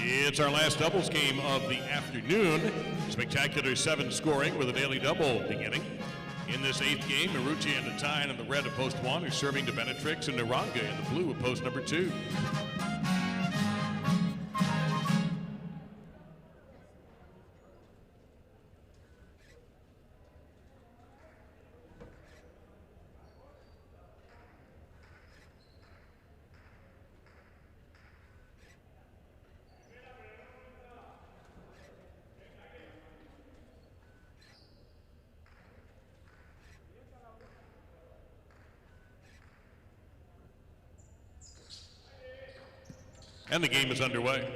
It's our last doubles game of the afternoon. Spectacular 7 scoring with a daily double beginning. In this 8th game, Marucci and Natine in the red of post 1 are serving to Benetrix and Naranga in the blue of post number 2. And the game is underway.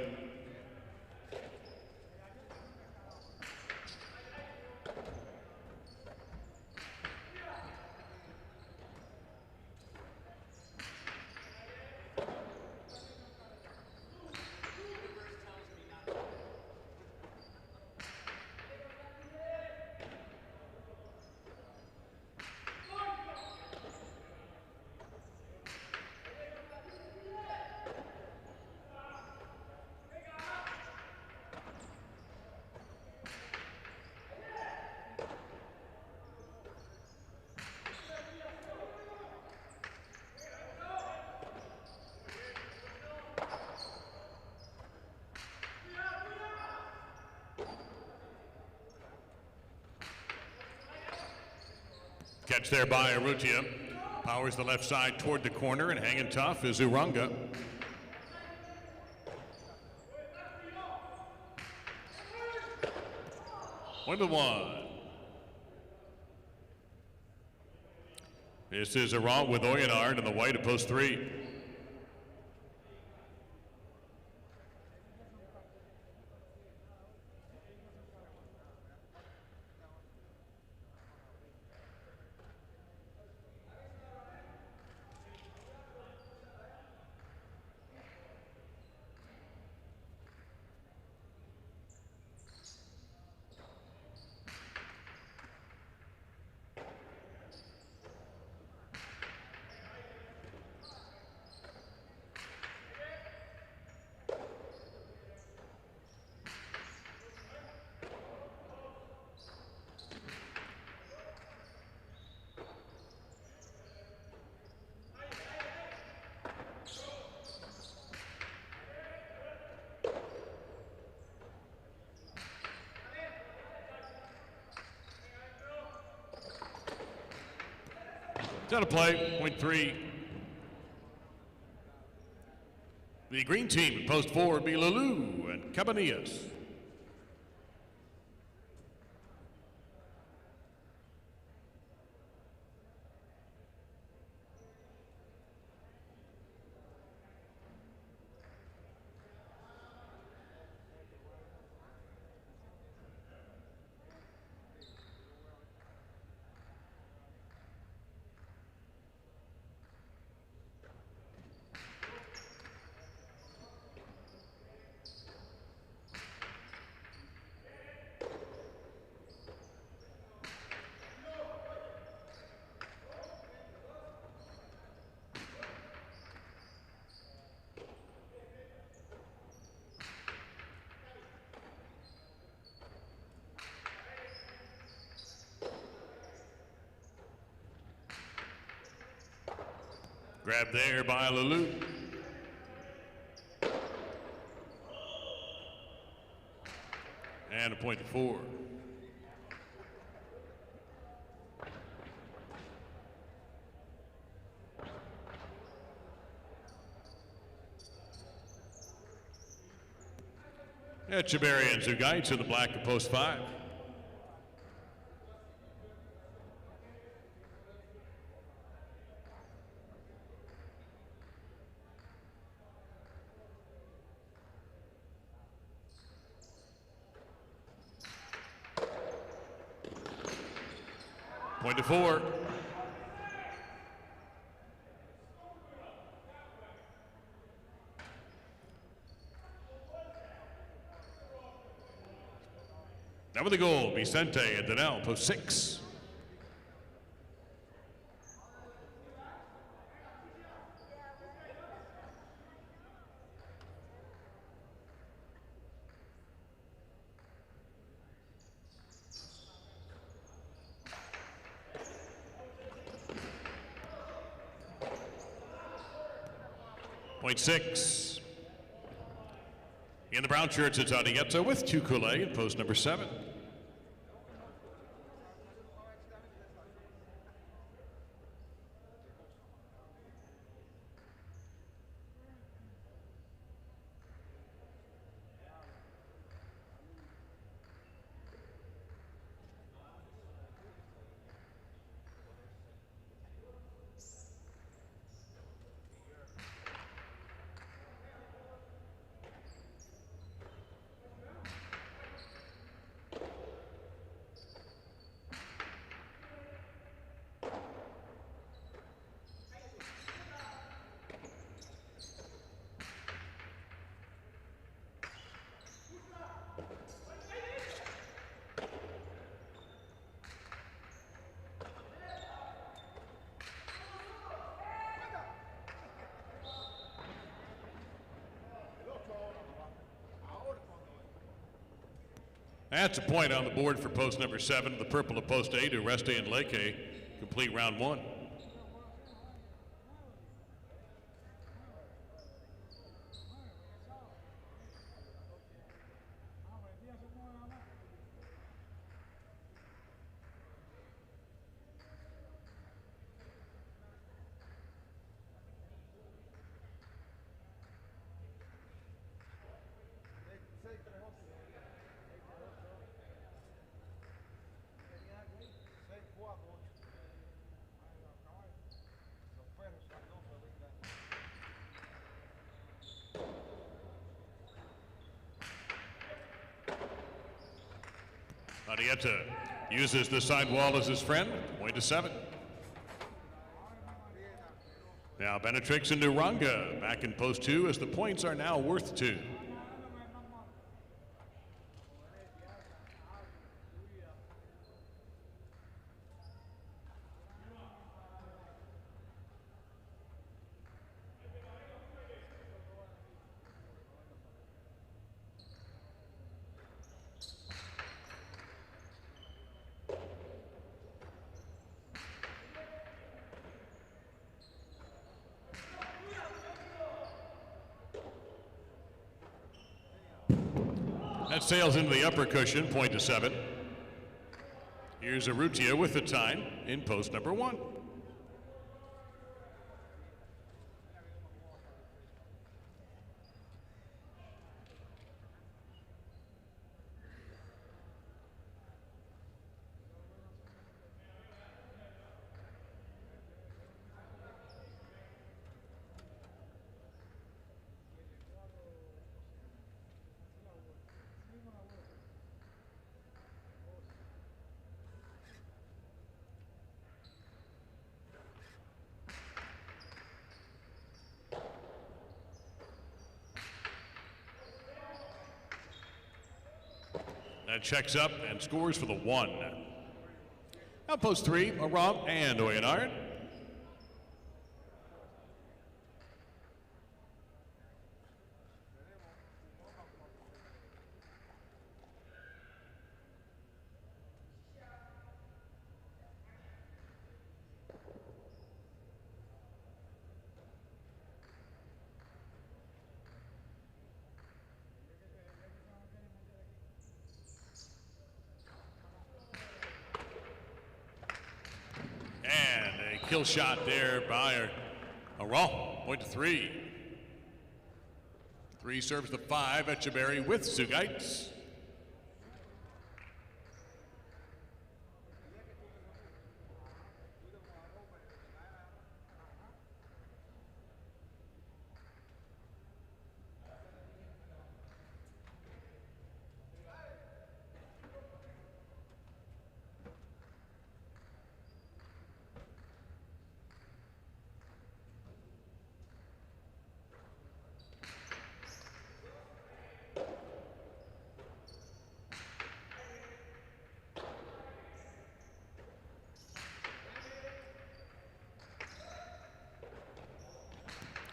Catch there by Arrutia. Powers the left side toward the corner, and hanging tough is Uranga. One to one. This is Iran with Oyenard in the white at post 3. Down to play, point 3. The green team, post 4, would be Lulu and Cabanillas. Grabbed there by Lulu. And a point to 4. Echeverry and Zugaitz in the black at post 5. Point to 4. Now with the goal, Vicente and Danelle, post 6. Point 6. In the brown shirts, it's Dania with Tukule in post number 7. That's a point on the board for post number 7. The purple of post 8, Ureste and Leke complete round 1. Dania uses the sidewall as his friend, point to 7. Now Benetrix and Nuranga back in post 2 as the points are now worth 2. That sails into the upper cushion, point to 7. Here's Arrutia with the time in post number 1. That checks up and scores for the 1. Now post 3, Aram and Oyenard. Kill shot there by Aram, point to 3. 3 serves the 5, Echeverry with Sugaits.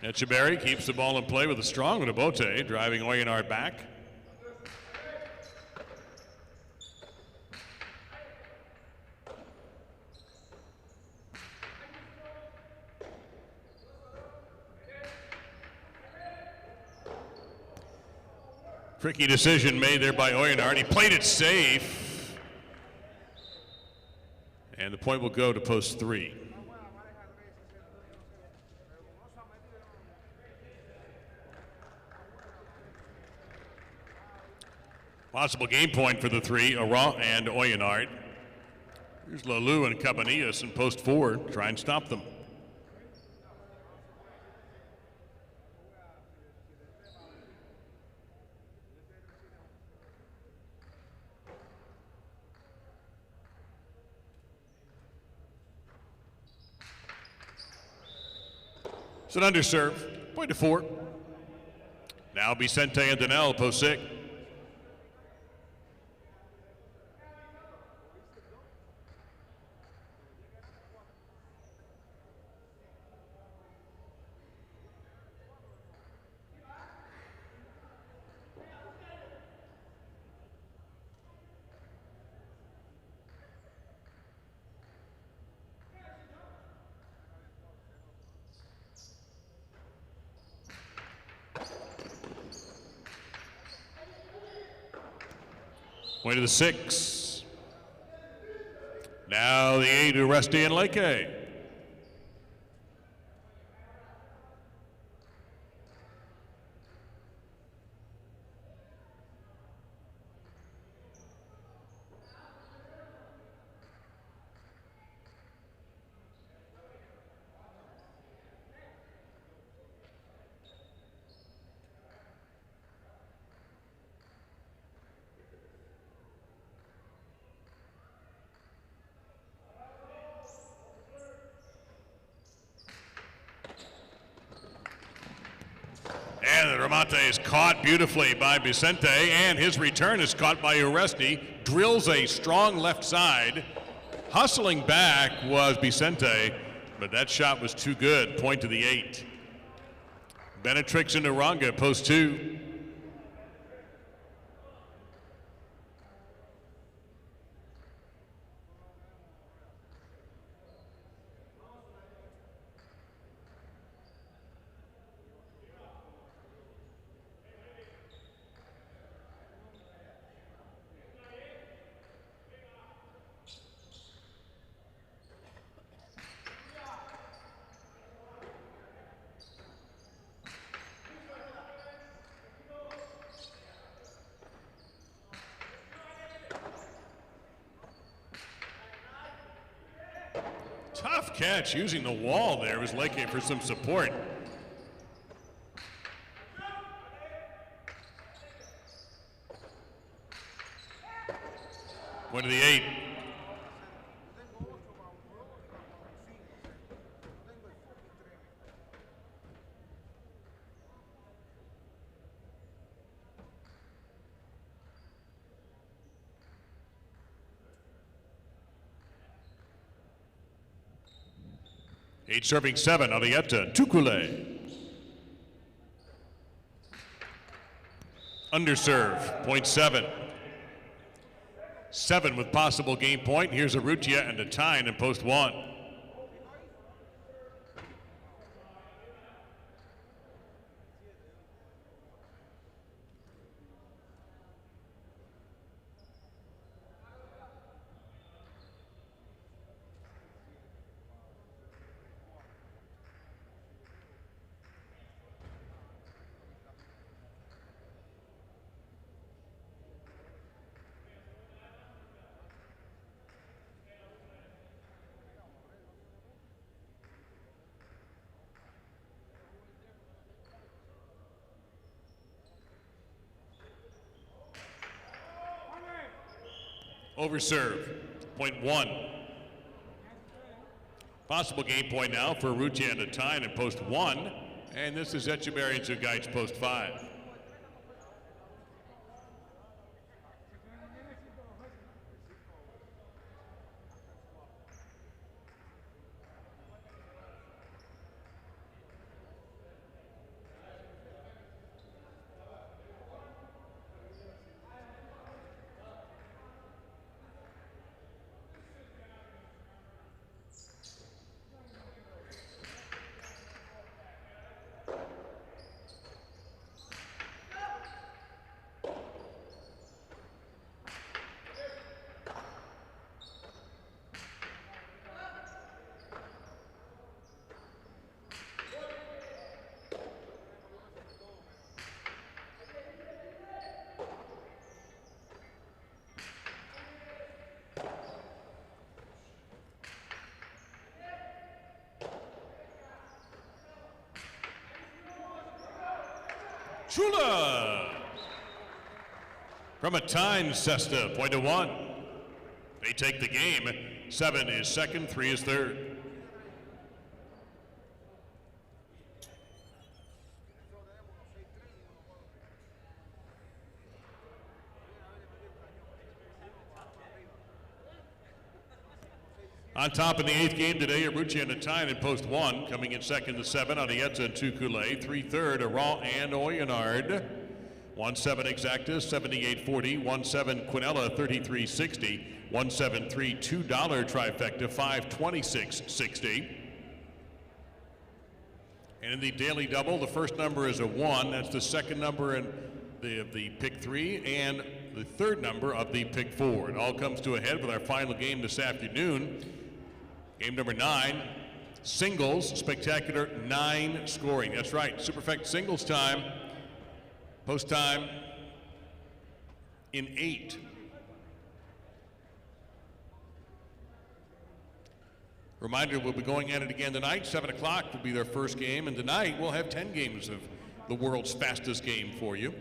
Echeverry keeps the ball in play with a strong Nabote, driving Oyenard back. Tricky decision made there by Oyonard. He played it safe. And the point will go to post 3. Possible game point for the 3, Aran and Oyonard. Here's Lalou and Cabanillas in post 4. Try and stop them. It's an underserve. Point to 4. Now Vicente and Danel, post 6. Point to the 6. Now the 8 to Rusty and Leke. And the remate is caught beautifully by Vicente, and his return is caught by Uresti. Drills a strong left side. Hustling back was Vicente, but that shot was too good. Point to the 8. Benetrix and Uranga, post 2. Tough catch using the wall there was Leke for some support. Point to the 8. Eight serving 7, Arietta, Tukule. Underserve, point 7. 7 with possible game point. Here's Arrutia and a Tyne in post 1. Overserve, point 1. Possible game point now for Arrutia and a Tyne in post 1. And this is Echeverry and Zugaich post 5. Chula. From a time cesta, point to 1. They take the game. 7 is second, 3 is third. On top in the 8th game today, Arucci and Natine in post 1, coming in second to 7 on Ietza and Tukule, 3 third, Aral and Oyenard, 1-7 Exacta, 78.40, 1-7 Quinella, 33.60, 1-7-3 $2 trifecta, 526.60. And in the daily double, the first number is a 1. That's the second number in the pick 3 and the third number of the pick 4. It all comes to a head with our final game this afternoon. Game number 9, singles, spectacular 9 scoring. That's right, Superfect singles time, post time in 8. Reminder, we'll be going at it again tonight. 7 o'clock will be their first game, and tonight we'll have 10 games of the world's fastest game for you.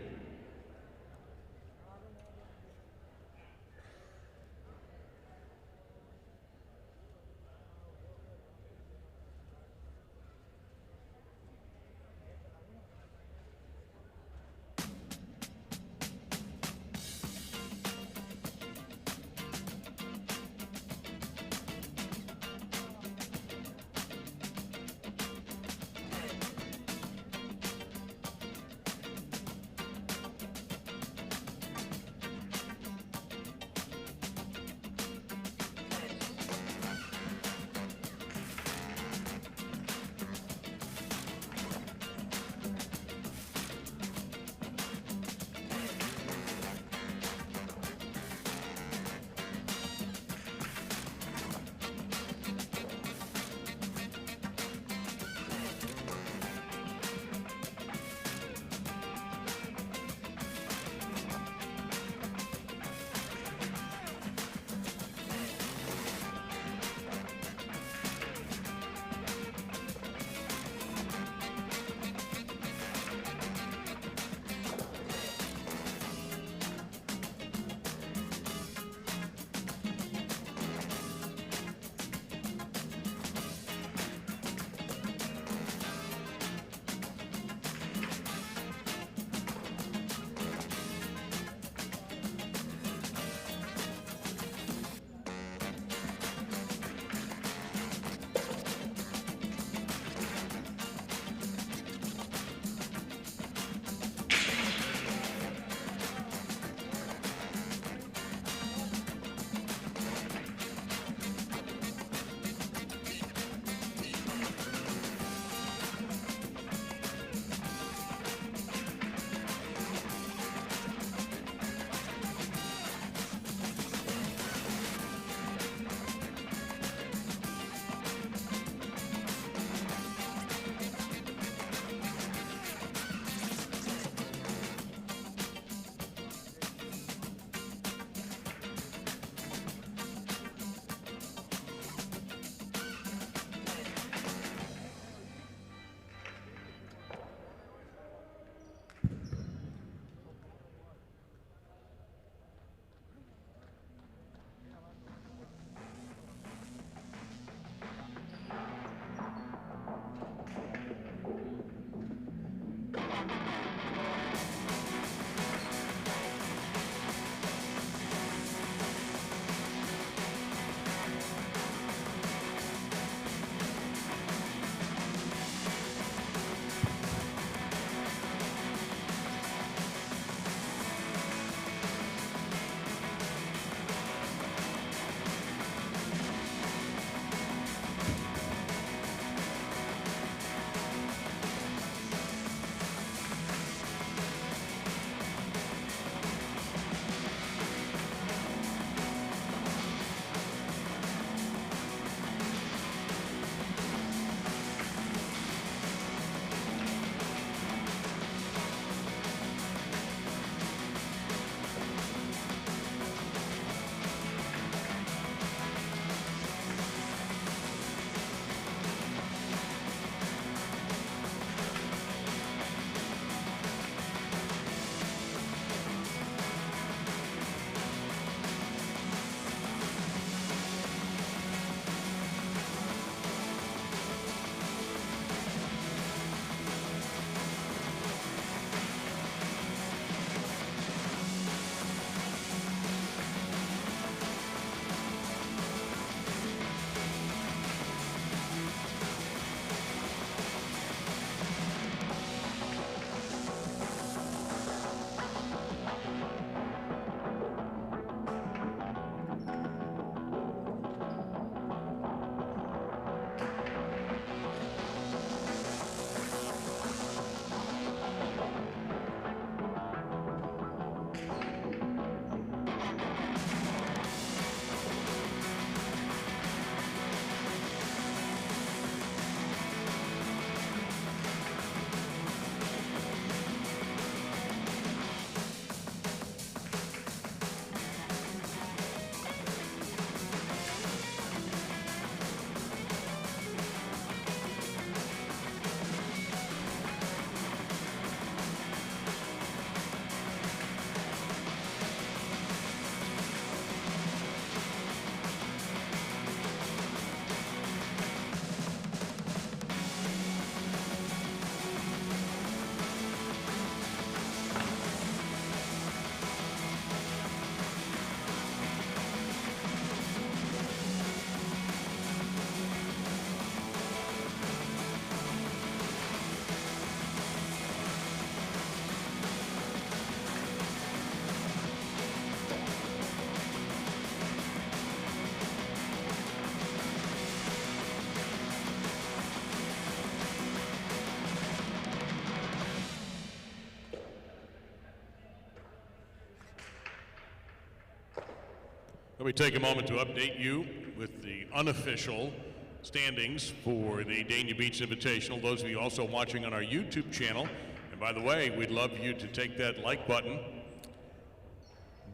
Let me take a moment to update you with the unofficial standings for the Dania Beach Invitational. Those of you also watching on our YouTube channel. And by the way, we'd love you to take that like button,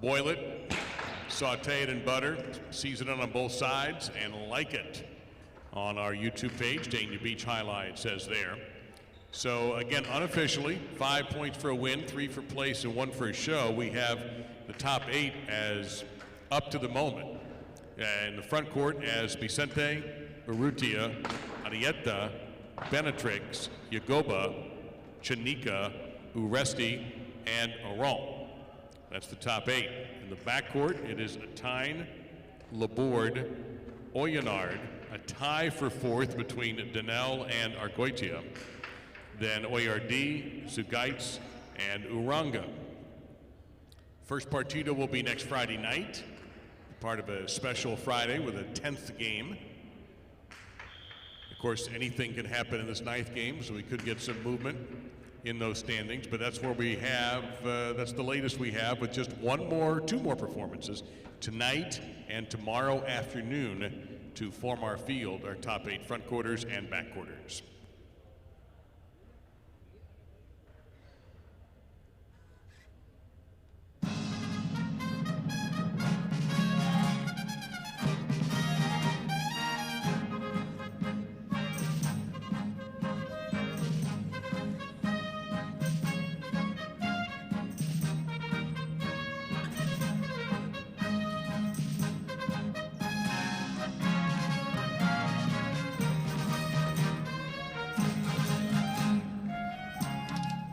boil it, saute it in butter, season it on both sides, and like it on our YouTube page. Dania Beach Highlight says there. So again, unofficially, 5 points for a win, 3 for place, and 1 for a show. We have the top 8 as up to the moment. In the front court as Vicente, Urrutia, Arieta, Benatrix, Yagoba, Chanika, Uresti, and Aron. That's the top 8. In the backcourt, it is Atine, Laborde, Oyenard, a tie for 4th between Danel and Argoitia. Then Oyardi, Sugaitz, and Uranga. First partido will be next Friday night, part of a special Friday with a 10th game. Of course, anything can happen in this 9th game, so we could get some movement in those standings, but that's where we have, that's the latest we have, with just two more performances tonight and tomorrow afternoon to form our field, our top 8 front quarters and back quarters.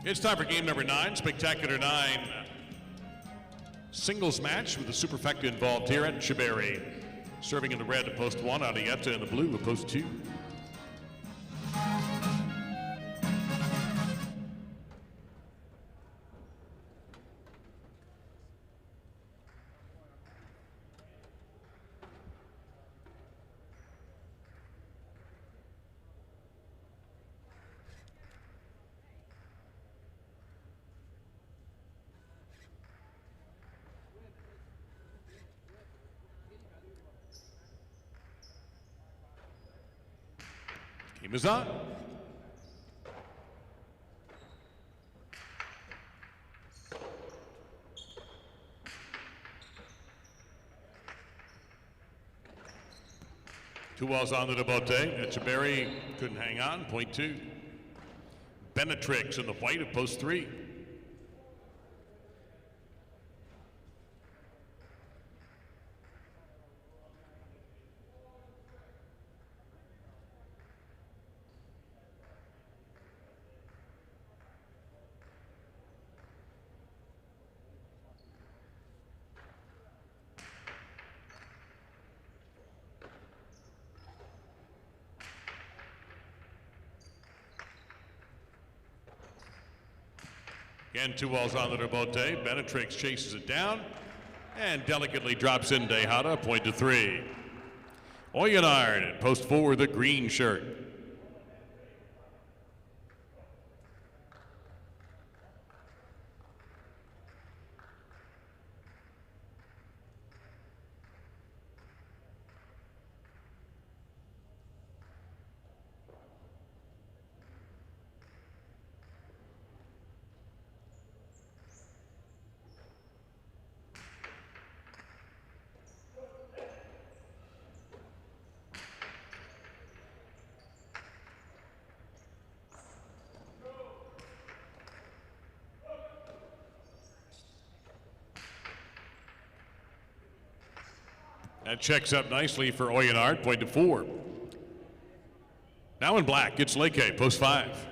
It's time for game number 9, Spectacular 9 singles match with the superfecta involved here at Shibari. Serving in the red at post 1, Arieta in the blue at post 2. Game is on. Two balls on to the bote. Echeverry couldn't hang on, point 2. Benatrix in the white at post 3. Again, 2 balls on the rebote. Benatrix chases it down and delicately drops in Tejada, point to 3. Oyenard at post 4, the green shirt. That checks up nicely for Oyenard, point to 4. Now in black, it's Leke, post 5.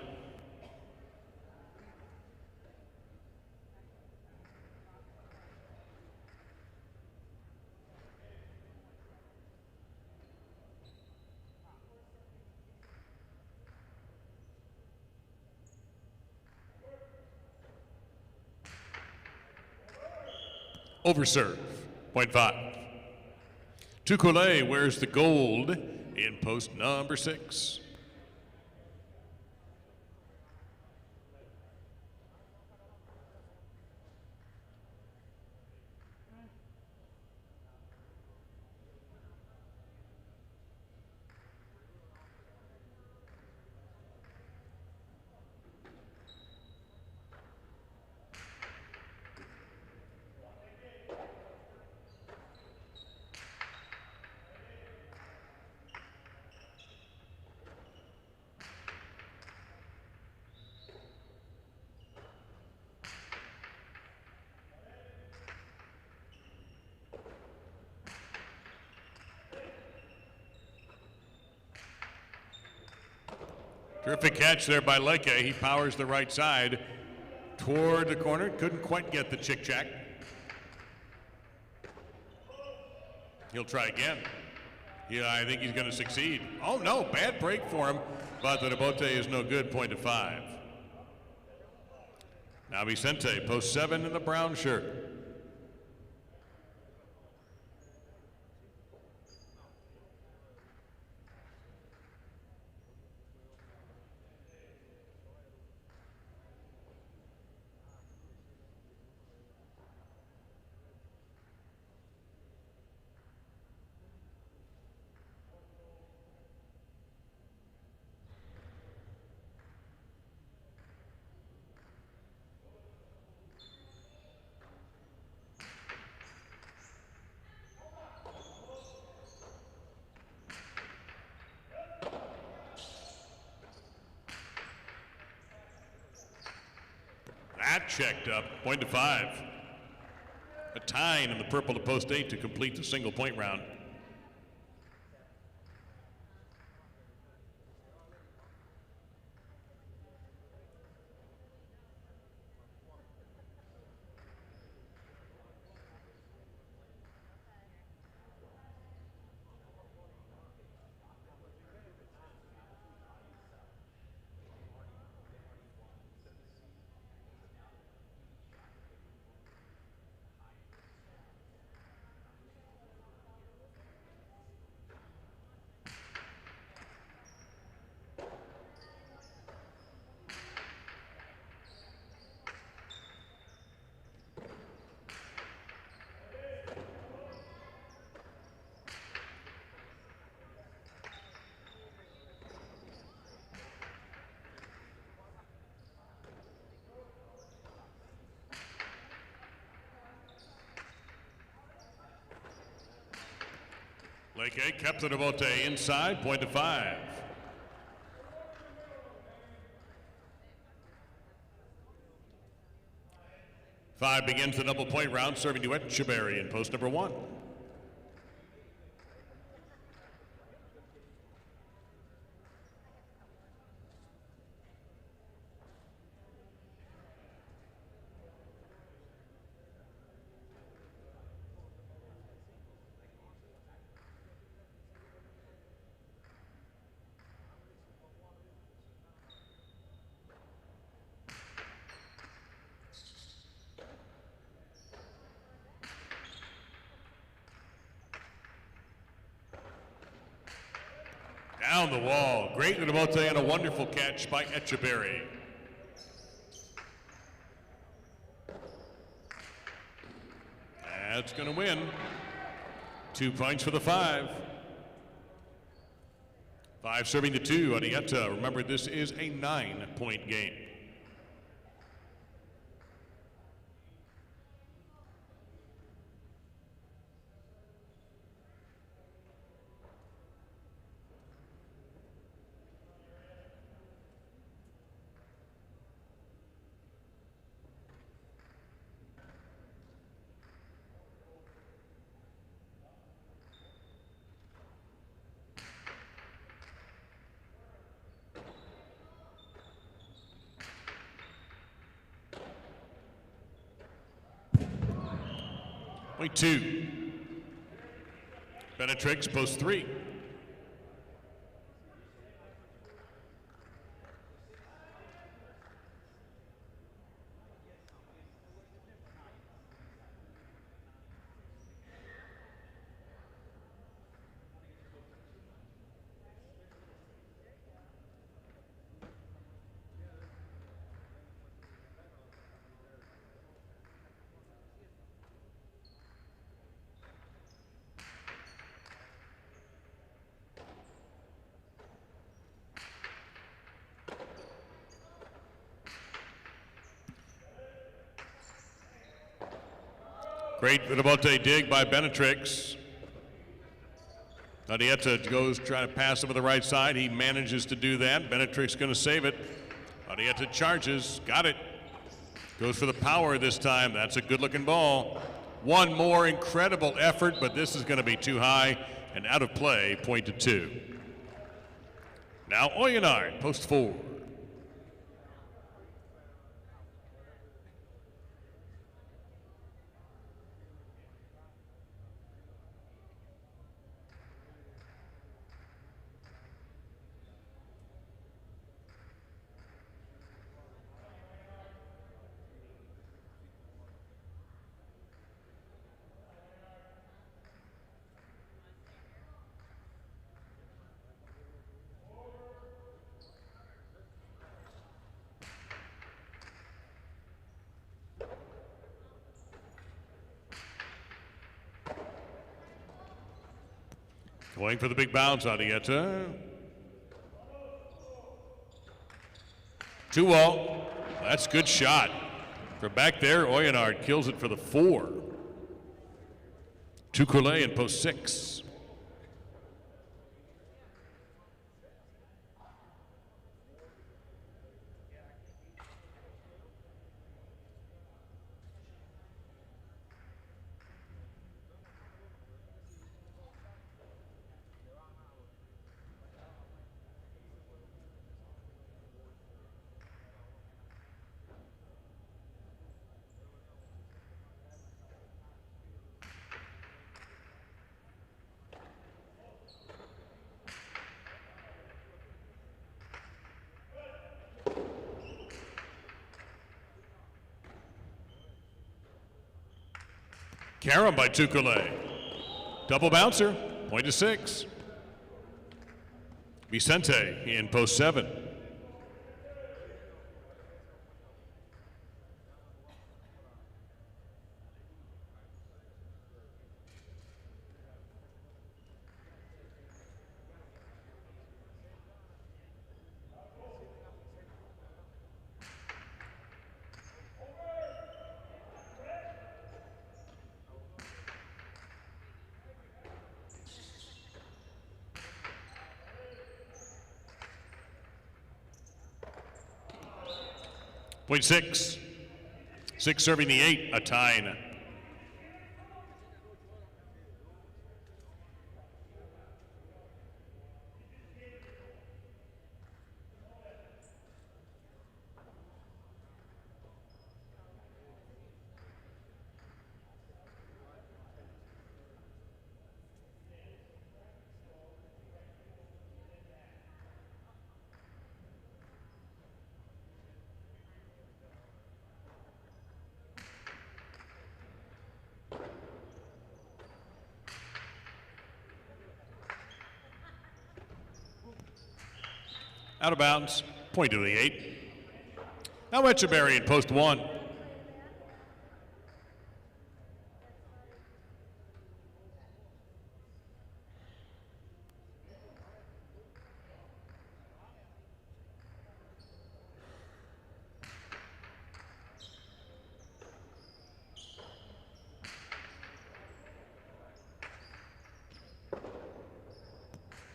Overserve, point 5. Tukule wears the gold in post number 6. Terrific catch there by Leke. He powers the right side toward the corner. Couldn't quite get the chick-chack. He'll try again. Yeah, I think he's going to succeed. Oh, no, bad break for him, but the rebote is no good, point to 5. Now Vicente, post 7 in the brown shirt. That checked up, point to 5. A tying in the purple to post 8 to complete the single point round. Leke kept the rebote inside, point to 5. Five begins the double point round, serving to Etcheberry in post number 1. Down the wall. Great rebote and a wonderful catch by Etcheberry. That's going to win. 2 points for the 5. 5 serving to 2. Arietta. Remember, this is a 9-point game. Point 2. Benetrix post 3. Great rebote dig by Benetrix. Arietta goes trying to pass him to the right side. He manages to do that. Benetrix going to save it. Arietta charges. Got it. Goes for the power this time. That's a good-looking ball. One more incredible effort, but this is going to be too high and out of play. Point to 2. Now Oyonard, post 4. Going for the big bounce, Adieta. 2-all. That's a good shot. From back there, Oyonard kills it for the 4. Tukule in post 6. Karam by Tukule. Double bouncer, point to 6. Vicente in post 7. Point 6. 6 serving the 8, a tie. Out of bounds, point to the 8. Now Etcheberry in post 1.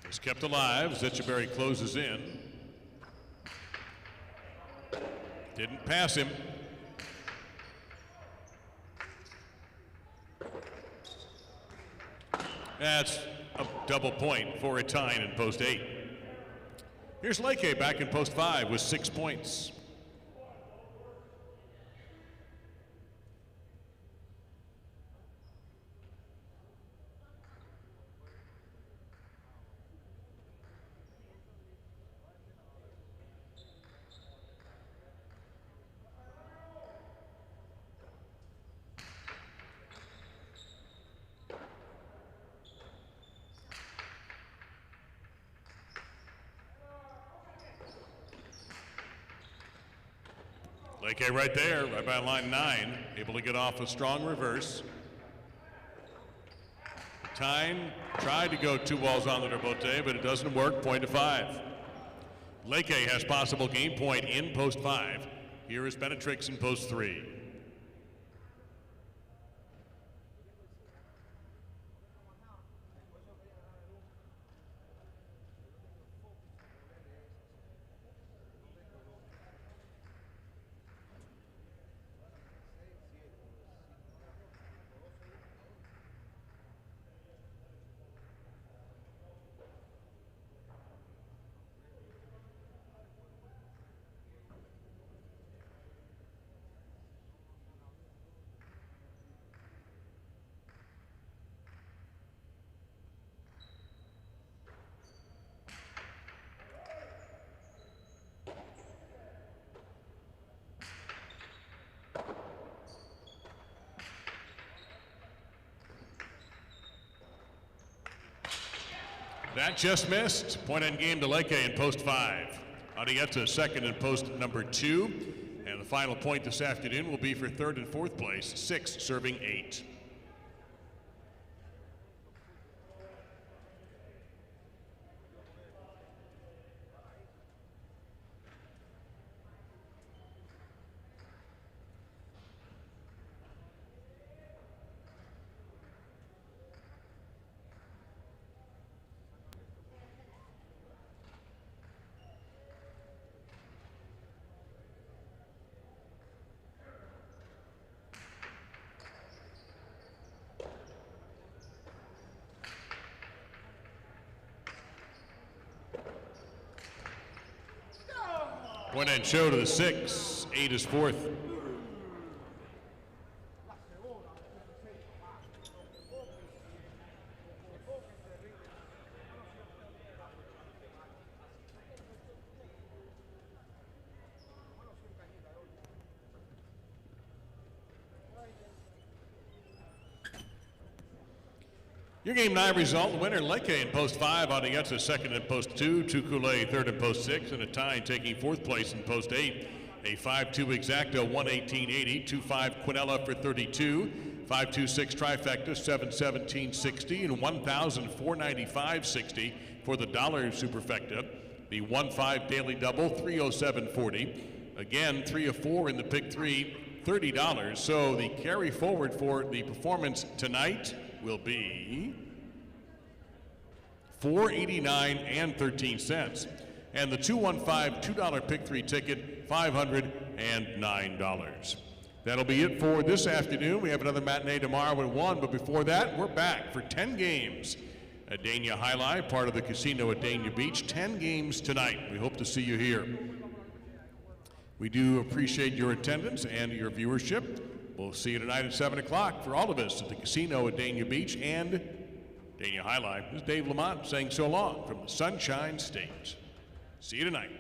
It's kept alive as Etcheberry closes in. Didn't pass him. That's a double point for Itine in post 8. Here's Leke back in post 5 with 6 points. Leke right there, right by line 9, able to get off a strong reverse. Tyne tried to go 2 balls on the rebote, but it doesn't work, point to 5. Leke has possible game point in post 5. Here is Benetrix in post 3. That just missed. Point on game to Leke in post 5. Arietta second in post number 2. And the final point this afternoon will be for third and fourth place, 6 serving 8. Point and show to the 6. 8 is fourth. Your game 9 result, the winner Leke in post 5, Arietta second in post 2, Tukule third in post 6, and a tie taking fourth place in post 8. A 5-2 exacta, 118.80, 2-5 Quinella for 32, 5-2-6 trifecta, 717.60, and 1,495.60 for the dollar superfecta. The 1-5 daily double, 307.40. Again, 3 of 4 in the pick 3, $30. So the carry forward for the performance tonight will be $489 and 13 cents. And the 215 $2 pick 3 ticket, $509. That'll be it for this afternoon. We have another matinee tomorrow at 1, but before that, we're back for 10 games at Dania Alai, part of the casino at Dania Beach. 10 games tonight. We hope to see you here. We do appreciate your attendance and your viewership. We'll see you tonight at 7 o'clock for all of us at the casino at Dania Beach and Dania Alai. This is Dave Lamont saying so long from the Sunshine State. See you tonight.